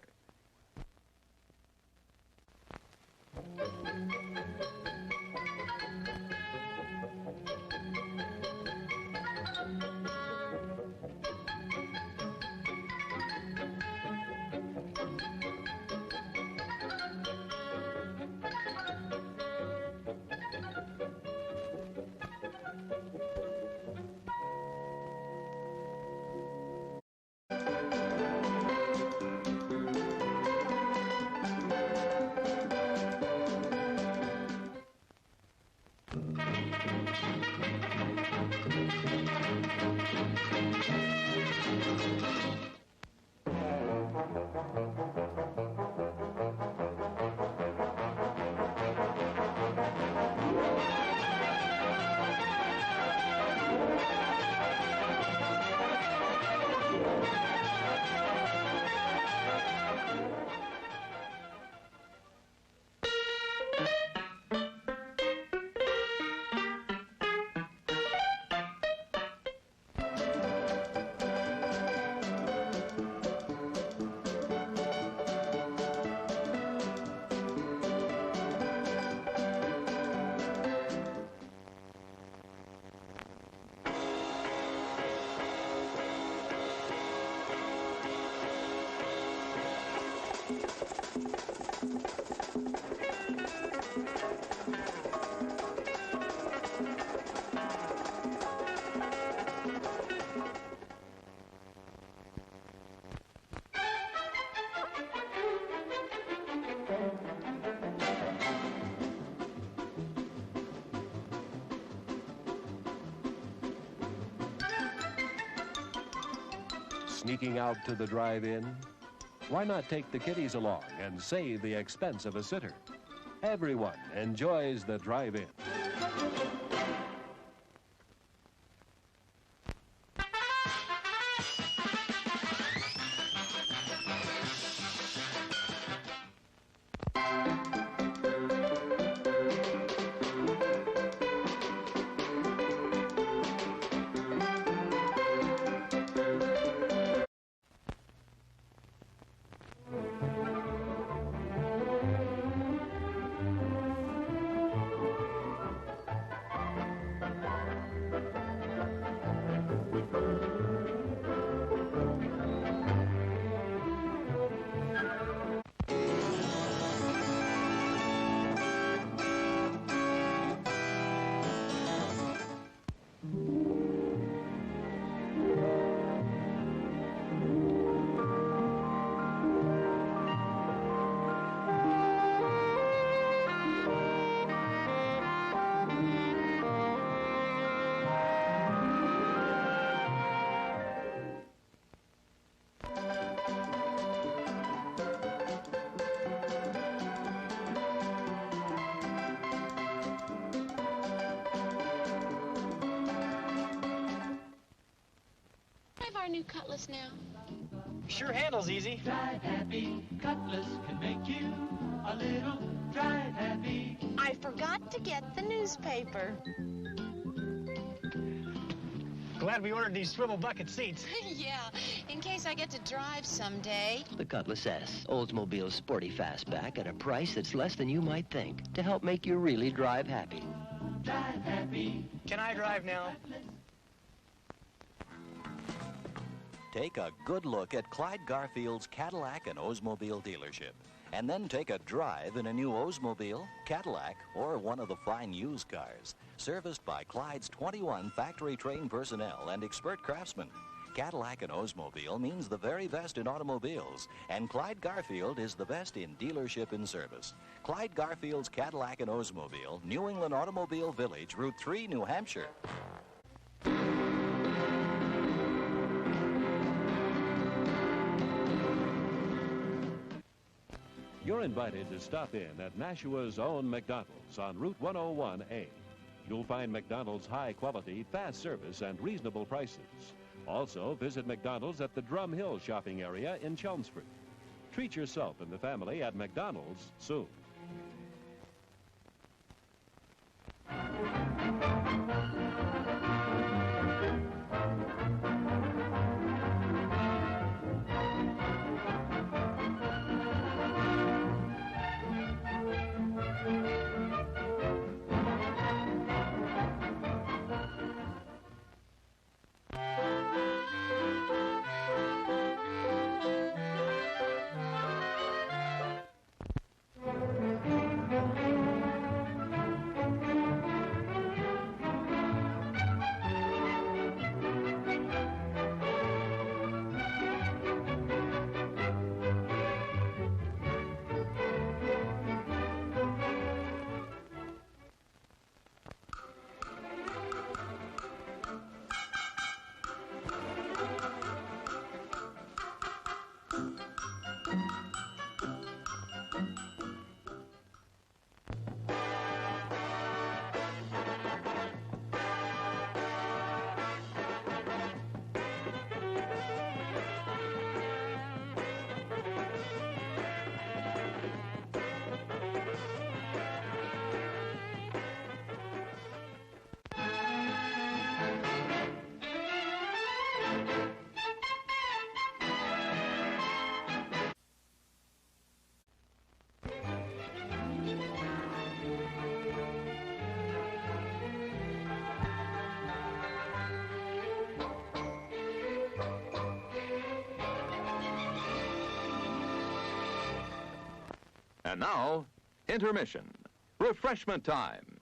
sneaking out to the drive-in? Why not take the kiddies along and save the expense of a sitter? Everyone enjoys the drive-in. Our new Cutlass now. Sure handles easy. Drive happy, Cutlass can make you a little drive happy. I forgot to get the newspaper. Glad we ordered these swivel bucket seats. Yeah, in case I get to drive someday. The Cutlass S, Oldsmobile's sporty fastback at a price that's less than you might think to help make you really drive happy. Drive happy. Can I drive now? Take a good look at Clyde Garfield's Cadillac and Oldsmobile dealership. And then take a drive in a new Oldsmobile, Cadillac, or one of the fine used cars. Serviced by Clyde's 21 factory-trained personnel and expert craftsmen. Cadillac and Oldsmobile means the very best in automobiles. And Clyde Garfield is the best in dealership and service. Clyde Garfield's Cadillac and Oldsmobile, New England Automobile Village, Route 3, New Hampshire. You're invited to stop in at Nashua's own McDonald's on Route 101A. You'll find McDonald's high quality, fast service, and reasonable prices. Also, visit McDonald's at the Drum Hill shopping area in Chelmsford. Treat yourself and the family at McDonald's soon. And now, intermission. Refreshment time.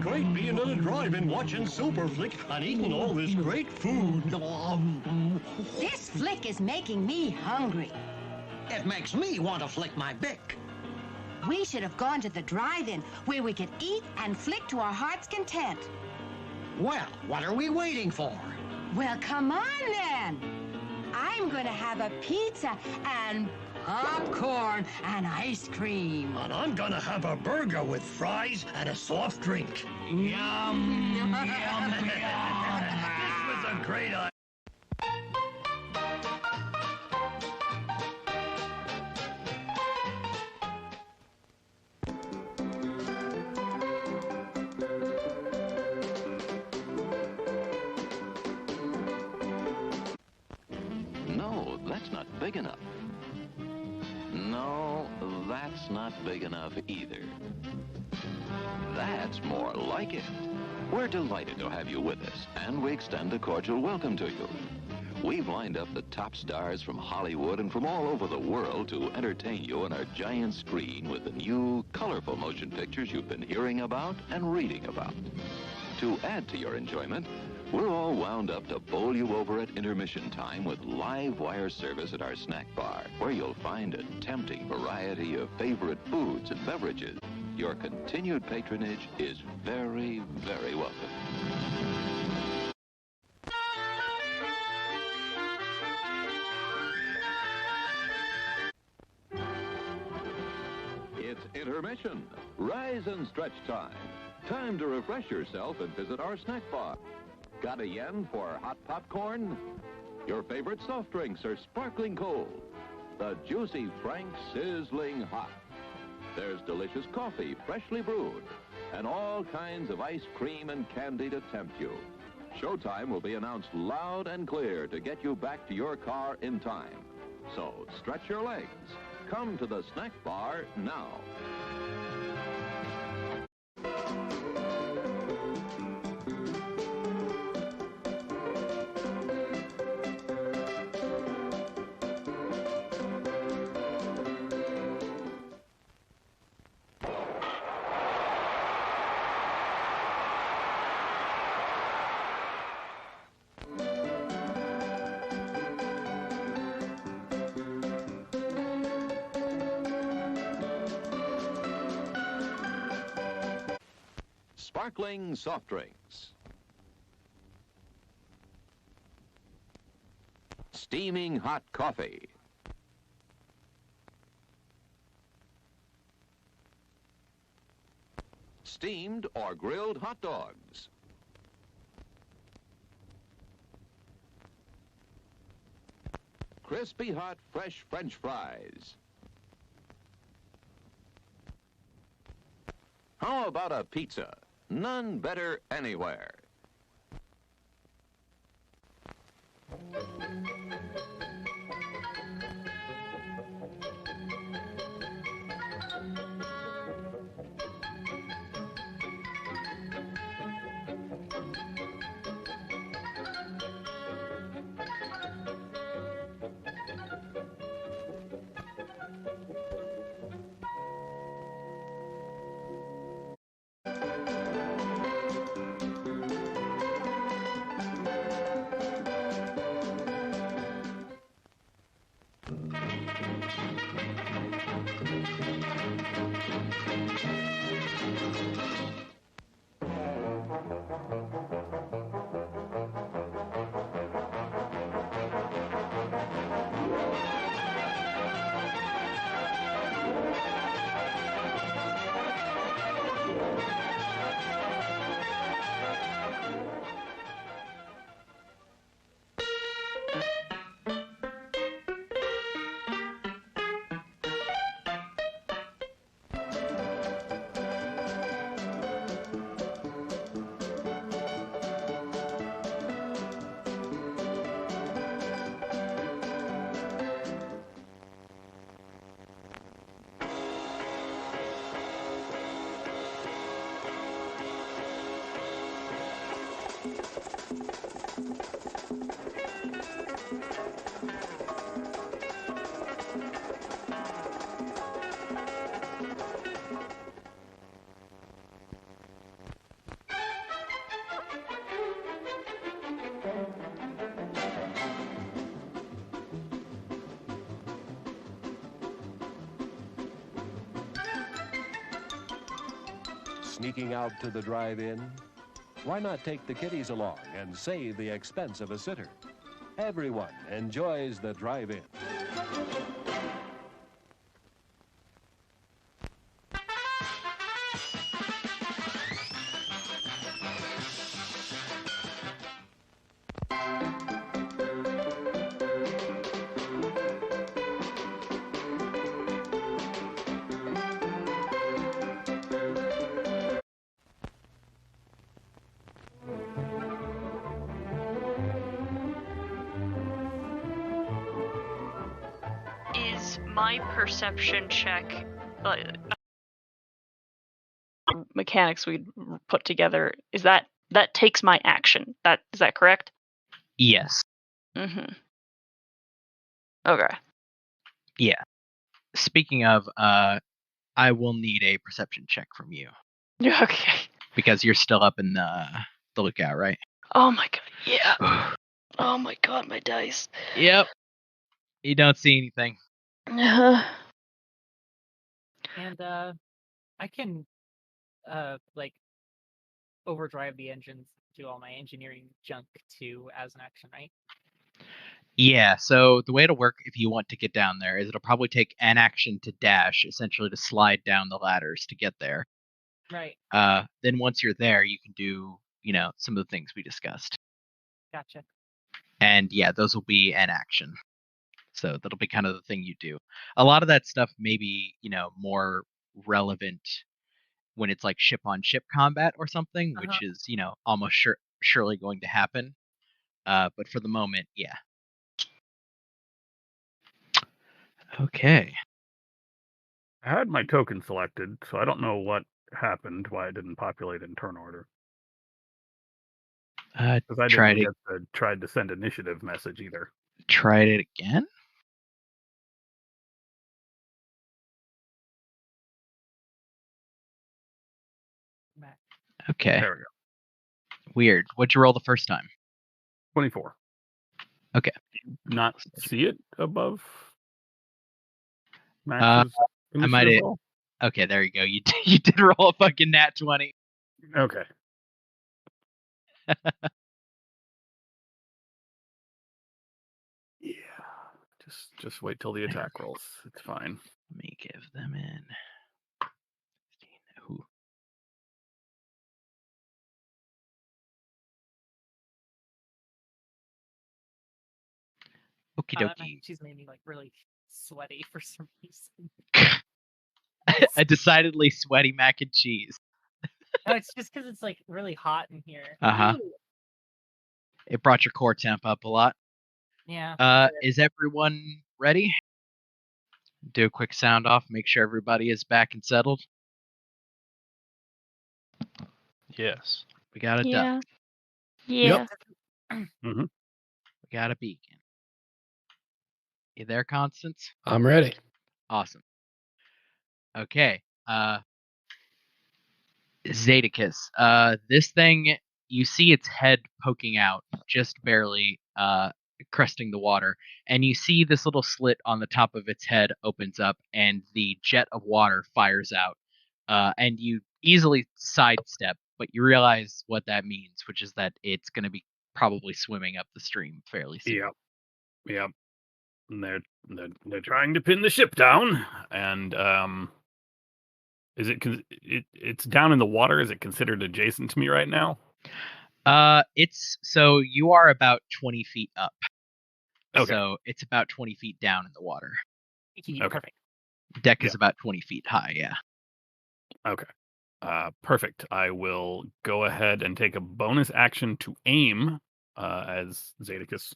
great being at a drive-in watching Super Flick and eating all this great food. This flick is making me hungry. It makes me want to flick my bick. We should have gone to the drive-in where we could eat and flick to our heart's content. Well, what are we waiting for? Well, come on then. I'm going to have a pizza and popcorn and ice cream. And I'm gonna have a burger with fries and a soft drink. Yum, yum, yum. This was a great idea. No, that's not big enough. No, that's not big enough either. That's more like it. We're delighted to have you with us, and we extend a cordial welcome to you. We've lined up the top stars from Hollywood and from all over the world to entertain you on our giant screen with the new, colorful motion pictures you've been hearing about and reading about. To add to your enjoyment, we're all wound up to bowl you over at intermission time with live wire service at our snack bar, where you'll find a tempting variety of favorite foods and beverages. Your continued patronage is very, very welcome. It's intermission. Rise and stretch time. Time to refresh yourself and visit our snack bar. Got a yen for hot popcorn? Your favorite soft drinks are sparkling cold. The juicy Frank sizzling hot. There's delicious coffee, freshly brewed, and all kinds of ice cream and candy to tempt you. Showtime will be announced loud and clear to get you back to your car in time. So stretch your legs. Come to the snack bar now. Sparkling soft drinks. Steaming hot coffee. Steamed or grilled hot dogs. Crispy hot fresh French fries. How about a pizza? None better anywhere. sneaking out to the drive-in? Why not take the kiddies along and save the expense of a sitter? Everyone enjoys the drive-in. Is my perception check mechanics we put together, is that takes my action? Is that correct? Yes. Mm-hmm. Okay. Yeah. Speaking of, I will need a perception check from you. Okay. Because you're still up in the lookout, right? Oh my god, yeah. Oh my god, my dice. Yep. You don't see anything. And I can like overdrive the engines, do all my engineering junk too as an action, right? Yeah, so the way it'll work if you want to get down there is it'll probably take an action to dash, essentially to slide down the ladders to get there. Right. Then once you're there, you can do, some of the things we discussed. Gotcha. And yeah, those will be an action. So that'll be kind of the thing you do. A lot of that stuff may be, more relevant when it's like ship on ship combat or something, which is, almost surely going to happen. But for the moment, yeah. Okay. I had my token selected, so I don't know what happened, why it didn't populate in turn order. Because I didn't get the tried to send initiative message either. Tried it again? Okay. There we go. Weird. What'd you roll the first time? 24. Okay. Not see it above Max's I might have. roll? Okay, there you go. You did roll a fucking nat 20. Okay. Yeah. Just wait till the attack rolls. It's fine. Let me give them in. Ooh. Okie dokie. She's made me like really sweaty for some reason. A decidedly sweaty mac and cheese. No, it's just because it's like really hot in here. Uh-huh. It brought your core temp up a lot. Yeah. Is everyone ready? Do a quick sound off, make sure everybody is back and settled. Yes. We got a duck. Yeah. Mm-hmm. We got a beacon. You there, Constance? I'm ready. Awesome. Okay. Zadicus. This thing, you see its head poking out, just barely cresting the water, and you see this little slit on the top of its head opens up, and the jet of water fires out. And you easily sidestep, but you realize what that means, which is that it's going to be probably swimming up the stream fairly soon. Yep. And they're trying to pin the ship down, and is it's down in the water? Is it considered adjacent to me right now? It's so you are about 20 feet up. Okay. So it's about 20 feet down in the water. Okay. Perfect. Deck is about 20 feet high, yeah. Okay. Perfect. I will go ahead and take a bonus action to aim as Zadicus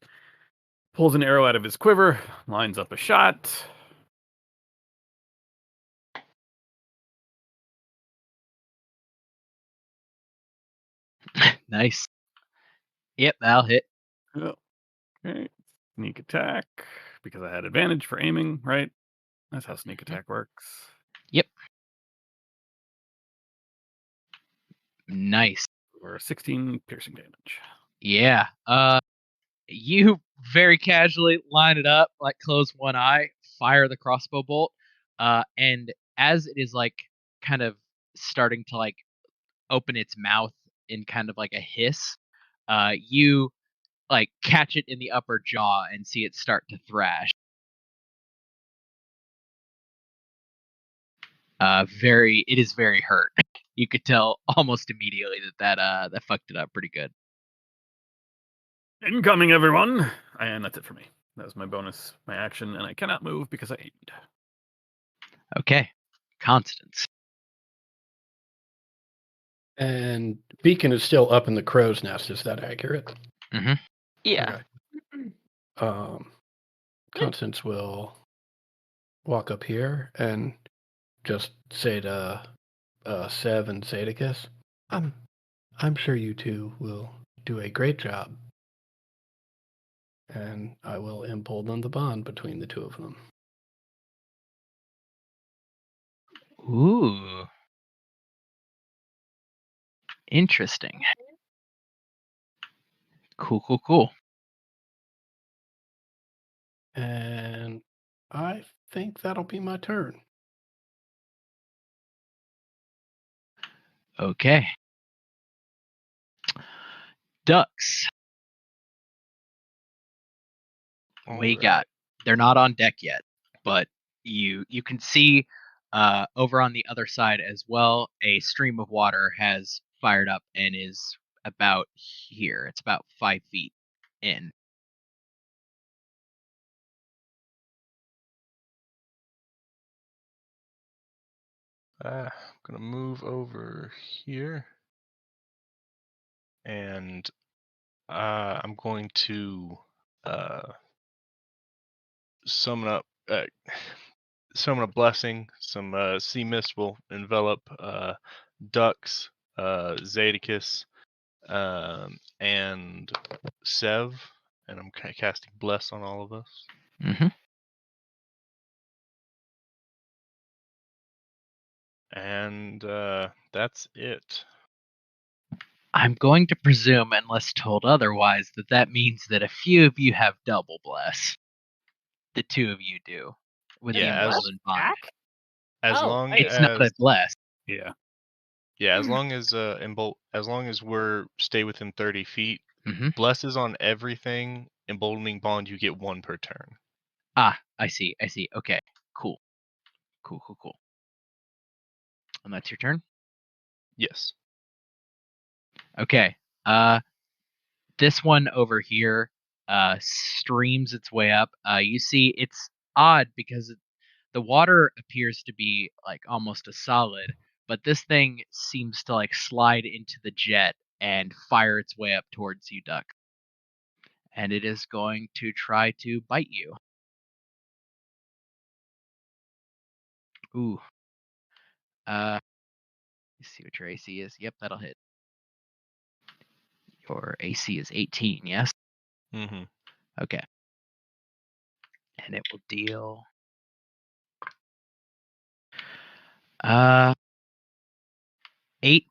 pulls an arrow out of his quiver, lines up a shot. Nice. Yep, that'll hit. Okay. Sneak attack, because I had advantage for aiming, right? That's how sneak attack works. Yep. Nice. Or 16 piercing damage. Yeah. You very casually line it up, like close one eye, fire the crossbow bolt, and as it is like kind of starting to like open its mouth in kind of like a hiss, you like catch it in the upper jaw and see it start to thrash. It is very hurt. You could tell almost immediately that fucked it up pretty good. Incoming, everyone! And that's it for me. That was my bonus, my action, and I cannot move because I aimed. Okay. Constance. And Beacon is still up in the crow's nest. Is that accurate? Mm-hmm. Yeah. Okay. Constance will walk up here and just say to Sev and Zadicus, I'm sure you two will do a great job. And I will embolden the bond between the two of them. Ooh. Interesting. Cool. And I think that'll be my turn. Okay. Ducks. We got. They're not on deck yet, but you can see over on the other side as well, a stream of water has fired up and is about here. It's about 5 feet in. I'm gonna move over here, and I'm going to summon a blessing. Some sea mist will envelop Dux, Zadicus, and Sev, and I'm casting bless on all of us. Mm-hmm. And that's it. I'm going to presume, unless told otherwise, that means that a few of you have double bless. The two of you do. With the emboldened bond. As long it's as not a bless. Yeah. Yeah, as long as as long as we're stay within 30 feet, bless is on everything. Emboldening bond, you get 1 per turn. Ah, I see. Okay, cool. And that's your turn? Yes. Okay. This one over here streams its way up. You see it's odd because the water appears to be like almost a solid, but this thing seems to like slide into the jet and fire its way up towards you, Duck. And it is going to try to bite you. Ooh. Let's see what your AC is. Yep, that'll hit. Your AC is 18, yes? Mm-hmm. Okay. And it will deal 8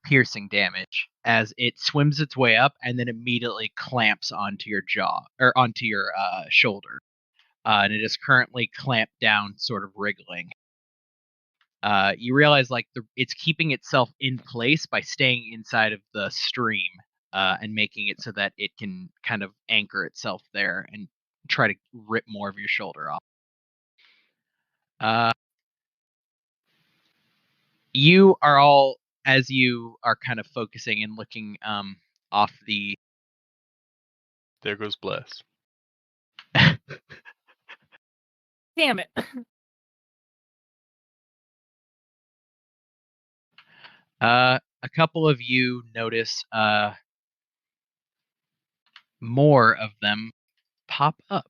piercing damage as it swims its way up and then immediately clamps onto your jaw or onto your shoulder. And it is currently clamped down, sort of wriggling. You realize like it's keeping itself in place by staying inside of the stream and making it so that it can kind of anchor itself there and try to rip more of your shoulder off. You are all, as you are kind of focusing and looking off the... There goes bless. Damn it. A couple of you notice more of them pop up.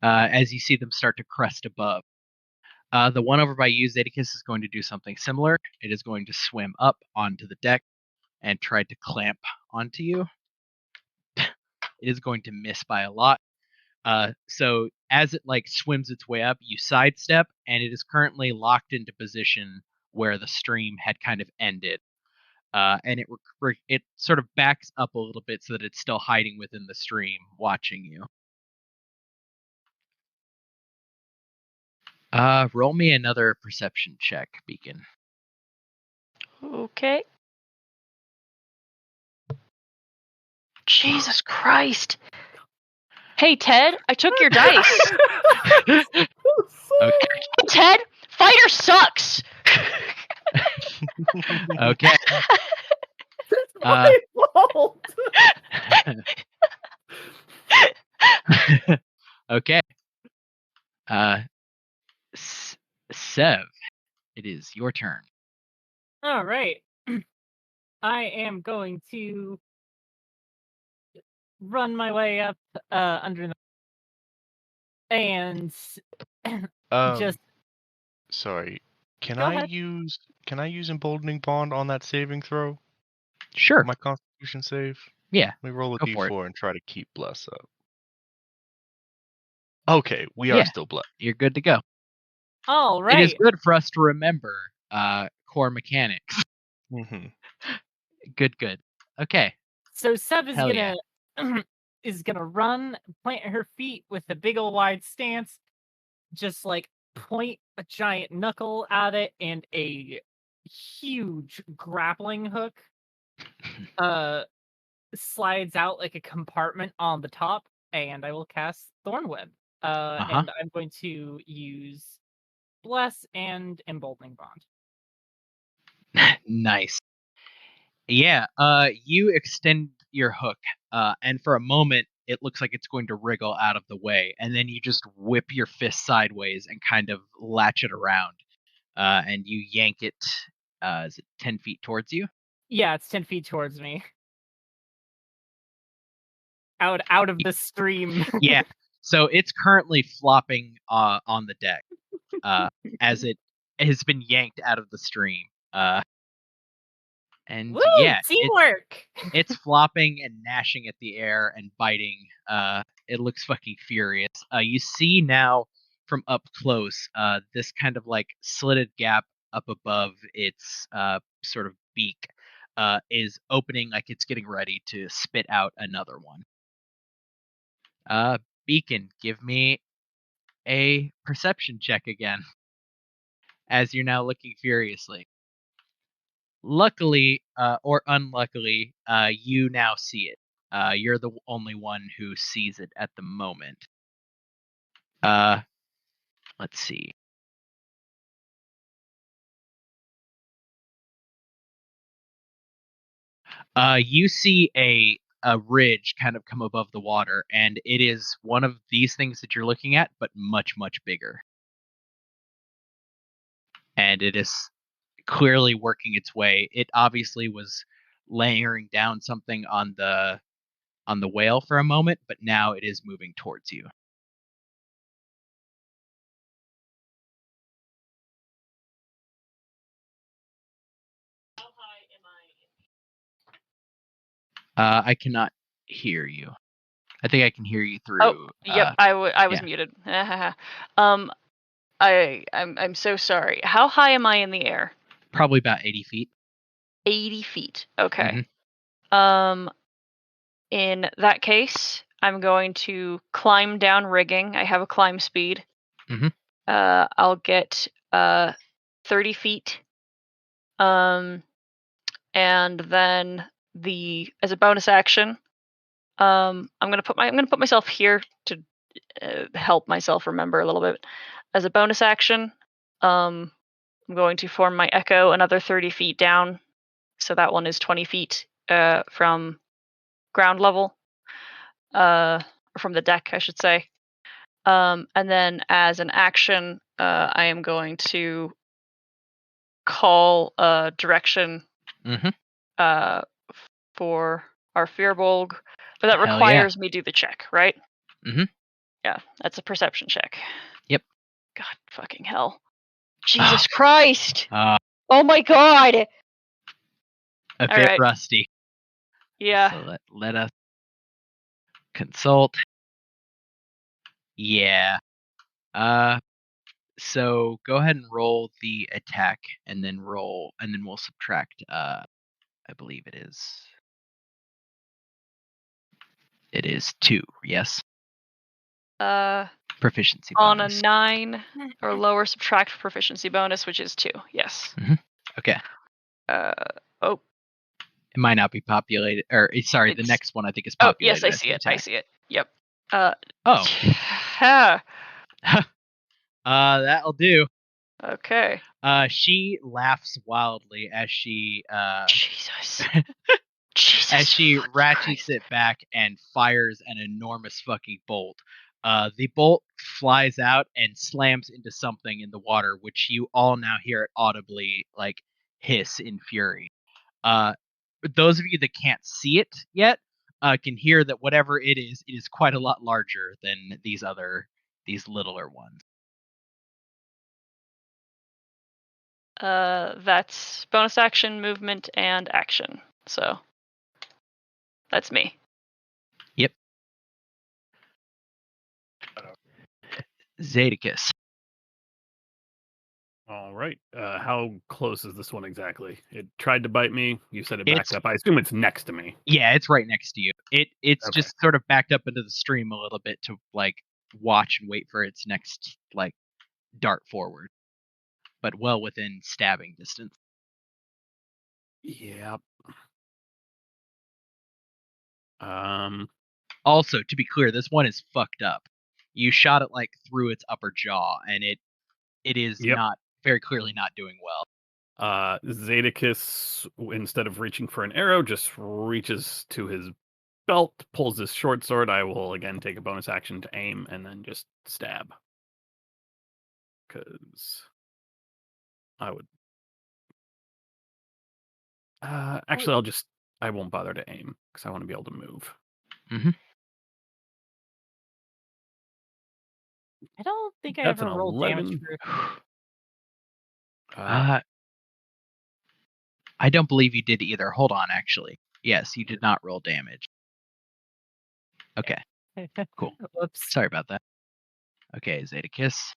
As you see them start to crest above. The one over by you, Zadicus, is going to do something similar. It is going to swim up onto the deck and try to clamp onto you. It is going to miss by a lot. So as it like swims its way up, you sidestep, and it is currently locked into position where the stream had kind of ended. and it sort of backs up a little bit so that it's still hiding within the stream, watching you. Roll me another perception check, Beacon. Okay. Jesus Christ. Hey, Ted, I took your dice. Okay. Hey, Ted, fighter sucks. Okay. It's my fault. Okay. Sev, it is your turn. All right. I am going to run my way up under the and just Sorry. Can Go I ahead. use emboldening bond on that saving throw? Sure. My Constitution save. Yeah. Let me roll a Go for it. d4 and try to keep bless up. Okay, we are still blessed. You're good to go. All right. It is good for us to remember core mechanics. Mm-hmm. Good. Okay. So Sev is Hell gonna run, plant her feet with a big old wide stance, just like point a giant knuckle at it and a huge grappling hook slides out like a compartment on the top, and I will cast Thornweb. And I'm going to use Bless and Emboldening Bond. Nice. Yeah, you extend your hook, and for a moment, it looks like it's going to wriggle out of the way, and then you just whip your fist sideways and kind of latch it around, and you yank it, is it 10 feet towards you? Yeah, it's 10 feet towards me. Out of the stream. Yeah, so it's currently flopping on the deck, as it has been yanked out of the stream. And Woo! yeah, Teamwork! it's flopping and gnashing at the air and biting. It looks fucking furious. You see now from up close, this kind of like slitted gap up above its sort of beak is opening like it's getting ready to spit out another one. Beacon, give me a perception check again, as you're now looking furiously. Luckily, or unluckily, you now see it. You're the only one who sees it at the moment. Let's see. You see a ridge kind of come above the water, and it is one of these things that you're looking at, but much, much bigger. And it is clearly working its way. It obviously was layering down something on the whale for a moment, but now it is moving towards you. I cannot hear you. I think I can hear you through. Oh, yep. I was muted. I'm so sorry. How high am I in the air? Probably about 80 feet. 80 feet. Okay. Mm-hmm. In that case, I'm going to climb down rigging. I have a climb speed. Mm-hmm. I'll get 30 feet. And then as a bonus action, I'm gonna put myself here to help myself remember a little bit. As a bonus action, I'm going to form my echo another 30 feet down, so that one is 20 feet from ground level, from the deck, I should say. And then as an action, I am going to call a direction for our Fearbolg, but that requires me do the check, right? Mm-hmm. Yeah, that's a perception check. Yep. God fucking hell. Jesus Christ! Oh my god! A bit rusty. Yeah. So let us consult. Yeah. So go ahead and roll the attack, and then we'll subtract I believe it is. It is 2, yes. Proficiency On bonus. a 9 or lower, subtract proficiency bonus, which is 2. Yes. Okay. Oh. It might not be populated, or sorry, the next one I think is populated. Oh, yes, I see it. I see it. Yep. Oh. Yeah. That'll do. Okay. She laughs wildly as she Jesus. Jesus as she ratchets Christ. it back and fires an enormous fucking bolt. The bolt flies out and slams into something in the water, which you all now hear it audibly like hiss in fury. Those of you that can't see it yet can hear that whatever it is quite a lot larger than these littler ones. That's bonus action, movement, and action. So that's me. Yep. Zadicus. All right. How close is this one exactly? It tried to bite me. You said it backed up. I assume it's next to me. Yeah, it's right next to you. It's Okay. just sort of backed up into the stream a little bit to like watch and wait for its next like dart forward, but well within stabbing distance. Yep. Also, to be clear, this one is fucked up. You shot it like through its upper jaw, and it is not very clearly not doing well. Zadicus, instead of reaching for an arrow, just reaches to his belt, pulls his short sword. I will again take a bonus action to aim and then just stab. Because I would. Actually, I won't bother to aim because I want to be able to move. Mm-hmm. I don't think I That's ever an rolled damage 11. for. I don't believe you did either. Hold on, actually. Yes, you did not roll damage. Okay. Cool. Whoops. Sorry about that. Okay, Zadicus.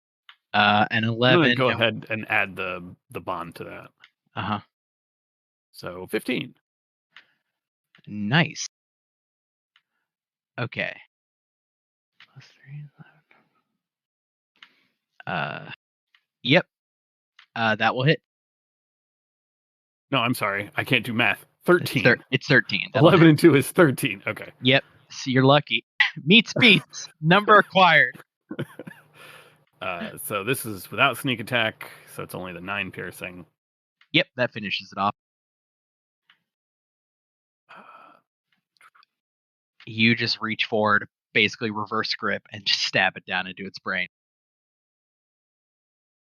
An 11. I'm gonna go ahead and add the bond to that. Uh-huh. So 15. Nice. Okay. Plus 3, 11. Yep. That will hit. No, I'm sorry. I can't do math. 13. It's 13. 11 and 2 is 13. Okay. Yep. So you're lucky. Meets beats. Number acquired. So this is without sneak attack, so it's only the 9 piercing. Yep, that finishes it off. You just reach forward, basically reverse grip, and just stab it down into its brain.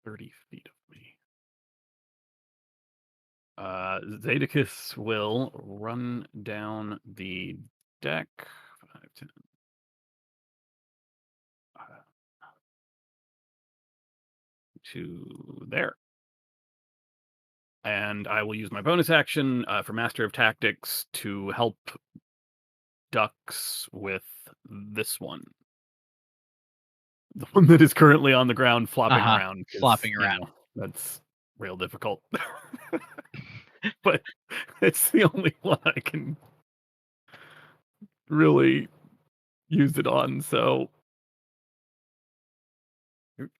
30 feet of me. Zadicus will run down the deck. 5, 10. To there. And I will use my bonus action for Master of Tactics to help Dux with this one. The one that is currently on the ground flopping around. Flopping around. That's real difficult. But it's the only one I can really use it on, so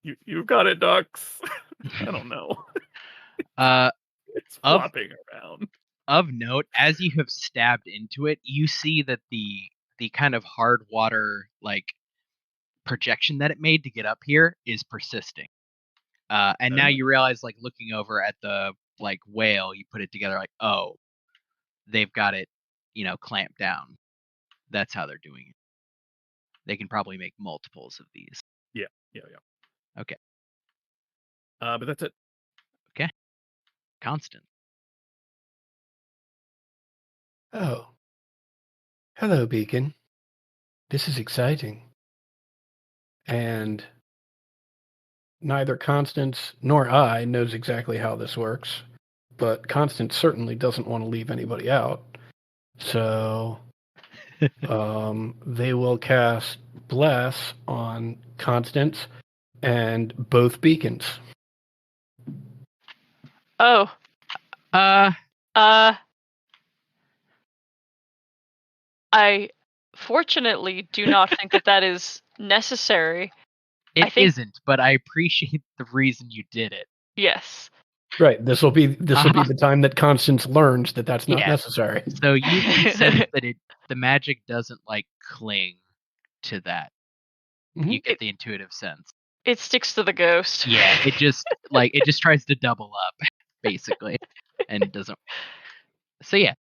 you've got it, Dux. I don't know. It's flopping around. Of note, as you have stabbed into it, you see that the kind of hard water like projection that it made to get up here is persisting. And now you realize, like looking over at the like whale, you put it together like, oh, they've got it, clamped down. That's how they're doing it. They can probably make multiples of these. Yeah. Okay. But that's it. Okay. Constant. Oh. Hello, Beacon. This is exciting. And neither Constance nor I knows exactly how this works, but Constance certainly doesn't want to leave anybody out. So they will cast Bless on Constance and both beacons. Oh. I fortunately do not think that is necessary. It isn't, but I appreciate the reason you did it. Yes. Right. This will be the time that Constance learns that that's not Yeah. necessary. So you can sense that the magic doesn't like cling to that. You get the intuitive sense. It sticks to the ghost. Yeah, it just tries to double up, basically, and doesn't. So yeah,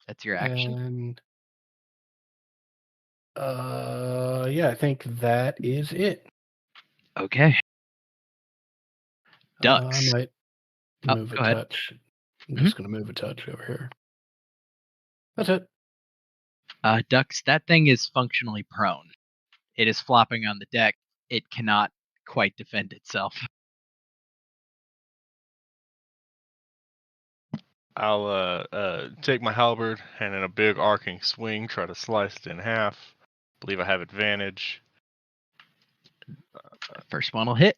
that's your action. And yeah, I think that is it. Okay. Ducks. I might move a go ahead. touch. I'm just going to move a touch over here. That's it. Ducks, that thing is functionally prone. It is flopping on the deck. It cannot quite defend itself. I'll take my halberd and in a big arcing swing try to slice it in half. Believe I have advantage. First one will hit.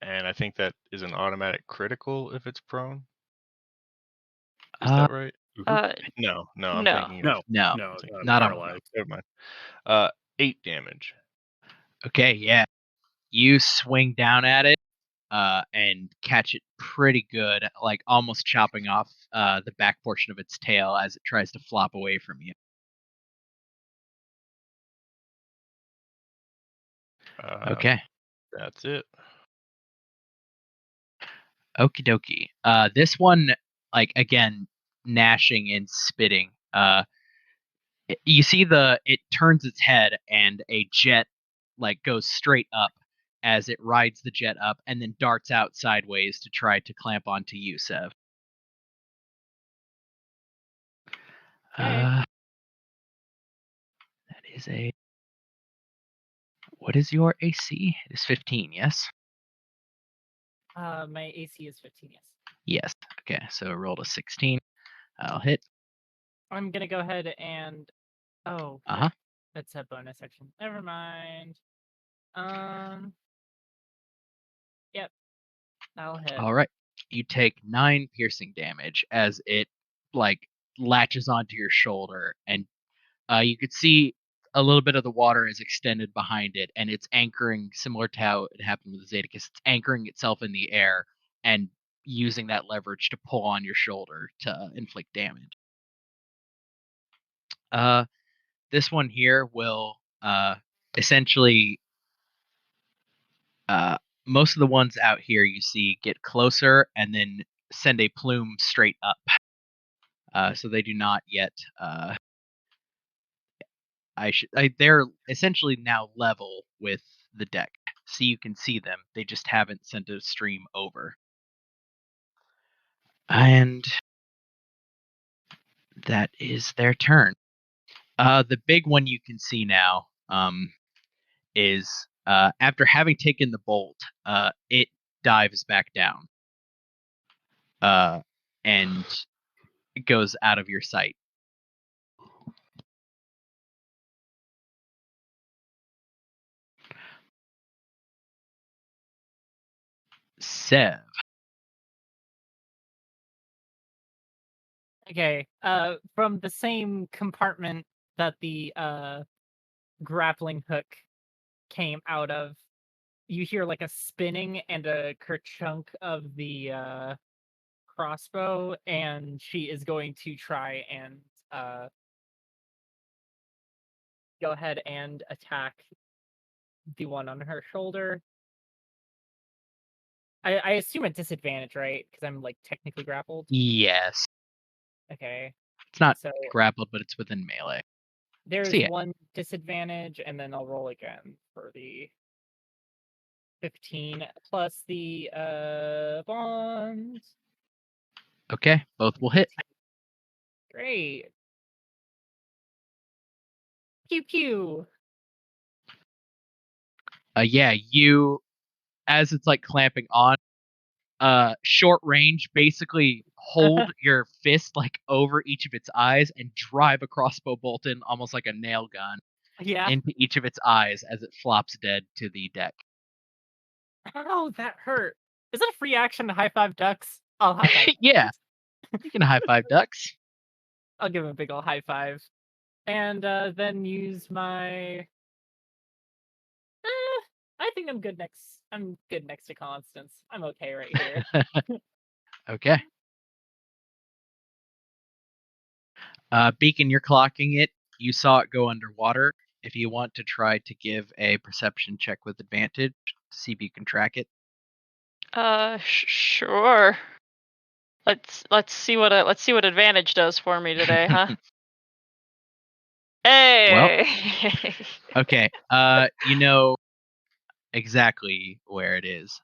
And I think that is an automatic critical if it's prone. Is that right? No, I'm thinking of no, not paralyzed. Never mind. 8 damage. Okay, yeah. You swing down at it, and catch it pretty good, like almost chopping off the back portion of its tail as it tries to flop away from you. Okay. That's it. Okie dokie. This one, like, again, gnashing and spitting. You see it turns its head and a jet like goes straight up as it rides the jet up and then darts out sideways to try to clamp onto you, Sev. That is what is your AC? It is 15, yes? My AC is 15, yes. Yes. Okay, so I rolled a 16. I'll hit. I'm gonna go ahead and that's a bonus action. Never mind. Yep. I'll hit. All right. You take 9 piercing damage as it like latches onto your shoulder, and you could see a little bit of the water is extended behind it, and it's anchoring, similar to how it happened with Zedicus. It's anchoring itself in the air and using that leverage to pull on your shoulder to inflict damage. This one here will essentially most of the ones out here you see get closer and then send a plume straight up. So they do not yet. They're essentially now level with the deck, so you can see them. They just haven't sent a stream over. And that is their turn. The big one you can see now is after having taken the bolt, it dives back down and it goes out of your sight. Sev. Okay. From the same compartment that the grappling hook came out of, you hear like a spinning and a kerchunk of the crossbow, and she is going to try and go ahead and attack the one on her shoulder. I assume at disadvantage, right? Because I'm like technically grappled. Yes. Okay. It's not grappled, but it's within melee. There's one disadvantage, and then I'll roll again for the 15 plus the bonds. Okay, both will hit. Great. Pew pew. Yeah, you, as it's like clamping on, short range, basically hold your fist like over each of its eyes and drive a crossbow bolt in almost like a nail gun into each of its eyes as it flops dead to the deck. Ow, that hurt. Is it a free action to high five ducks? I'll high five. Yeah, you can high five ducks. I'll give him a big ol' high five. and then use my. I think I'm good next. I'm good next to Constance. I'm okay right here. Okay. Beacon, you're clocking it. You saw it go underwater. If you want to try to give a perception check with advantage, see if you can track it. Sure. Let's see what advantage does for me today, huh? Hey. Okay. You know exactly where it is.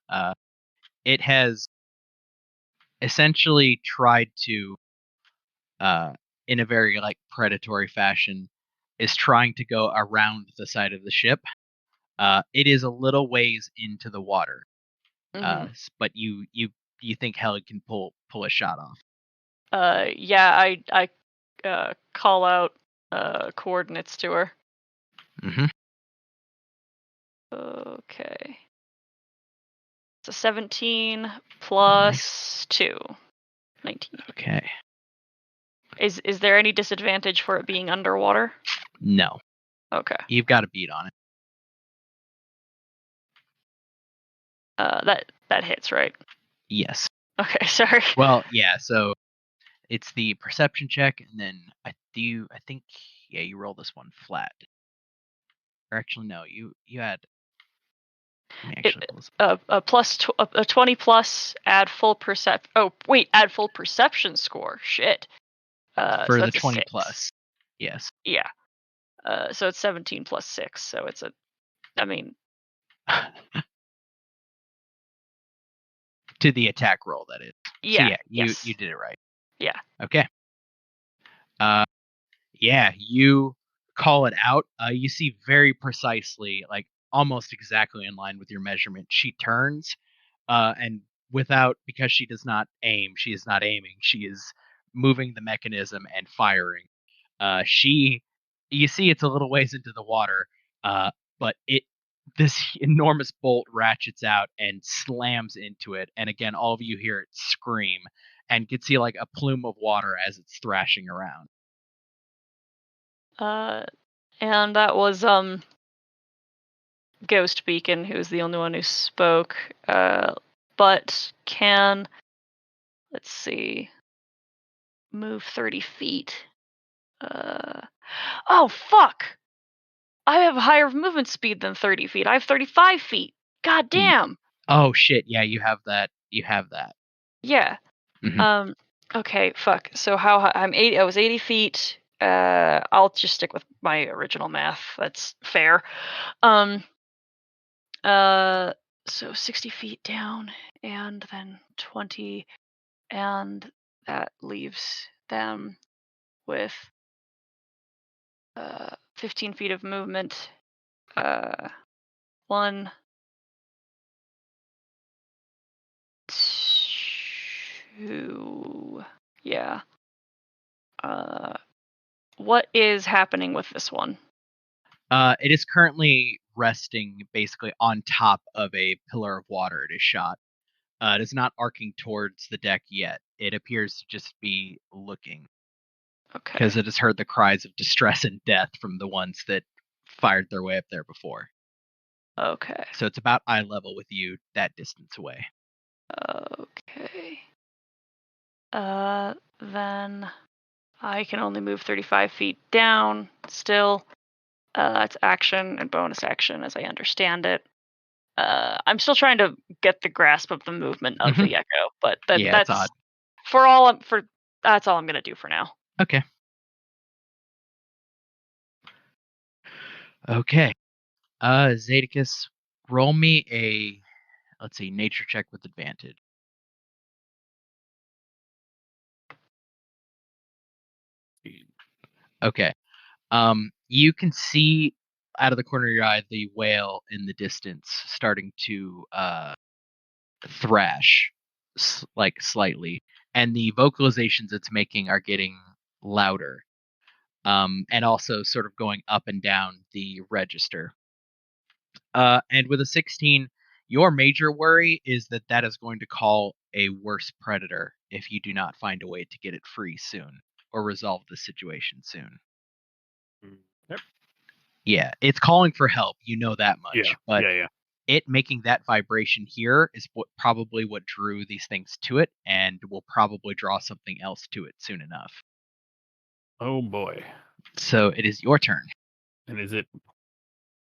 It has essentially tried to, in a very like predatory fashion, is trying to go around the side of the ship. It is a little ways into the water, Mhm. but you think Helen can pull a shot off. Yeah, I call out coordinates to her. Mm-hmm. Okay. So 17 plus 2. 19. Okay. Is there any disadvantage for it being underwater? No. Okay. You've got a beat on it. That hits, right? Yes. Okay, sorry. Well, yeah. So it's the perception check, and then I think you roll this one flat. Or actually, no. You had. Let me actually pull this up. A 20 plus, add full add full perception score. Shit. For So the that's a 20 6. plus. Yes. Yeah. So it's 17 plus 6. So it's I mean. To the attack roll, that is. Yeah. So yeah, Yes. you did it right. Yeah. Okay. Yeah, you call it out. You see very precisely, like almost exactly in line with your measurement. She turns, and because she does not aim, she is not aiming. She is moving the mechanism and firing. You see, it's a little ways into the water, but this enormous bolt ratchets out and slams into it. And again, all of you hear it scream and can see like a plume of water as it's thrashing around. And that was Ghost Beacon, who's the only one who spoke. But can, let's see, move 30 feet. Oh fuck! I have a higher movement speed than 30 feet. I have 35 feet. God damn. Oh shit! Yeah, you have that. You have that. Yeah. Mhm. Okay. Fuck. So I'm 80. I was 80 feet. I'll just stick with my original math. That's fair. So 60 feet down, and then 20, and that leaves them with 15 feet of movement. 1, 2, yeah. What is happening with this one? It is currently resting basically on top of a pillar of water it is shot. It is not arcing towards the deck yet. It appears to just be looking. Okay. Because it has heard the cries of distress and death from the ones that fired their way up there before. Okay. So it's about eye level with you, that distance away. Okay. Then I can only move 35 feet down still. That's action and bonus action as I understand it. I'm still trying to get the grasp of the movement of the echo, but that's odd. That's all I'm gonna do for now. Okay. Okay. Zadicus, roll me a, let's see, nature check with advantage. Okay. You can see out of the corner of your eye the whale in the distance starting to thrash, like slightly, and the vocalizations it's making are getting louder, and also sort of going up and down the register. And with a 16, your major worry is that is going to call a worse predator if you do not find a way to get it free soon or resolve the situation soon. Yep. Yeah, it's calling for help. You know that much. Yeah. But Yeah. it making that vibration here is probably what drew these things to it, and will probably draw something else to it soon enough. Oh boy. So it is your turn. And is it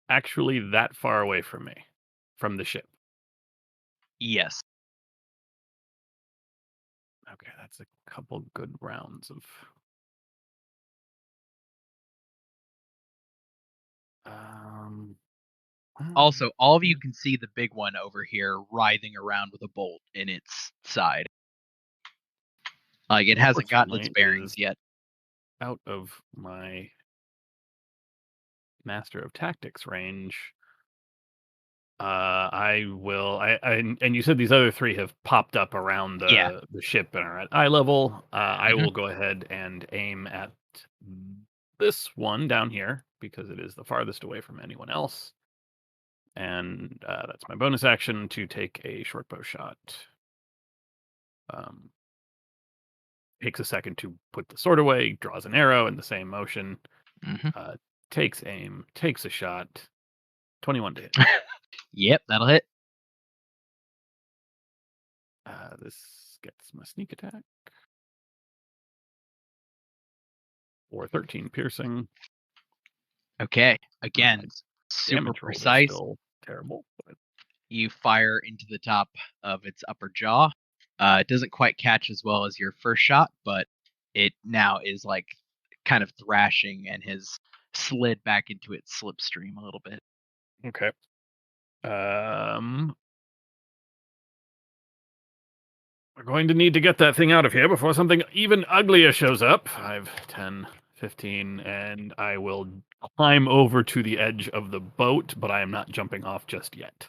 actually that far away from me, from the ship? Yes. Okay, that's a couple good rounds of. Also, all of you can see the big one over here writhing around with a bolt in its side. Like, it hasn't gotten its bearings yet. Out of my Master of Tactics range. I will. And you said these other three have popped up around the ship and are at eye level. I will go ahead and aim at this one down here because it is the farthest away from anyone else. And that's my bonus action to take a short bow shot. Takes a second to put the sword away, draws an arrow in the same motion, takes aim, takes a shot. 21 to hit. Yep, that'll hit. This gets my sneak attack. For 13 piercing. Okay, again, super precise. Still terrible. But... You fire into the top of its upper jaw. It doesn't quite catch as well as your first shot, but it now is like kind of thrashing and has slid back into its slipstream a little bit. Okay. We're going to need to get that thing out of here before something even uglier shows up. 5, 10, 15, and I will climb over to the edge of the boat, but I am not jumping off just yet.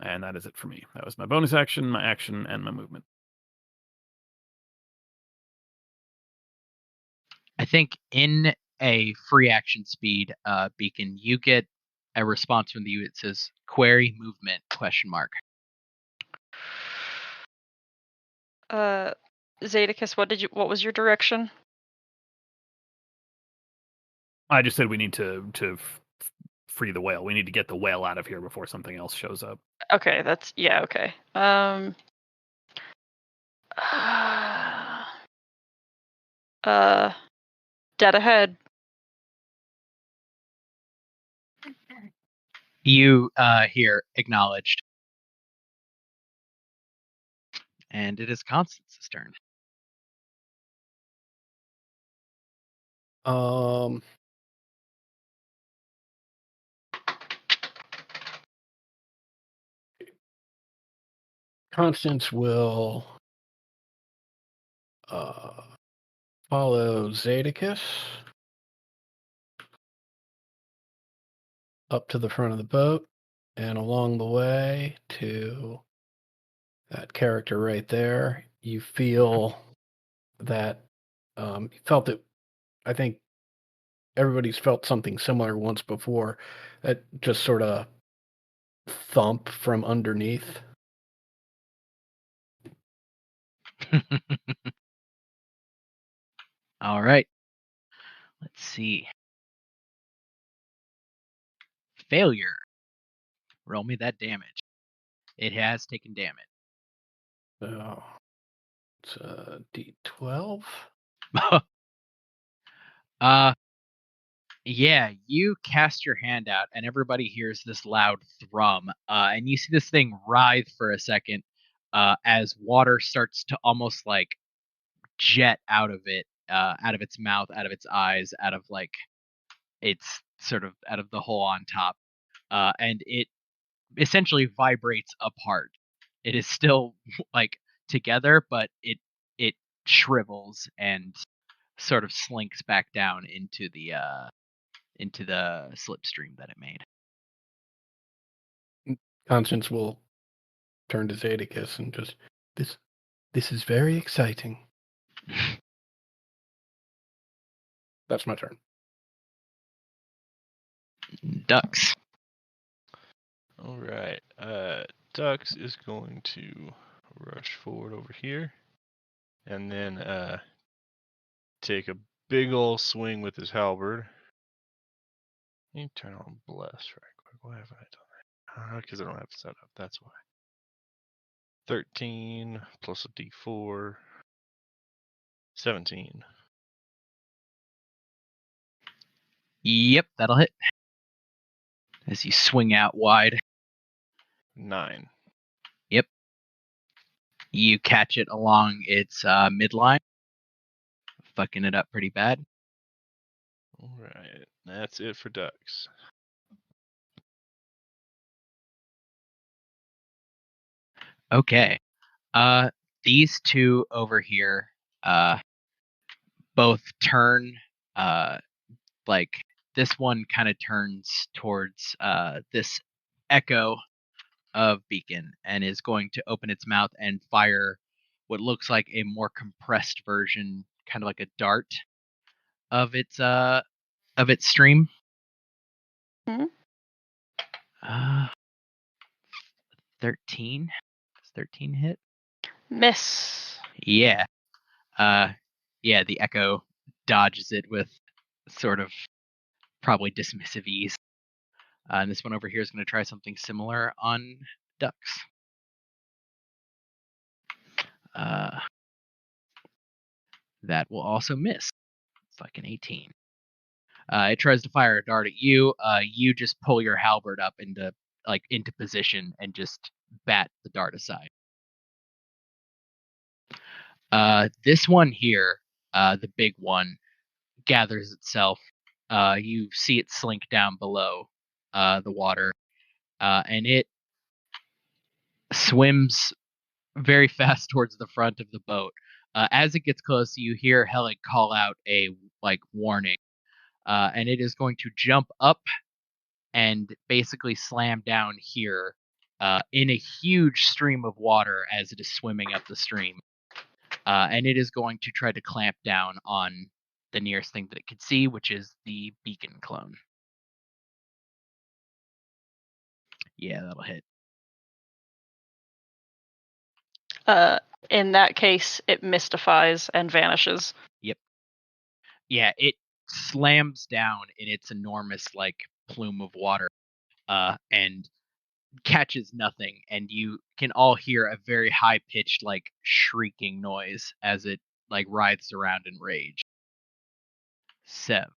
And that is it for me. That was my bonus action, my action, and my movement. I think in a free action speed beacon, you get a response from you. It says query movement ? Zadicus, what was your direction? I just said we need to free the whale. We need to get the whale out of here before something else shows up. Okay, okay. Dead ahead. You hear acknowledged. And it is Constance's turn. Constance will follow Zadicus up to the front of the boat and along the way to that character right there. You feel that you felt it. I think everybody's felt something similar once before. That just sort of thump from underneath. All right. Let's see. Failure. Roll me that damage. It has taken damage. So it's a D12. Yeah, you cast your hand out and everybody hears this loud thrum. And you see this thing writhe for a second as water starts to almost like jet out of it, out of its mouth, out of its eyes, out of like its sort of out of the hole on top. And it essentially vibrates apart. It is still like together, but it shrivels and sort of slinks back down into the slipstream that it made. Constance will turn to Zadicus and just this is very exciting. That's my turn. Dux. All right. Dux is going to rush forward over here, and then take a big ol' swing with his halberd. Let me turn on bless right quick. Why haven't I done that? Because I don't have it set up. That's why. 13 plus a d4. 17. Yep, that'll hit. As you swing out wide. 9. Yep. You catch it along its midline. Fucking it up pretty bad. Alright, that's it for ducks. Okay. These two over here both turn like this one kind of turns towards this echo of beacon and is going to open its mouth and fire what looks like a more compressed version, kind of like a dart of its stream. 13. Does 13 hit? Miss. Yeah. Yeah, the echo dodges it with sort of probably dismissive ease. And this one over here is going to try something similar on ducks. That will also miss. It's like an 18. It tries to fire a dart at you. You just pull your halberd up into position and just bat the dart aside. This one here, the big one, gathers itself. You see it slink down below the water, and it swims very fast towards the front of the boat. As it gets close, you hear Helig call out a warning, and it is going to jump up and basically slam down here in a huge stream of water as it is swimming up the stream. And it is going to try to clamp down on the nearest thing that it could see, which is the beacon clone. Yeah, that'll hit. In that case, it mystifies and vanishes. Yep. Yeah, it slams down in its enormous plume of water and catches nothing, and you can all hear a very high-pitched shrieking noise as it writhes around in rage. Sev.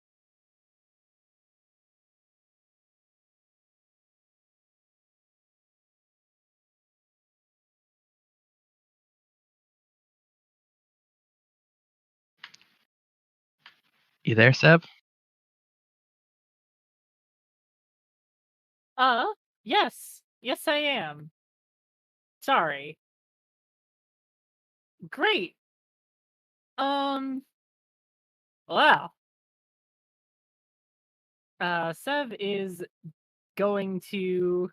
You there, Seb? Yes. Yes, I am. Sorry. Great. Wow. Sev is going to...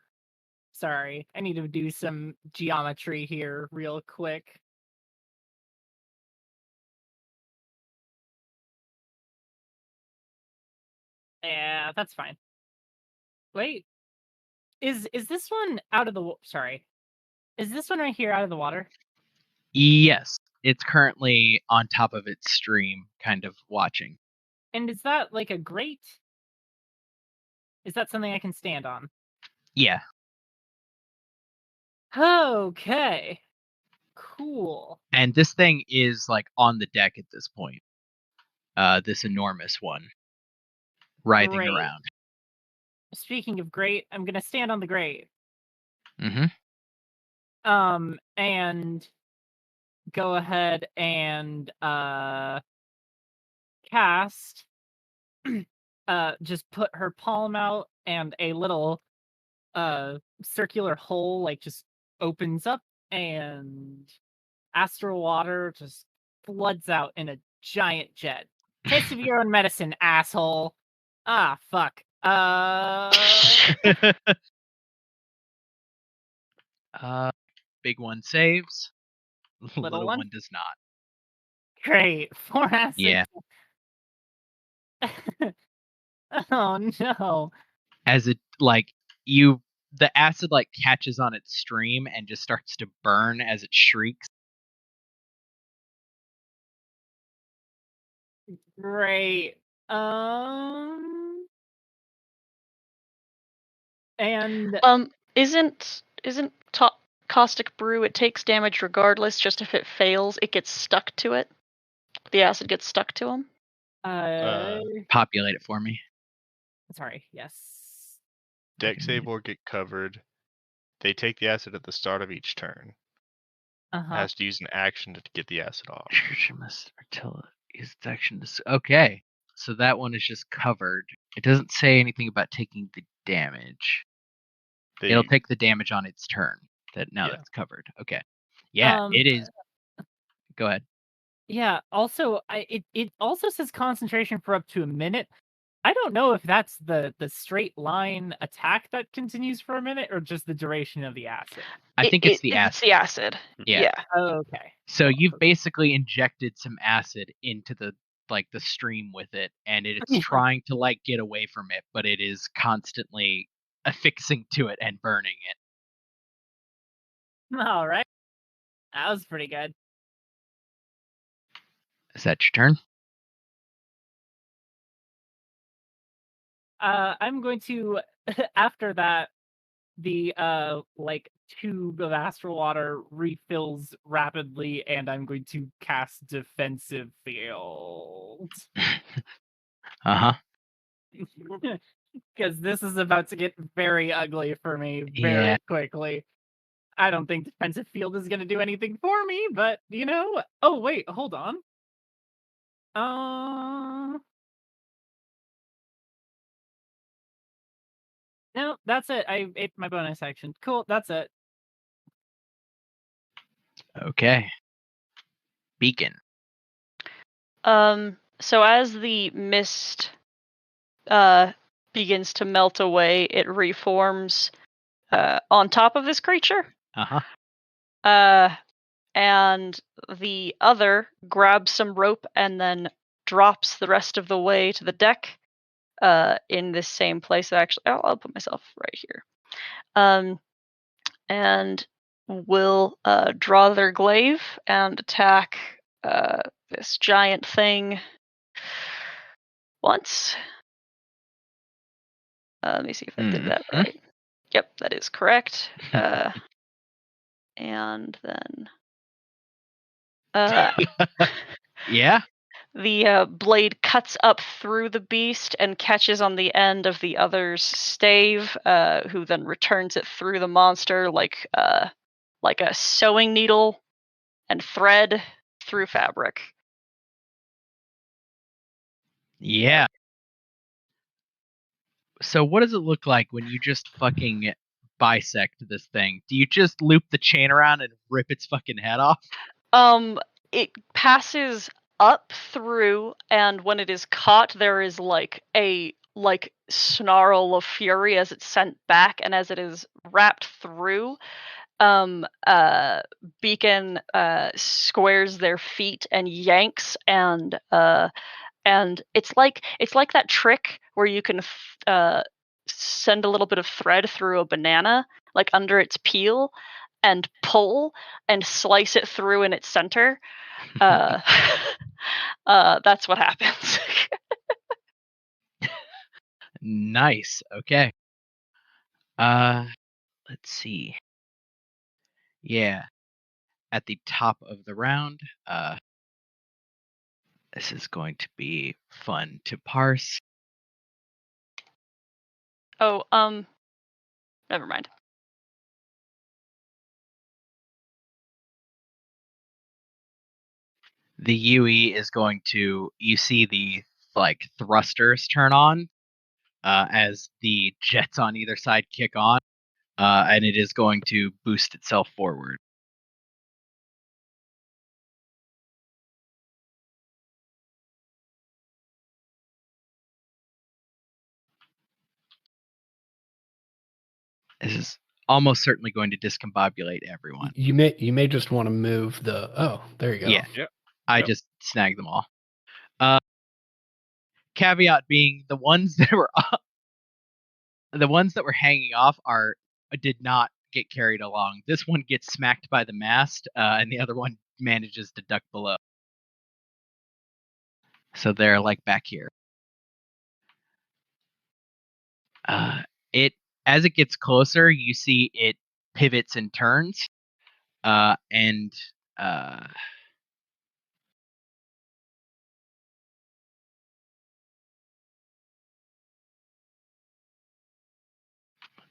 Sorry, I need to do some geometry here real quick. Yeah, that's fine. Wait. Is this one out of the... Sorry. Is this one right here out of the water? Yes. It's currently on top of its stream, kind of watching. And is that like a grate? Is that something I can stand on? Yeah. Okay. Cool. And this thing is on the deck at this point. This enormous one. Writhing around. Speaking of grate, I'm gonna stand on the grate. Mm-hmm. And go ahead and cast just put her palm out and a little circular hole just opens up and astral water just floods out in a giant jet. Taste of your own medicine, asshole. Ah, fuck. Big one saves. Little one does not. Great. 4 acid. Yeah. Oh no. As it the acid catches on its stream and just starts to burn as it shrieks. Great. And Isn't caustic brew? It takes damage regardless. Just if it fails, it gets stuck to it. The acid gets stuck to him. Populate it for me. Sorry. Yes. Deck save or get covered. They take the acid at the start of each turn. Has to use an action to get the acid off. Use its action to. Okay, so that one is just covered. It doesn't say anything about taking the damage. It'll take the damage on its turn. Now that's covered. Okay. Yeah, it is. Go ahead. Yeah. Also, it also says concentration for up to a minute. I don't know if that's the straight line attack that continues for a minute or just the duration of the acid. I think it's the acid. It's the acid. Yeah. Oh, okay. So you've basically injected some acid into the stream with it, and it's trying to get away from it, but it is constantly affixing to it and burning it. All right. That was pretty good. Is that your turn? I'm going to after that the tube of astral water refills rapidly, and I'm going to cast defensive field. Because this is about to get very ugly for me very quickly. I don't think defensive field is going to do anything for me, but oh wait, hold on. No, that's it. I ate my bonus action. Cool, that's it. Okay. Beacon. So as the mist begins to melt away, it reforms on top of this creature. And the other grabs some rope and then drops the rest of the way to the deck in this same place. Actually, I'll put myself right here. And will draw their glaive and attack this giant thing once. Let me see if I did that right. Yep, that is correct. And then yeah, the blade cuts up through the beast and catches on the end of the other's stave, who then returns it through the monster like a sewing needle and thread through fabric. Yeah. So what does it look like when you just fucking bisect this thing? Do you just loop the chain around and rip its fucking head off? It passes up through, and when it is caught, there is a snarl of fury as it's sent back, and as it is wrapped through, Beacon squares their feet and yanks, and it's like that trick where you can send a little bit of thread through a banana, like under its peel, and pull and slice it through in its center. That's what happens. Nice. Okay. Let's see. Yeah. At the top of the round, this is going to be fun to parse. Oh, never mind. The UE is going to, you see the thrusters turn on as the jets on either side kick on, and it is going to boost itself forward. This is almost certainly going to discombobulate everyone. You may just want to move the. Oh, there you go. Yeah. Yep. I just snagged them all. Caveat being the ones that were hanging off did not get carried along. This one gets smacked by the mast, and the other one manages to duck below. So they're like back here. It as it gets closer, you see it pivots and turns, and let's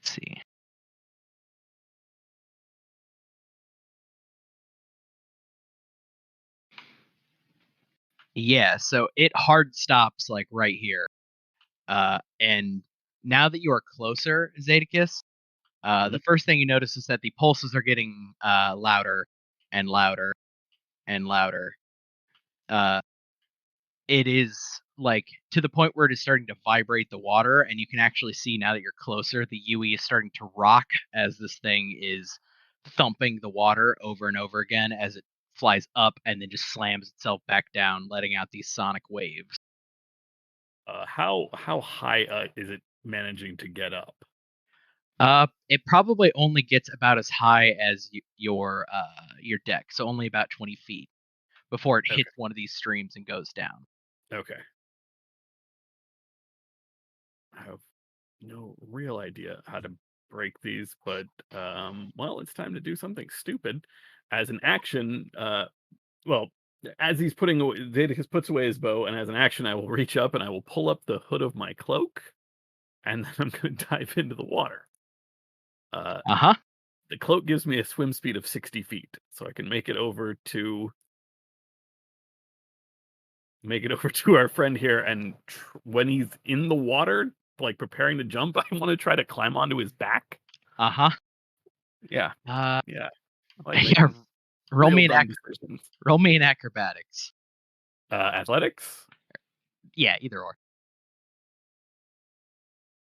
see. Yeah, so it hard stops like right here. And now that you are closer, Zedekiss, the first thing you notice is that the pulses are getting louder and louder and louder. It is like to the point where it is starting to vibrate the water, and you can actually see now that you're closer, the UE is starting to rock as this thing is thumping the water over and over again as it flies up and then just slams itself back down, letting out these sonic waves. How high is it managing to get up? It probably only gets about as high as your deck, so only about 20 feet before it hits one of these streams and goes down. Okay. I have no real idea how to break these, but well, it's time to do something stupid. As an action, well, as he's putting away, Zedekiss puts away his bow, and as an action, I will reach up and I will pull up the hood of my cloak, and then I'm going to dive into the water. The cloak gives me a swim speed of 60 feet, so I can make it over to our friend here. And when he's in the water, like preparing to jump, I want to try to climb onto his back. Yeah. Yeah. Like Yeah. Roll me real an dumb decisions. roll me an acrobatics. Athletics? Yeah, either or.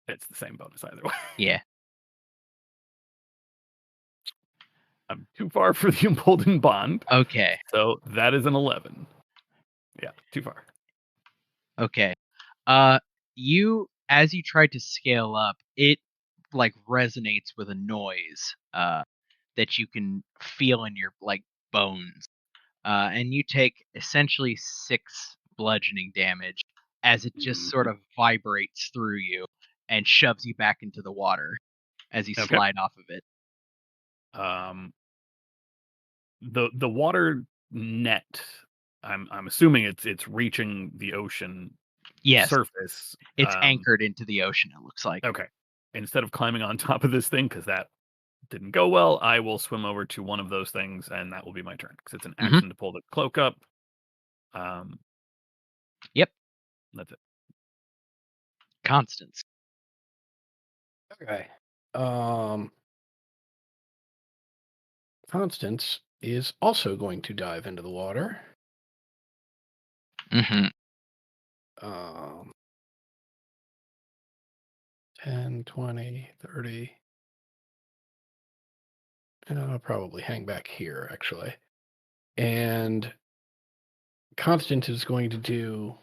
It's the same bonus either way. Yeah. I'm too far for the emboldened bond. Okay. So that is an 11. Yeah, too far. Okay. You as you try to scale up, it like resonates with a noise that you can feel in your like bones. And you take essentially 6 bludgeoning damage as it just sort of vibrates through you and shoves you back into the water as you slide off of it. The water net, I'm assuming it's reaching the ocean surface. It's anchored into the ocean, it looks like. Okay. Instead of climbing on top of this thing, because that didn't go well, I will swim over to one of those things, and that will be my turn, because it's an action to pull the cloak up. Yep. That's it. Constance. Okay. Constance is also going to dive into the water. 10, 20, 30. And I'll probably hang back here, actually. And Constance is going to do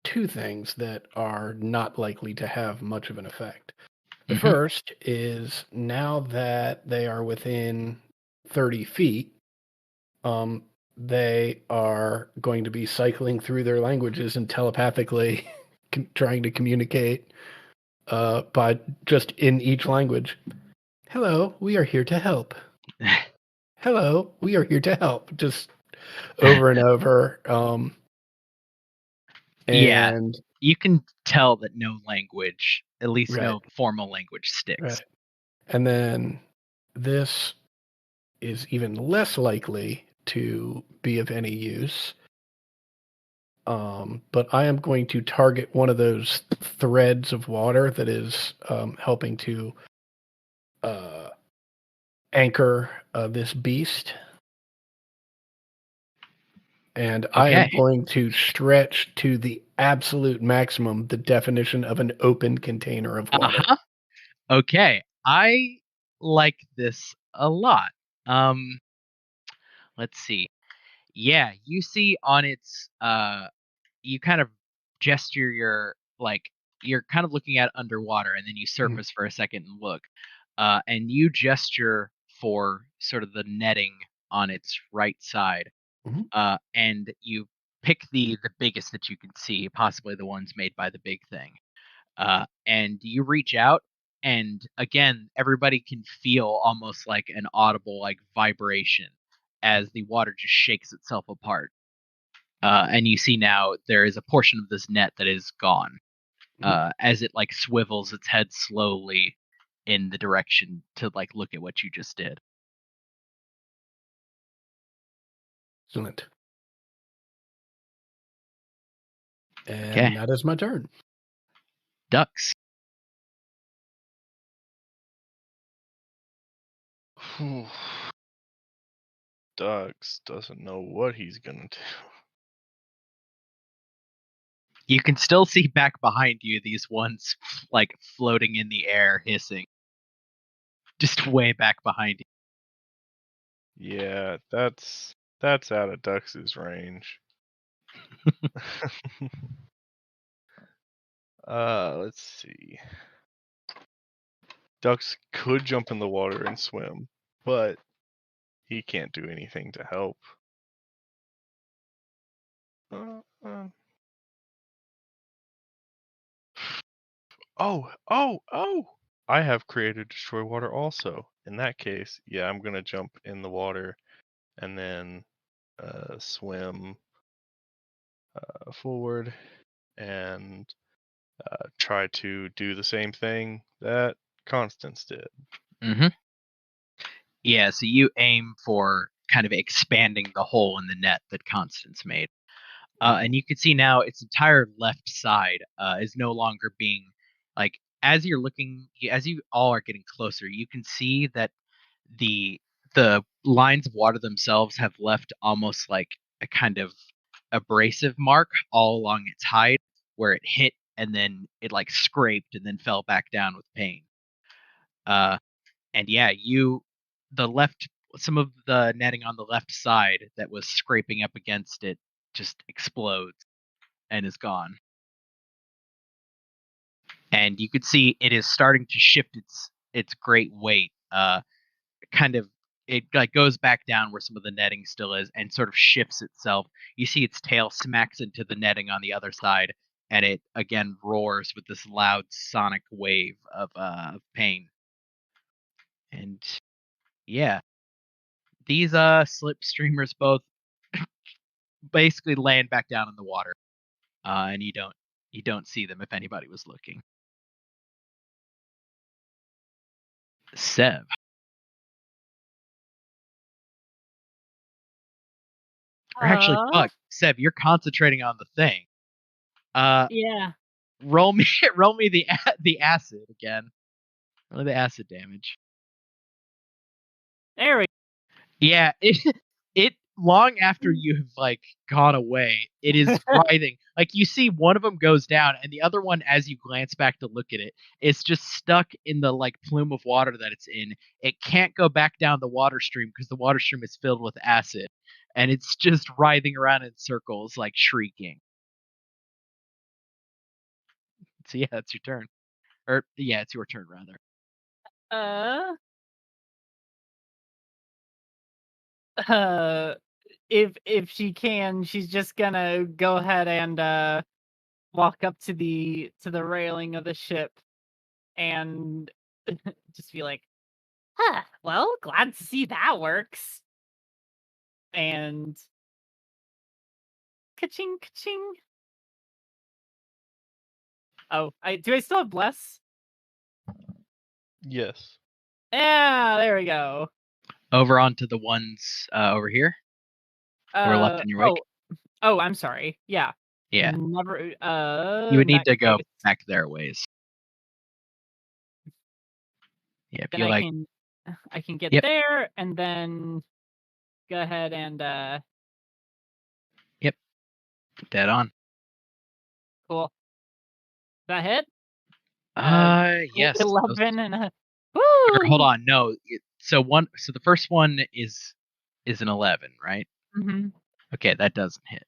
2 things that are not likely to have much of an effect. The first is now that they are within 30 feet, they are going to be cycling through their languages and telepathically trying to communicate by just in each language. Hello, we are here to help. Hello, we are here to help. Just over and over. Yeah, you can tell that no language, at least no Right. formal language, sticks. Right. And then this is even less likely to be of any use. But I am going to target one of those threads of water that is helping to anchor this beast. And I am going to stretch to the absolute maximum the definition of an open container of water. Okay, I like this a lot. Let's see. Yeah, you see on its you kind of gesture your you're kind of looking at it underwater, and then you surface for a second and look. And you gesture for sort of the netting on its right side. And you pick the biggest that you can see, possibly the ones made by the big thing. And you reach out, and again, everybody can feel almost like an audible like vibration as the water just shakes itself apart. And you see now there is a portion of this net that is gone, as it like swivels its head slowly in the direction to like look at what you just did. Excellent. And Okay. that is my turn. Ducks. Ducks doesn't know what he's gonna do. You can still see back behind you these ones like floating in the air, hissing. Just way back behind you. Yeah, that's out of Dux's range. Let's see. Ducks could jump in the water and swim, but he can't do anything to help. Oh! I have created Destroy Water also. In that case, yeah, I'm gonna jump in the water and then swim forward and try to do the same thing that Constance did. Mm-hmm. Yeah, so you aim for kind of expanding the hole in the net that Constance made. And you can see now its entire left side is no longer being like as you're looking as you all are getting closer, you can see that the lines of water themselves have left almost like a kind of abrasive mark all along its hide where it hit and then it like scraped and then fell back down with pain. And yeah, some of the netting on the left side that was scraping up against it just explodes and is gone. And you could see it is starting to shift its great weight. Kind of it like goes back down where some of the netting still is and sort of shifts itself. You see its tail smacks into the netting on the other side, and it again roars with this loud sonic wave of pain. And yeah, these slip streamers both basically land back down in the water, and you don't see them if anybody was looking. Sev. Or actually, fuck, Seb, you're concentrating on the thing. Yeah. Roll me the acid again. Roll the acid damage. There we go. Yeah, it long after you have like gone away, it is writhing. Like you see one of them goes down, and the other one, as you glance back to look at it, is just stuck in the like plume of water that it's in. It can't go back down the water stream because the water stream is filled with acid, and it's just writhing around in circles, like shrieking. So yeah, it's your turn. Or yeah, it's your turn rather. If she can, she's just gonna go ahead and walk up to the railing of the ship and just be like, "Huh, well, glad to see that works." And ka-ching, ka-ching. Oh, do I still have bless? Yes. Yeah, there we go. Over onto the ones over here. Who are left in your wake. Oh, I'm sorry. Yeah. Yeah. Never. You would need to go back their ways. Yeah, if then you like. I can get Yep. there and then go ahead and Yep. Dead on. Cool. That hit? Yes. 11 and a Or, hold on, no. So the first one is an 11, right? Mm-hmm. Okay, that doesn't hit.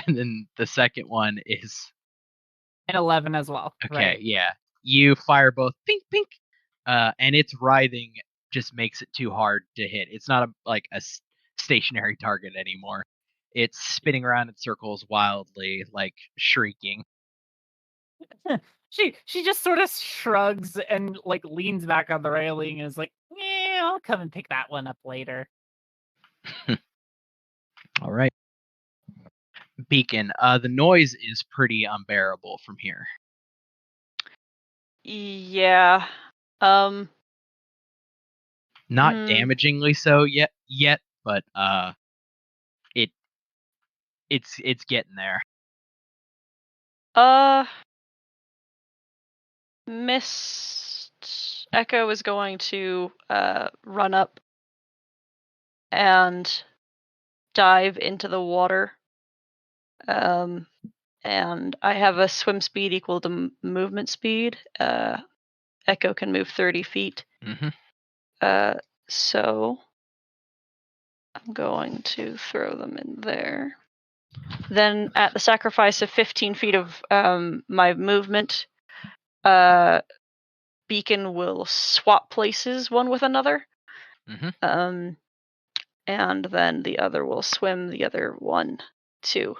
And then the second one is an 11 as well. Okay, right? Yeah. You fire both pink pink. And its writhing just makes it too hard to hit. It's not like a stationary target anymore. It's spinning around in circles wildly, like shrieking. She just sort of shrugs and like leans back on the railing and is like, "Yeah, I'll come and pick that one up later." All right. Beacon, the noise is pretty unbearable from here. Yeah. Not Hmm. damagingly so yet, but it's getting there. Mist Echo is going to run up and dive into the water. And I have a swim speed equal to movement speed. Echo can move 30 feet. Mm-hmm. So I'm going to throw them in there. Then at the sacrifice of 15 feet of my movement, Beacon will swap places one with another. Mm-hmm. And then the other will swim the other 1, 2,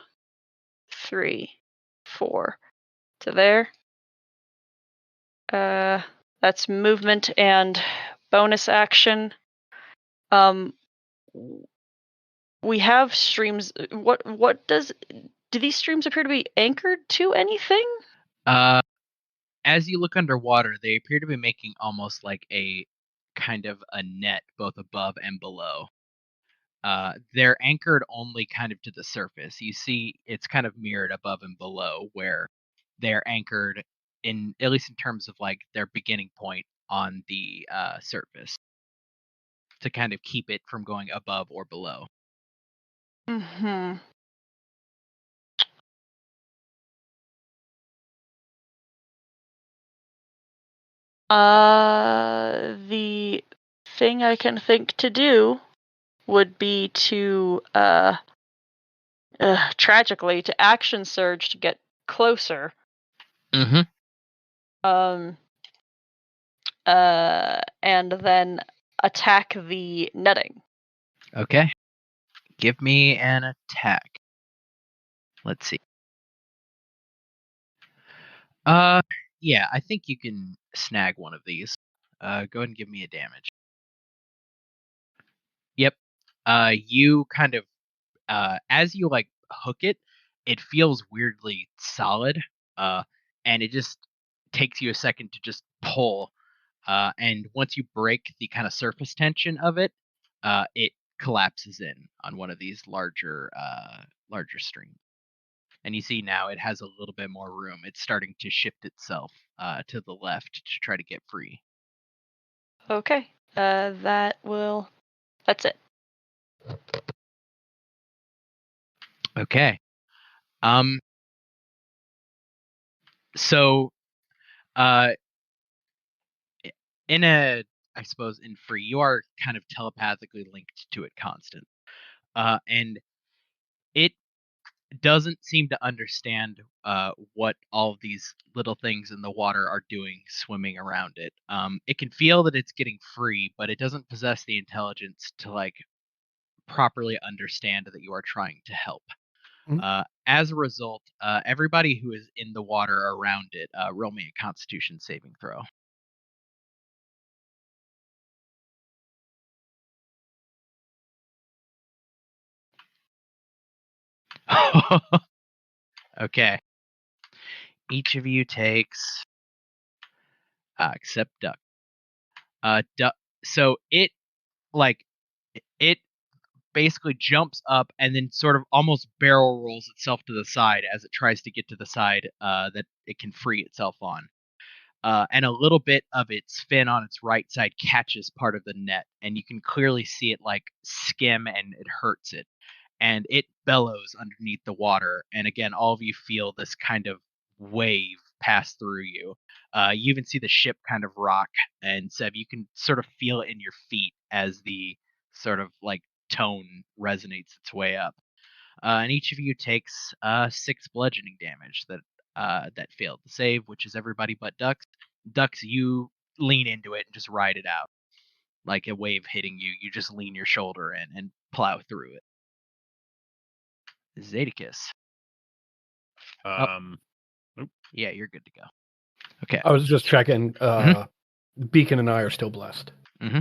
3, 4 to there. That's movement and bonus action. We have streams. What do these streams appear to be anchored to anything? As you look underwater, they appear to be making almost like a kind of a net both above and below. They're anchored only kind of to the surface. You see it's kind of mirrored above and below where they're anchored in, at least in terms of like their beginning point on the surface, to kind of keep it from going above or below. Mm-hmm. The thing I can think to do would be to tragically to action surge to get closer. Mm-hmm. And then attack the netting. Okay. Give me an attack. Let's see. Yeah, I think you can snag one of these. Go ahead and give me a damage. Yep. You kind of, as you like hook it, it feels weirdly solid. And it just takes you a second to just pull. And once you break the kind of surface tension of it, it collapses in on one of these larger streams. And you see now it has a little bit more room. It's starting to shift itself to the left to try to get free. Okay. That's it. Okay. So, I suppose in free, you are kind of telepathically linked to it constant. And it doesn't seem to understand what all of these little things in the water are doing swimming around it. It can feel that it's getting free, but it doesn't possess the intelligence to like properly understand that you are trying to help. As a result, everybody who is in the water around it, roll me a Constitution saving throw. Okay. Each of you takes, except Duck. Duck. So it basically jumps up and then sort of almost barrel rolls itself to the side as it tries to get to the side that it can free itself on. And a little bit of its fin on its right side catches part of the net, and you can clearly see it like skim and it hurts it. And it bellows underneath the water. And again, all of you feel this kind of wave pass through you. You even see the ship kind of rock. And Seb, you can sort of feel it in your feet as the sort of like tone resonates its way up. And each of you takes 6 bludgeoning damage that failed to save, which is everybody but Ducks. Ducks, you lean into it and just ride it out. Like a wave hitting you, you just lean your shoulder in and plow through it. Zadicus. Nope. Yeah, you're good to go. Okay. I was just checking. Beacon and I are still blessed. Mm-hmm.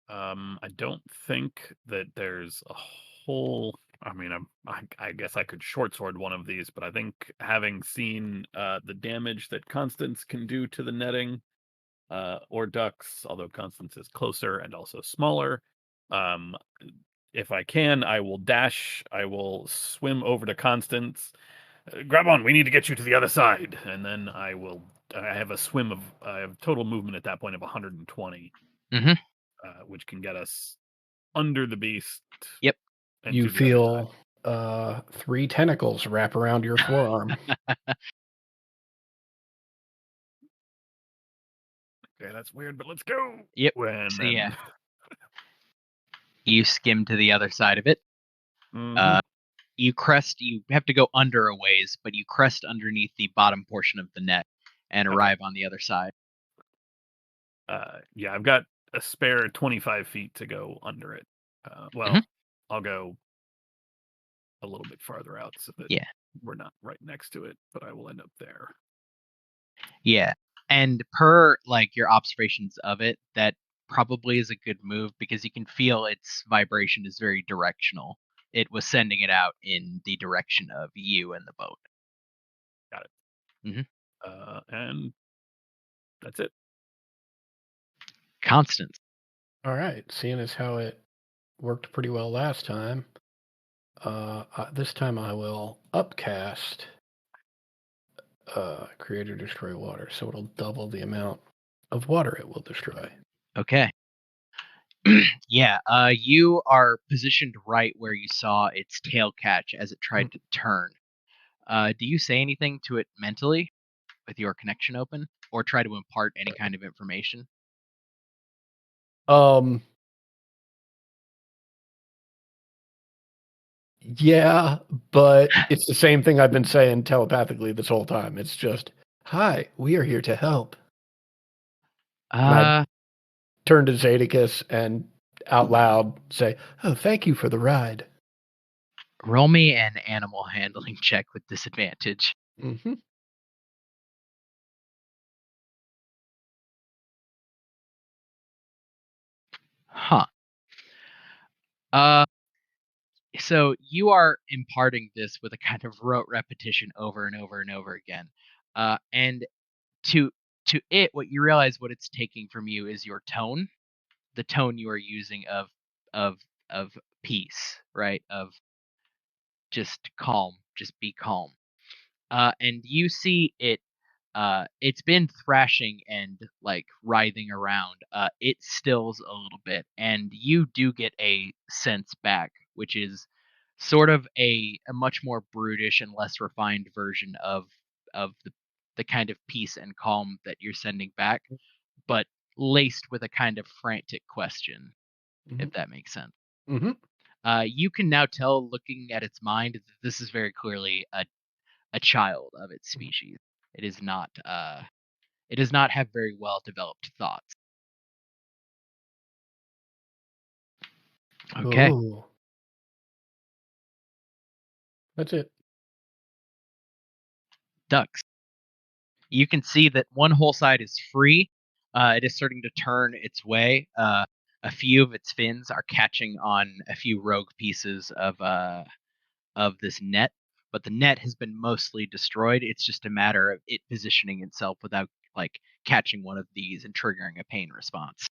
I don't think that there's a whole. I mean, I guess I could short sword one of these, but I think having seen the damage that Constance can do to the netting, or ducks, although Constance is closer and also smaller, if I can, I will dash. I will swim over to Constance. Grab on. We need to get you to the other side, and then I will. I have a swim of. I have total movement at that point of 120. Mm-hmm. Which can get us under the beast. Yep. And You to the other feel 3 tentacles wrap around your forearm. Okay, that's weird, but let's go. Yep. When So, then... yeah. You skim to the other side of it. Mhm. You crest. You have to go under a ways, but you crest underneath the bottom portion of the net and arrive on the other side. Yeah, I've got a spare 25 feet to go under it. Well, I'll go a little bit farther out so that we're not right next to it, but I will end up there. Yeah. And per like your observations of it, that probably is a good move because you can feel its vibration is very directional. It was sending it out in the direction of you and the boat. Got it. Mm-hmm. And that's it. Constance. All right. Seeing as how it worked pretty well last time, this time I will upcast create or destroy water, so it'll double the amount of water it will destroy. Okay. Yeah, you are positioned right where you saw its tail catch as it tried to turn. Do you say anything to it mentally with your connection open, or try to impart any kind of information? Yeah, but it's the same thing I've been saying telepathically this whole time. It's just, hi, we are here to help. And I turn to Zadicus and out loud say, oh, thank you for the ride. Roll me an animal handling check with disadvantage. Mm-hmm. Huh. So you are imparting this with a kind of rote repetition over and over and over again. And to it, what you realize what it's taking from you is your tone, the tone you are using of peace, right? Of just calm, just be calm. And you see it. It's been thrashing and like writhing around. It stills a little bit, and you do get a sense back, which is sort of a much more brutish and less refined version of the kind of peace and calm that you're sending back, but laced with a kind of frantic question, if that makes sense. Mm-hmm. You can now tell, looking at its mind, that this is very clearly a child of its species. It is not. It does not have very well developed thoughts. Okay. Ooh. That's it. Ducks. You can see that one whole side is free. It is starting to turn its way. A few of its fins are catching on a few rogue pieces of this net, but the net has been mostly destroyed. It's just a matter of it positioning itself without like catching one of these and triggering a pain response.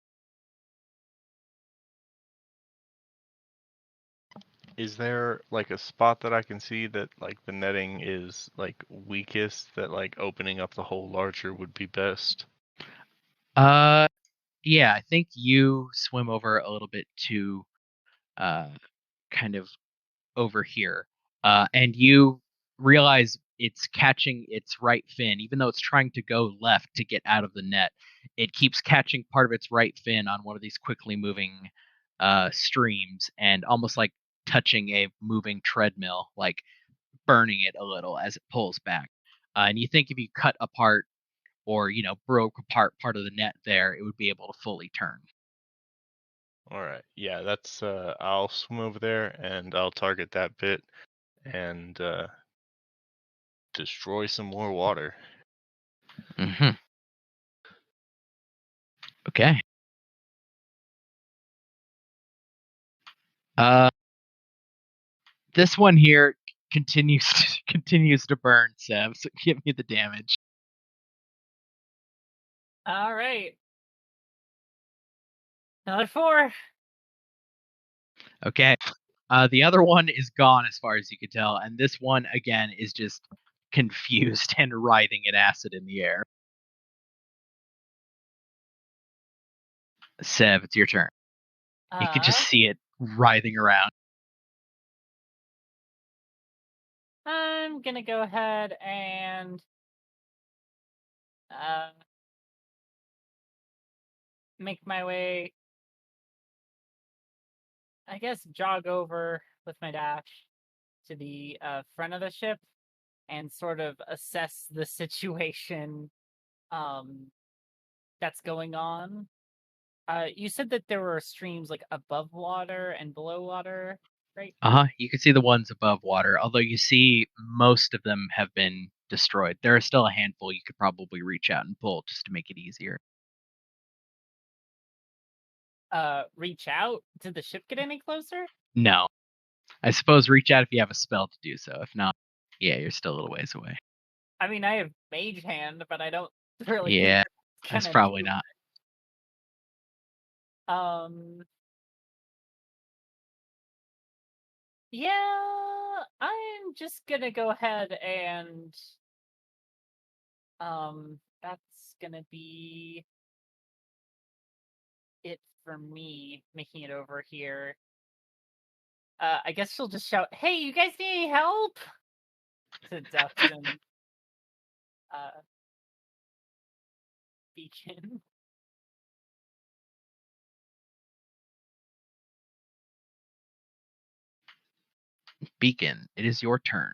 Is there like a spot that I can see that like the netting is like weakest, that like opening up the hole larger would be best? Yeah, I think you swim over a little bit to kind of over here. And you realize it's catching its right fin, even though it's trying to go left to get out of the net. It keeps catching part of its right fin on one of these quickly moving streams, and almost like touching a moving treadmill, like burning it a little as it pulls back. And you think if you cut apart or broke apart part of the net there, it would be able to fully turn. All right. Yeah, that's I'll swim over there and I'll target that bit and destroy some more water. Mm-hmm. Okay. This one here continues to burn, Sev. So give me the damage. All right. Another 4. Okay. The other one is gone as far as you can tell, and this one again is just confused and writhing in acid in the air. Sev, it's your turn. You can just see it writhing around. I'm gonna go ahead and make my way, I guess, jog over with my dash to the front of the ship and sort of assess the situation that's going on. You said that there were streams like above water and below water, right? You can see the ones above water, although you see most of them have been destroyed. There are still a handful you could probably reach out and pull just to make it easier. Reach out? Did the ship get any closer? No. I suppose reach out if you have a spell to do so. If not, yeah, you're still a little ways away. I mean, I have Mage Hand, but I don't really think Yeah, that's that's probably not. Yeah, I'm just gonna go ahead and that's gonna be it for me making it over here. I guess she'll just shout, "Hey, you guys need any help?" to Dustin. Beacon. Beacon, it is your turn.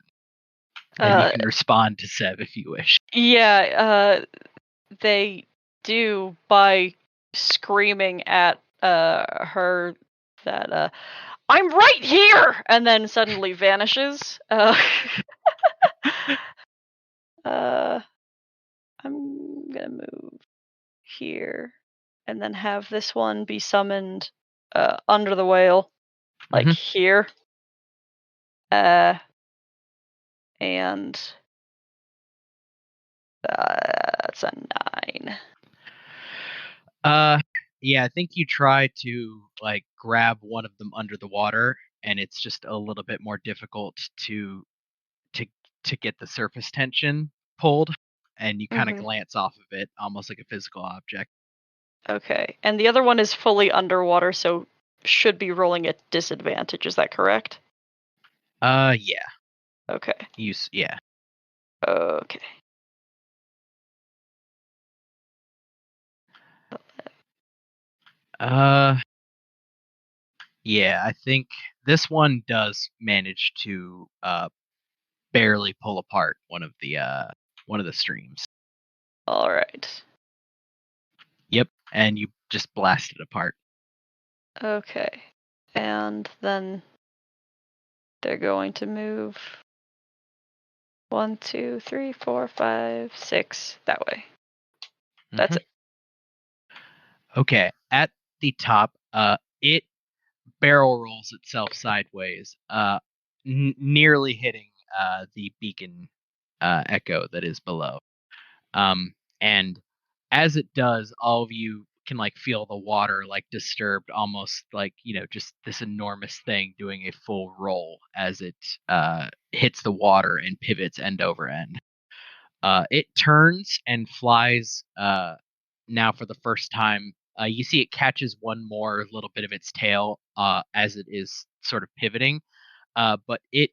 And you can respond to Sev if you wish. Yeah, they do by screaming at her that I'm right here, and then suddenly vanishes. I'm gonna move here, and then have this one be summoned under the whale, like here. And that's a 9. Yeah, I think you try to like grab one of them under the water, and it's just a little bit more difficult to get the surface tension pulled, and you kind of glance off of it, almost like a physical object. Okay, and the other one is fully underwater, so should be rolling at disadvantage. Is that correct? Yeah. Okay. Yeah. Okay. Yeah, I think this one does manage to barely pull apart one of the streams. All right. Yep, and you just blast it apart. Okay, and then they're going to move 1, 2, 3, 4, 5, 6 that way. That's it. Okay, at the top, it barrel rolls itself sideways, nearly hitting the beacon echo that is below. And as it does, all of you can like feel the water like disturbed, almost like, just this enormous thing doing a full roll as it hits the water and pivots end over end. It turns and flies now for the first time. You see it catches one more little bit of its tail as it is sort of pivoting, but it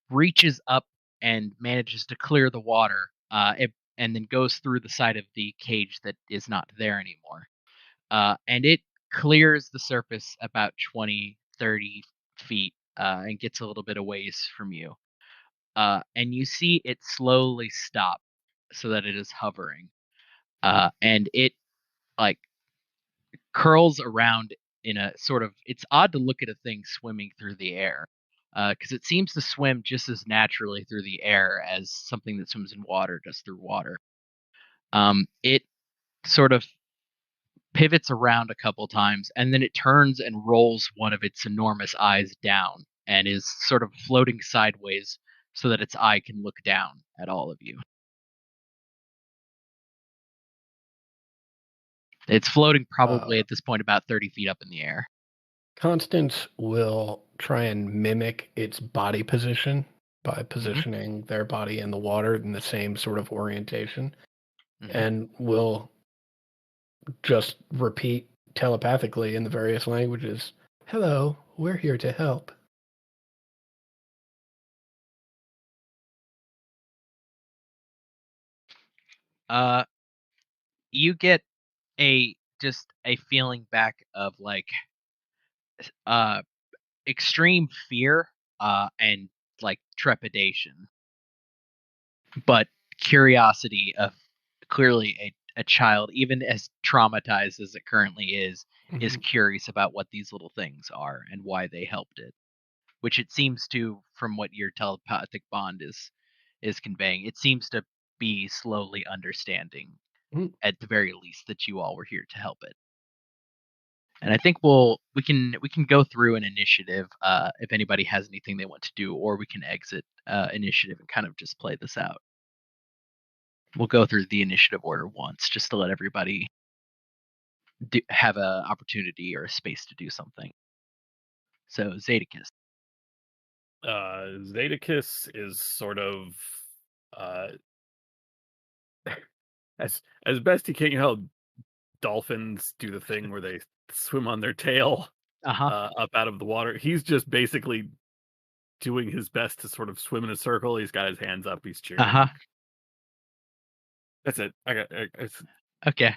reaches up and manages to clear the water, and then goes through the side of the cage that is not there anymore. And it clears the surface about 20, 30 feet and gets a little bit of ways from you. And you see it slowly stop so that it is hovering. And it like curls around in a sort of, it's odd to look at a thing swimming through the air, because it seems to swim just as naturally through the air as something that swims in water does through water. It sort of pivots around a couple times, and then it turns and rolls one of its enormous eyes down and is sort of floating sideways so that its eye can look down at all of you. It's floating probably at this point about 30 feet up in the air. Constance will try and mimic its body position by positioning their body in the water in the same sort of orientation, and will just repeat telepathically in the various languages, "Hello, we're here to help." You get just a feeling back of like extreme fear and like trepidation, but curiosity of clearly a child, even as traumatized as it currently is curious about what these little things are and why they helped it, which it seems to, from what your telepathic bond is conveying, it seems to be slowly understanding, at the very least, that you all were here to help it. And I think we can go through an initiative if anybody has anything they want to do, or we can exit initiative and kind of just play this out. We'll go through the initiative order once, just to let everybody have an opportunity or a space to do something. So Zadakis. Zadakis is sort of as best he can. You know, dolphins do the thing where they swim on their tail up out of the water. He's just basically doing his best to sort of swim in a circle. He's got his hands up. He's cheering. That's it. Okay.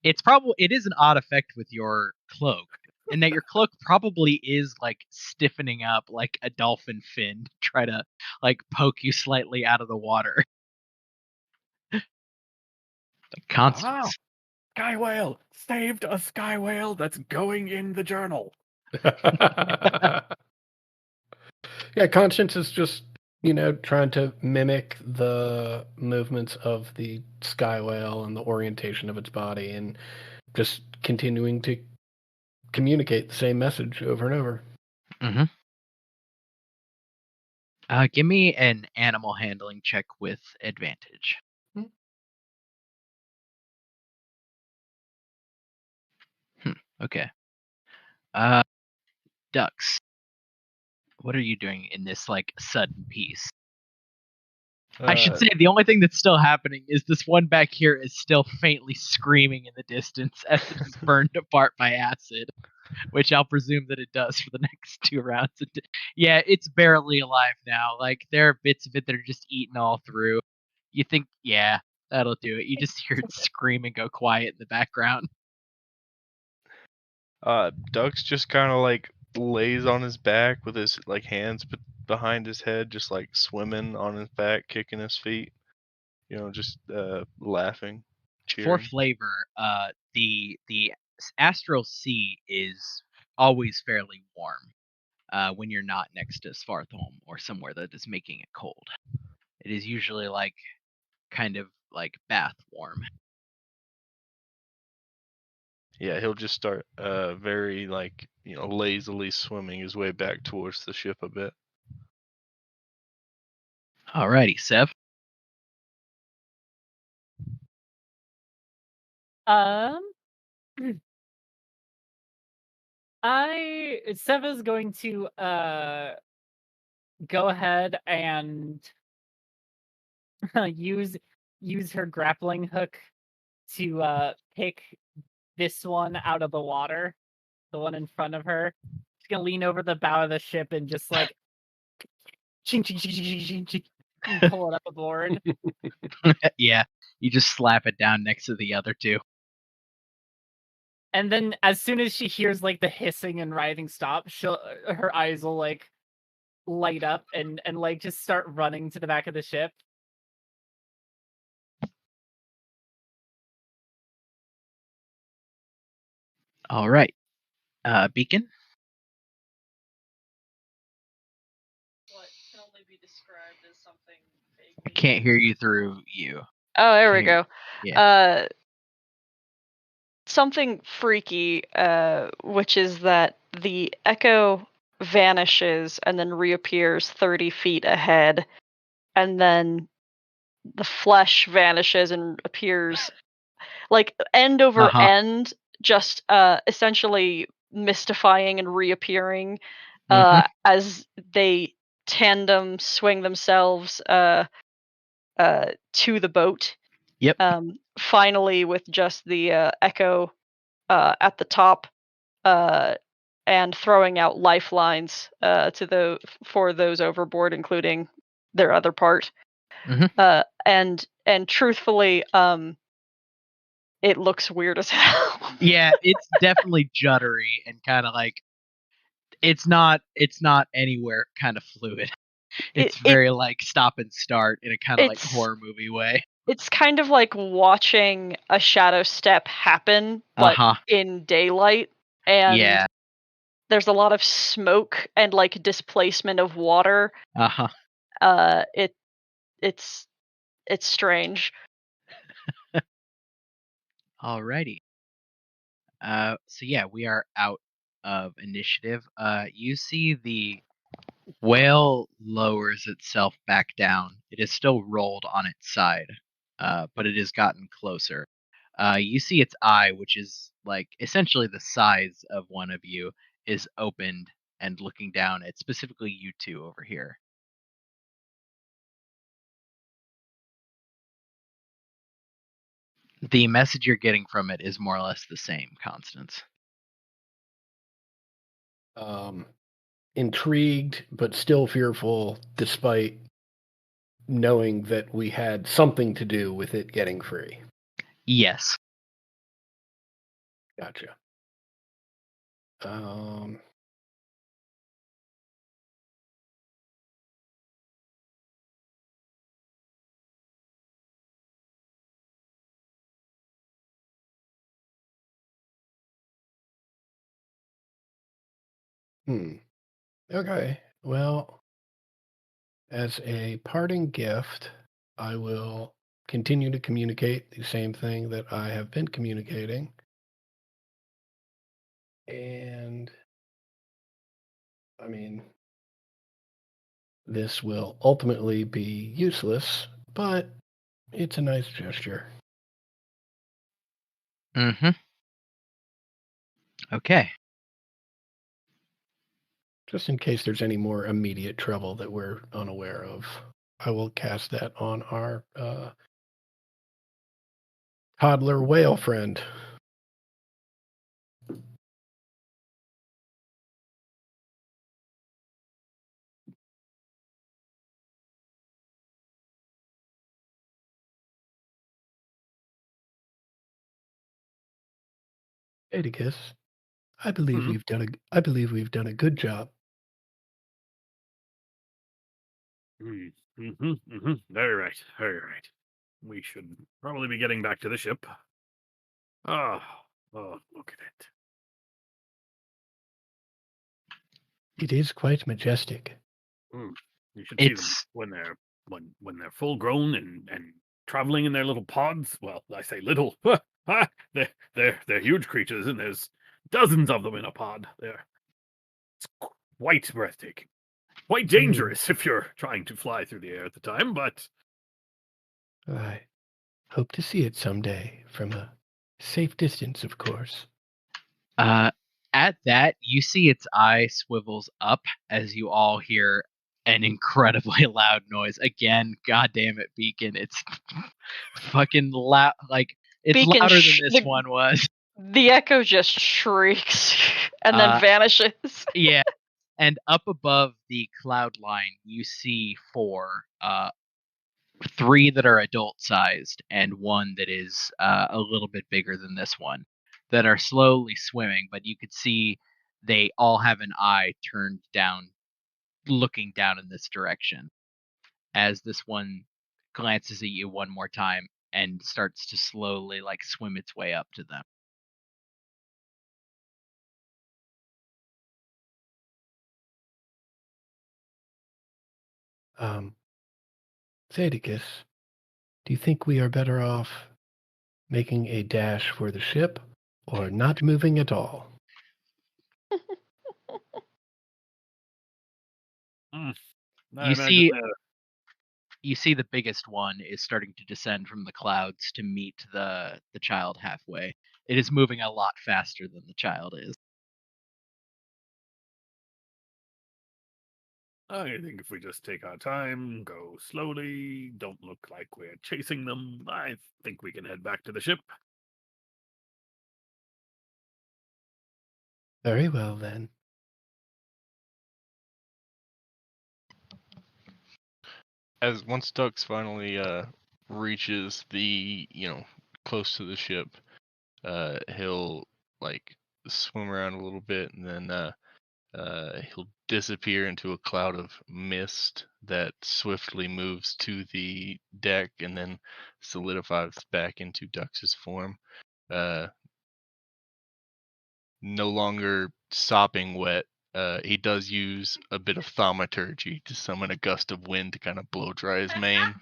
It is an odd effect with your cloak, in that your cloak probably is like stiffening up like a dolphin fin to try to like poke you slightly out of the water. Constance. Sky whale! Saved a sky whale that's going in the journal. Yeah, Constance is just, trying to mimic the movements of the sky whale and the orientation of its body, and just continuing to communicate the same message over and over. Give me an animal handling check with advantage. Okay. Ducks. What are you doing in this like sudden peace? I should say the only thing that's still happening is this one back here is still faintly screaming in the distance as it is burned apart by acid, which I'll presume that it does for the next 2 rounds. Yeah, it's barely alive now. Like, there are bits of it that are just eaten all through. You think, yeah, that'll do it. You just hear it scream and go quiet in the background. Ducks just kind of like lays on his back with his like hands behind his head, just like swimming on his back, kicking his feet, just laughing, cheering. For flavor, the astral sea is always fairly warm when you're not next to Svartholm or somewhere that is making it cold. It is usually like kind of like bath warm. Yeah, he'll just start very like lazily swimming his way back towards the ship a bit. Alrighty, Sev. Seva's going to go ahead and use her grappling hook to pick this one out of the water, the one in front of her. She's gonna lean over the bow of the ship and just like ching ching ching ching ching ching, and pull it up aboard. Yeah, you just slap it down next to the other two. And then as soon as she hears like the hissing and writhing stop, her eyes will like light up and like just start running to the back of the ship. All right. Beacon? What can only be described as something I can't hear you through you. Oh, there we Can hear go. you. Yeah. Something freaky, which is that the echo vanishes and then reappears 30 feet ahead, and then the flesh vanishes and appears like end over end, just essentially mystifying and reappearing as they tandem swing themselves to the boat. Yep. Finally, with just the echo at the top, and throwing out lifelines for those overboard, including their other part. And truthfully, it looks weird as hell. Yeah, it's definitely juddery and kind of like it's not anywhere kind of fluid. It's very like stop and start in a kind of like horror movie way. It's kind of like watching a shadow step happen, but in daylight, and Yeah. there's a lot of smoke and like displacement of water. It's strange. Alrighty. So yeah, we are out of initiative. You see the whale lowers itself back down. It is still rolled on its side, but it has gotten closer. You see its eye, which is like essentially the size of one of you, is opened and looking down at specifically you two over here. The message you're getting from it is more or less the same, Constance. Intrigued, but still fearful, despite knowing that we had something to do with it getting free. Yes. Gotcha. Okay. Well, as a parting gift, I will continue to communicate the same thing that I have been communicating. And I mean, this will ultimately be useless, but it's a nice gesture. Okay. Just in case there's any more immediate trouble that we're unaware of, I will cast that on our toddler whale friend. Atticus, I believe we've done a good job. Very right. Very right. We should probably be getting back to the ship. Oh, look at it. It is quite majestic. You should see them when they're full grown and traveling in their little pods. Well, I say little. They're huge creatures, and there's dozens of them in a pod. It's quite breathtaking. Quite dangerous if you're trying to fly through the air at the time, but I hope to see it someday from a safe distance, of course. At that, you see its eye swivels up as you all hear an incredibly loud noise. Again, goddamn it, Beacon. It's fucking loud. Like, it's Beacon louder than this one was. The echo just shrieks and then vanishes. Yeah. And up above the cloud line, you see four. 3 that are adult sized and 1 that is a little bit bigger than this one that are slowly swimming, but you could see they all have an eye turned down, looking down in this direction as this one glances at you one more time and starts to slowly like swim its way up to them. Zadicus, do you think we are better off making a dash for the ship or not moving at all? I You imagine see, that. you see the biggest one is starting to descend from the clouds to meet the child halfway. It is moving a lot faster than the child is. I think if we just take our time, go slowly, don't look like we're chasing them, I think we can head back to the ship. Very well, then. As once Dux finally reaches the close to the ship, he'll like swim around a little bit and then he'll disappear into a cloud of mist that swiftly moves to the deck and then solidifies back into Dux's form. No longer sopping wet. He does use a bit of thaumaturgy to summon a gust of wind to kind of blow dry his mane.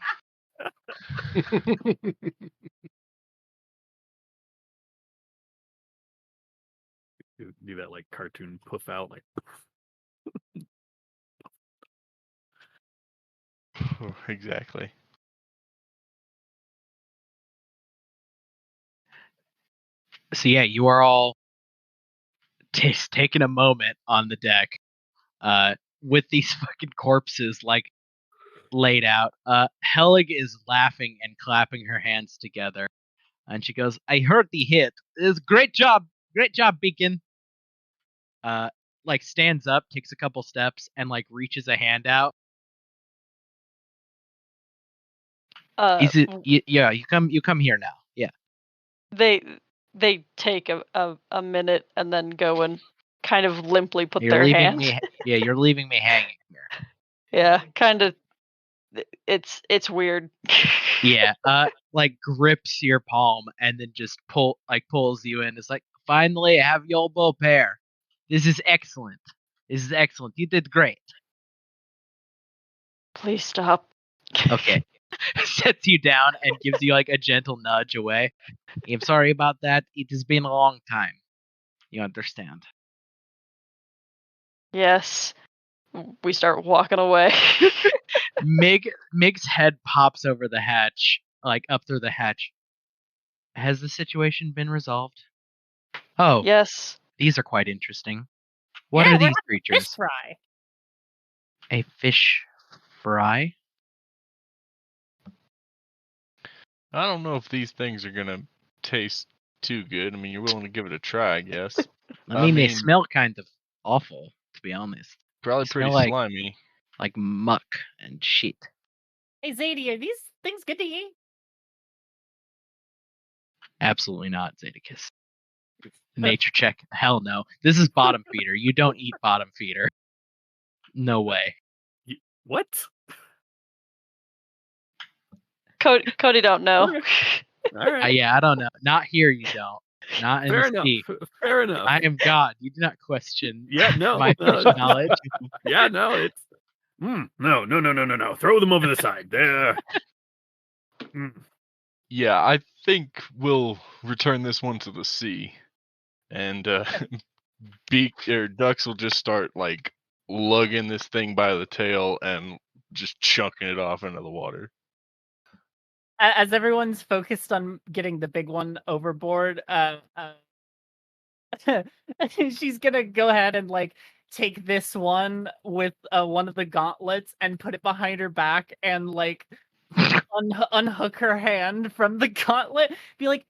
Do that like cartoon puff out, like. Exactly. So yeah, you are all taking a moment on the deck, with these fucking corpses like laid out. Helig is laughing and clapping her hands together, and she goes, "I heard the hit. It's great job, Beacon." Like stands up, takes a couple steps, and like reaches a hand out. Is it? Yeah, you come here now. Yeah. They take a minute and then go and kind of limply put You're their leaving hand. me. Yeah, you're leaving me hanging here. Yeah, kind of. It's weird. Yeah, like grips your palm and then just pulls you in. It's like, finally, I have your bow pair. This is excellent. You did great. Please stop. Okay. Sets you down and gives you like a gentle nudge away. I'm sorry about that. It has been a long time. You understand. Yes. We start walking away. Mig's head pops over the hatch, like up through the hatch. Has the situation been resolved? Oh, yes. These are quite interesting. What Yeah, are we're these having a creatures? fish fry. A fish fry? I don't know if these things are gonna taste too good. I mean, you're willing to give it a try, I guess. I mean, they smell kind of awful, to be honest. Probably They pretty smell like, slimy. like muck and shit. Hey, Zadie, are these things good to eat? Absolutely not, Zadicus. Nature check. Hell no. This is bottom feeder. You don't eat bottom feeder. No way. What? Cody don't know. All right. Yeah, I don't know. Not here, you don't. Not in Fair the enough. sea. Fair enough. I am God. You do not question my fish knowledge. Yeah, no, it's no. Throw them over the side. There. Yeah, I think we'll return this one to the sea, and Dux will just start like lugging this thing by the tail and just chunking it off into the water. As everyone's focused on getting the big one overboard, she's gonna go ahead and like take this one with one of the gauntlets and put it behind her back and like unhook her hand from the gauntlet. Be like,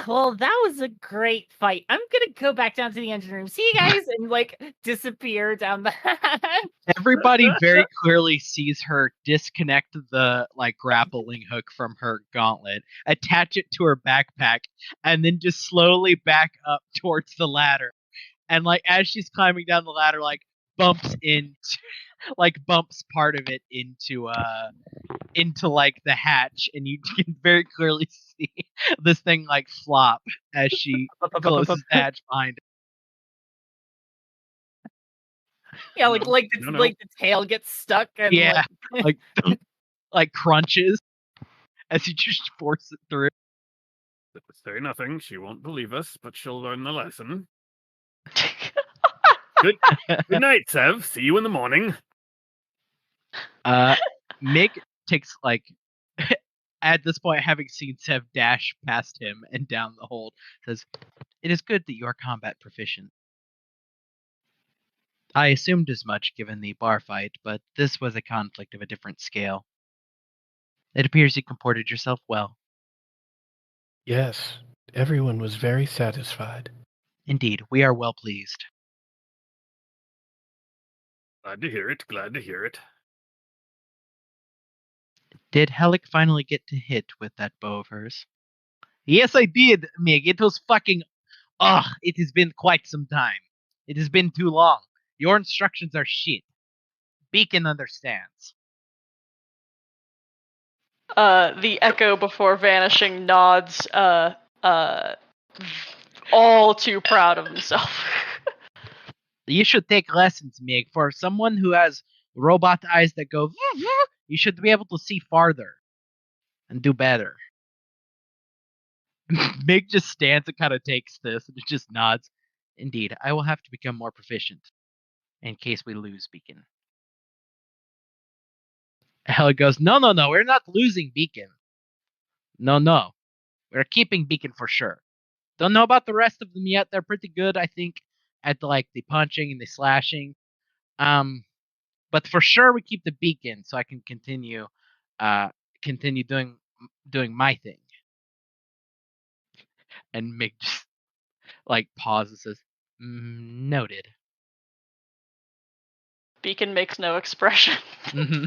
well, that was a great fight. I'm gonna go back down to the engine room. See you guys, and like disappear down the hatch. Everybody very clearly sees her disconnect the like grappling hook from her gauntlet, attach it to her backpack, and then just slowly back up towards the ladder. And like as she's climbing down the ladder, like bumps part of it into like the hatch, and you can very clearly see this thing like flop as she closes the hatch behind Yeah, like No, like the, no, no. like the tail gets stuck and Yeah, like like crunches as you just force it through. Say nothing. She won't believe us, but she'll learn the lesson. Good night, Sev. See you in the morning. Mig takes like at this point, having seen Sev dash past him and down the hold, says, "It is good that you are combat proficient. I assumed as much given the bar fight, but this was a conflict of a different scale. It appears you comported yourself well." Yes, everyone was very satisfied. "Indeed, we are well pleased." Glad to hear it. Glad to hear it. "Did Helic finally get to hit with that bow of hers?" "Yes, I did, Mig. It was fucking... it has been quite some time. It has been too long. Your instructions are shit. Beacon understands." The echo before vanishing nods, all too proud of himself. "You should take lessons, Mig. For someone who has robot eyes that go... you should be able to see farther. And do better." Mig just stands and kind of takes this and just nods. "Indeed, I will have to become more proficient. In case we lose Beacon." Hella goes, No, we're not losing Beacon. No. We're keeping Beacon for sure. Don't know about the rest of them yet. They're pretty good, I think, at like the punching and the slashing. But for sure we keep the Beacon so I can continue doing my thing. And Mick just like pauses, says, "Noted." Beacon makes no expression. Mm-hmm.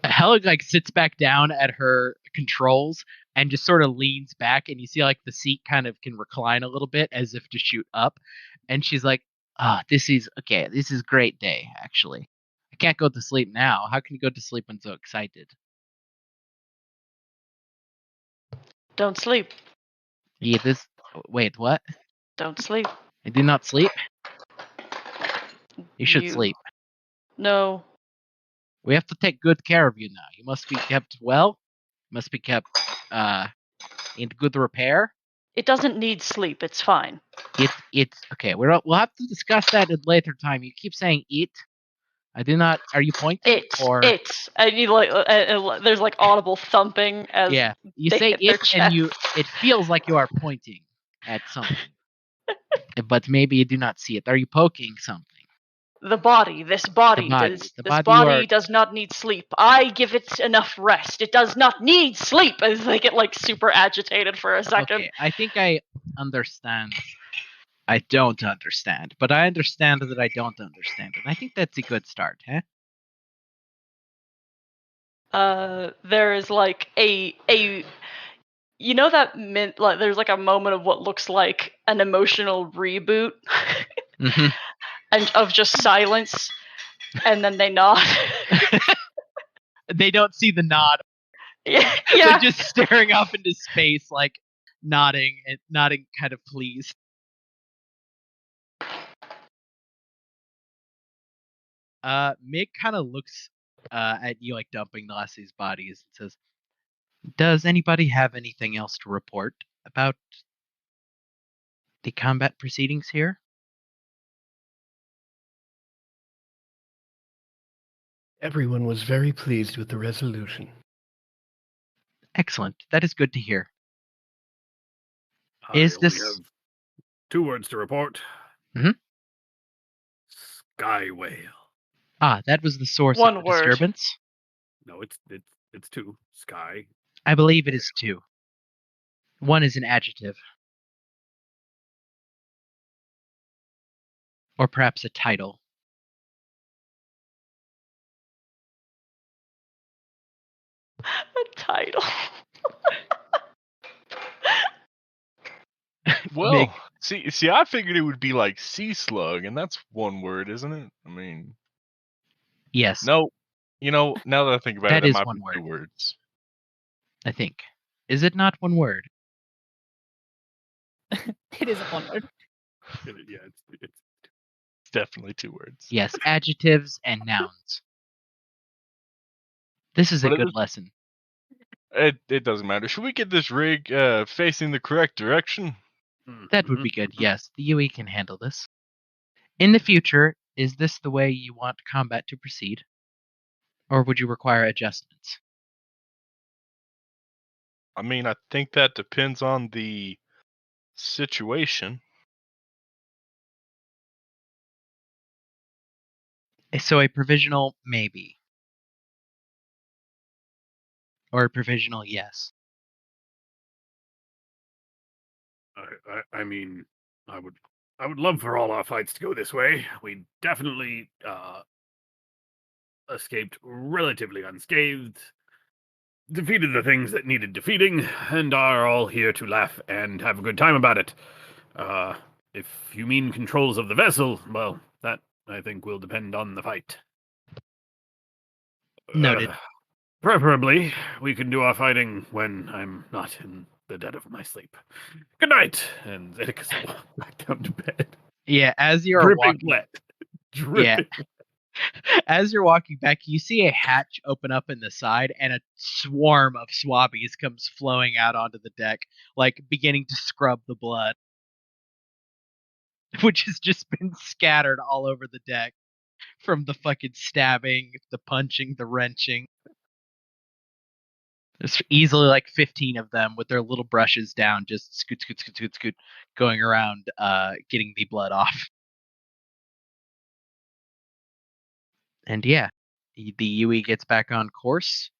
Helen like sits back down at her controls and just sort of leans back, and you see like the seat kind of can recline a little bit as if to shoot up. And she's like, this is okay. This is a great day, actually. I can't go to sleep now. How can you go to sleep when so excited?" Don't sleep. Yeah, wait, what? Don't sleep. I do not sleep? You should sleep. No. We have to take good care of you now. You must be kept well. You must be kept in good repair. It doesn't need sleep. It's fine. It's okay. We'll have to discuss that at a later time. You keep saying it. I do not. Are you pointing? It's. And you like. There's like audible thumping as Yeah. You they say hit their it, and chest. it feels like you are pointing at something, but maybe you do not see it. Are you poking something? The body. This body does not need sleep. I give it enough rest. It does not need sleep. As they get like super agitated for a second. Okay, I think I understand. I don't understand, but I understand that I don't understand, and I think that's a good start, huh? There is like a you know that like there's like a moment of what looks like an emotional reboot, Mm-hmm. and of just silence, and then they nod. They don't see the nod. Yeah. They're just staring off into space, like nodding kind of pleased. Mick kind of looks at you like dumping the last of these bodies and says, "Does anybody have anything else to report about the combat proceedings here?" Everyone was very pleased with the resolution. Excellent. That is good to hear. I only have 2 words to report. Mm-hmm. Sky whale. That was the source One of the word. disturbance? No, it's 2. Sky. I believe it is 2. One is an adjective. Or perhaps a title. A title. Well, see, I figured it would be like sea slug, and that's 1 word, isn't it? I mean, yes. No, now that I think about That it, is might 1 be word. 2 words. I think. Is it not 1 word? It is 1 word. Yeah, it's definitely 2 words. Yes, adjectives and nouns. This is a What are good the- lesson. It doesn't matter. Should we get this rig facing the correct direction? That would be good, yes. The UE can handle this. In the future, is this the way you want combat to proceed? Or would you require adjustments? I mean, I think that depends on the situation. So a provisional maybe. Or a provisional yes. I mean, I would love for all our fights to go this way. We definitely escaped relatively unscathed, defeated the things that needed defeating, and are all here to laugh and have a good time about it. If you mean controls of the vessel, well, that I think will depend on the fight. Noted. Preferably, we can do our fighting when I'm not in the dead of my sleep. Good night, and Zeticus will walk back down to bed. Yeah, as you're Dripping walking, wet. Dripping. as you're walking back, you see a hatch open up in the side, and a swarm of swabbies comes flowing out onto the deck, like beginning to scrub the blood, which has just been scattered all over the deck from the fucking stabbing, the punching, the wrenching. There's easily like 15 of them with their little brushes down, just scoot, scoot, scoot, scoot, scoot, going around, getting the blood off. And yeah, the UE gets back on course.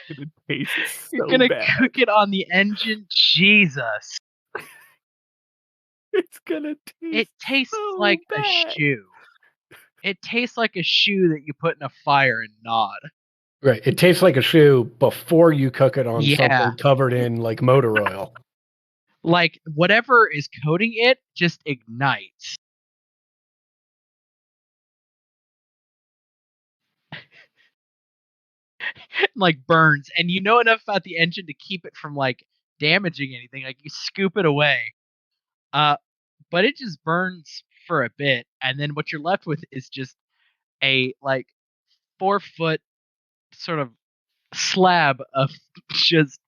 It tastes You're so gonna bad. cook it on the engine? Jesus. It's gonna taste It tastes so like bad. a shoe. It tastes like a shoe that you put in a fire and nod. Right. It tastes like a shoe before you cook it on Yeah. something covered in like motor oil. Like whatever is coating it just ignites. Like burns, and you know enough about the engine to keep it from like damaging anything. Like you scoop it away, but it just burns for a bit, and then what you're left with is just a like 4-foot sort of slab of just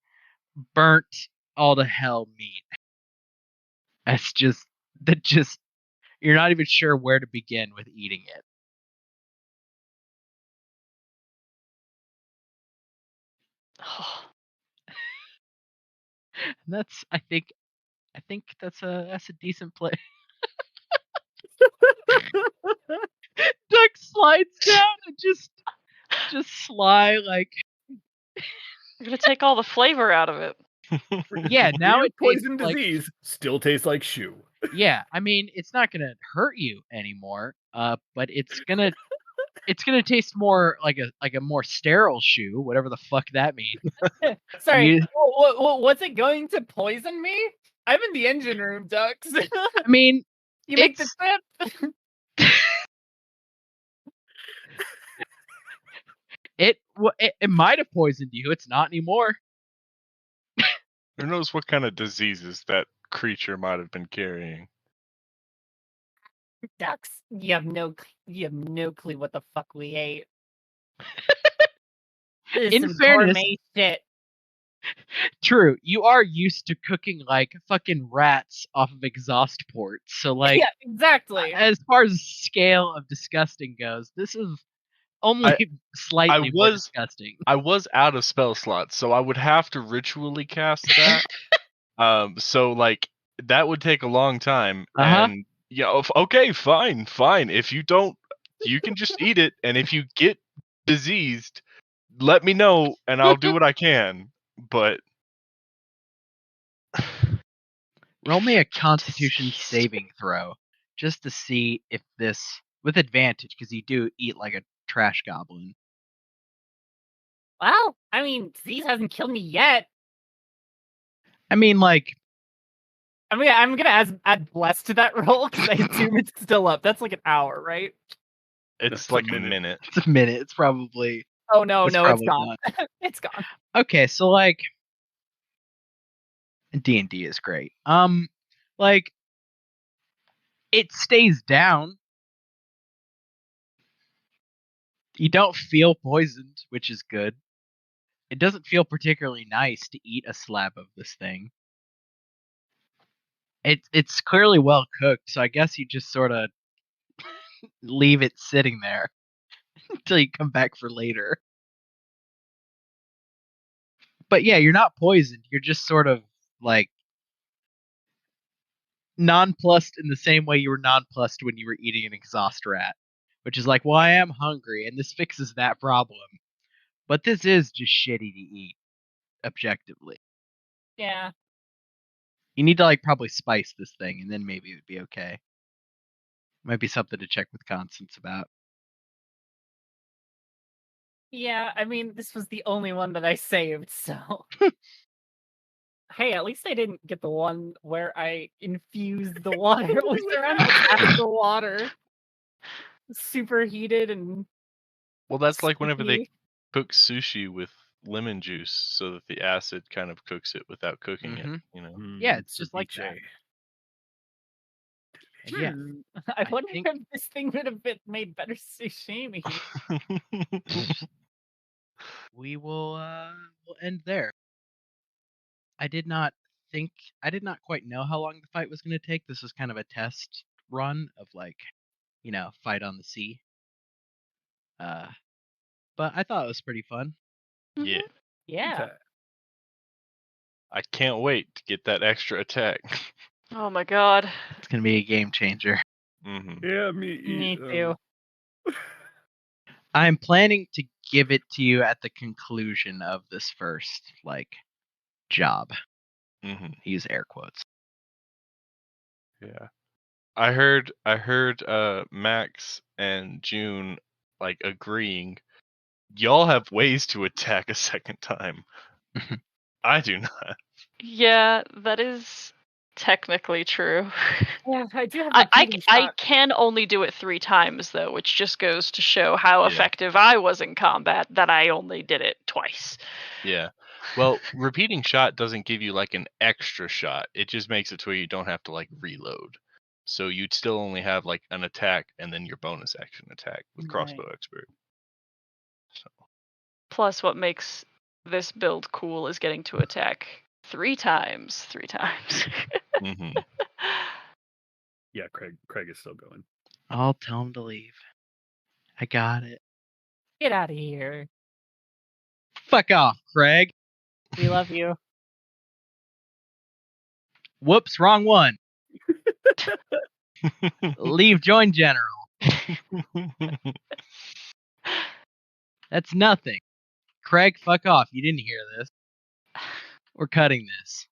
burnt all to hell meat. That's just you're not even sure where to begin with eating it. And that's I think that's a decent play. Duck slides down and just sly like I'm gonna take all the flavor out of it. yeah, now Weird it tastes poison like disease still tastes like shoe. yeah, I mean it's not gonna hurt you anymore, but it's gonna taste more like a more sterile shoe, whatever the fuck that means. Sorry, what's it going to poison me? I'm in the engine room, Ducks. I mean, you make the trip. It might have poisoned you. It's not anymore. Who knows what kind of diseases that creature might have been carrying? Ducks, you have no clue what the fuck we ate. This is In some fairness, gourmet shit. True, you are used to cooking like fucking rats off of exhaust ports. So like yeah, exactly. As far as scale of disgusting goes, this is only slightly more disgusting. I was out of spell slots, so I would have to ritually cast that. So like that would take a long time. And yeah, okay, fine. If you don't, you can just eat it. And if you get diseased, let me know, and I'll do what I can. But roll me a Constitution saving throw just to see if this with advantage, because you do eat like a trash goblin. Well, I mean, disease hasn't killed me yet. I mean, like, I'm gonna add bless to that roll because I assume it's still up. That's like an hour, right? It's like a minute. It's a minute. It's probably. Oh no, it's gone. It's gone. Okay, so like D&D is great. Like it stays down. You don't feel poisoned, which is good. It doesn't feel particularly nice to eat a slab of this thing. It's clearly well cooked, so I guess you just sort of leave it sitting there until you come back for later. But yeah, you're not poisoned. You're just sort of like nonplussed in the same way you were nonplussed when you were eating an exhaust rat, which is like, well, I am hungry, and this fixes that problem. But this is just shitty to eat, objectively. Yeah. You need to like probably spice this thing, and then maybe it would be okay. Might be something to check with Constance about. Yeah, I mean, this was the only one that I saved, so. Hey, at least I didn't get the one where I infused the water. At least I remember it's actual water. Superheated and Well, that's like whenever they sticky. cook sushi with lemon juice, so that the acid kind of cooks it without cooking it. You know. Yeah, it's just like that. And yeah, I wonder think- if this thing would have made better sashimi. we will we'll end there. I did not quite know how long the fight was going to take. This was kind of a test run of like, fight on the sea. But I thought it was pretty fun. Yeah. Yeah. I can't wait to get that extra attack. Oh my god. It's going to be a game changer. Mm-hmm. Yeah, Me too. I'm planning to give it to you at the conclusion of this first job. Mm-hmm. Use air quotes. Yeah. I heard Max and June agreeing. Y'all have ways to attack a second time. I do not. Yeah, that is technically true. Yeah, I do have I repeating shot. can only do it 3 times though, which just goes to show how Yeah. effective I was in combat that I only did it twice. Yeah. Well, repeating shot doesn't give you an extra shot. It just makes it to where you don't have to reload. So you'd still only have an attack and then your bonus action attack with crossbow expert. So. Plus, what makes this build cool is getting to attack 3 times. Mm-hmm. Yeah, Craig is still going. I'll tell him to leave. I got it. Get out of here. Fuck off, Craig. We love you. Whoops, wrong one. Leave, join general. That's nothing. Craig, fuck off. You didn't hear this. We're cutting this.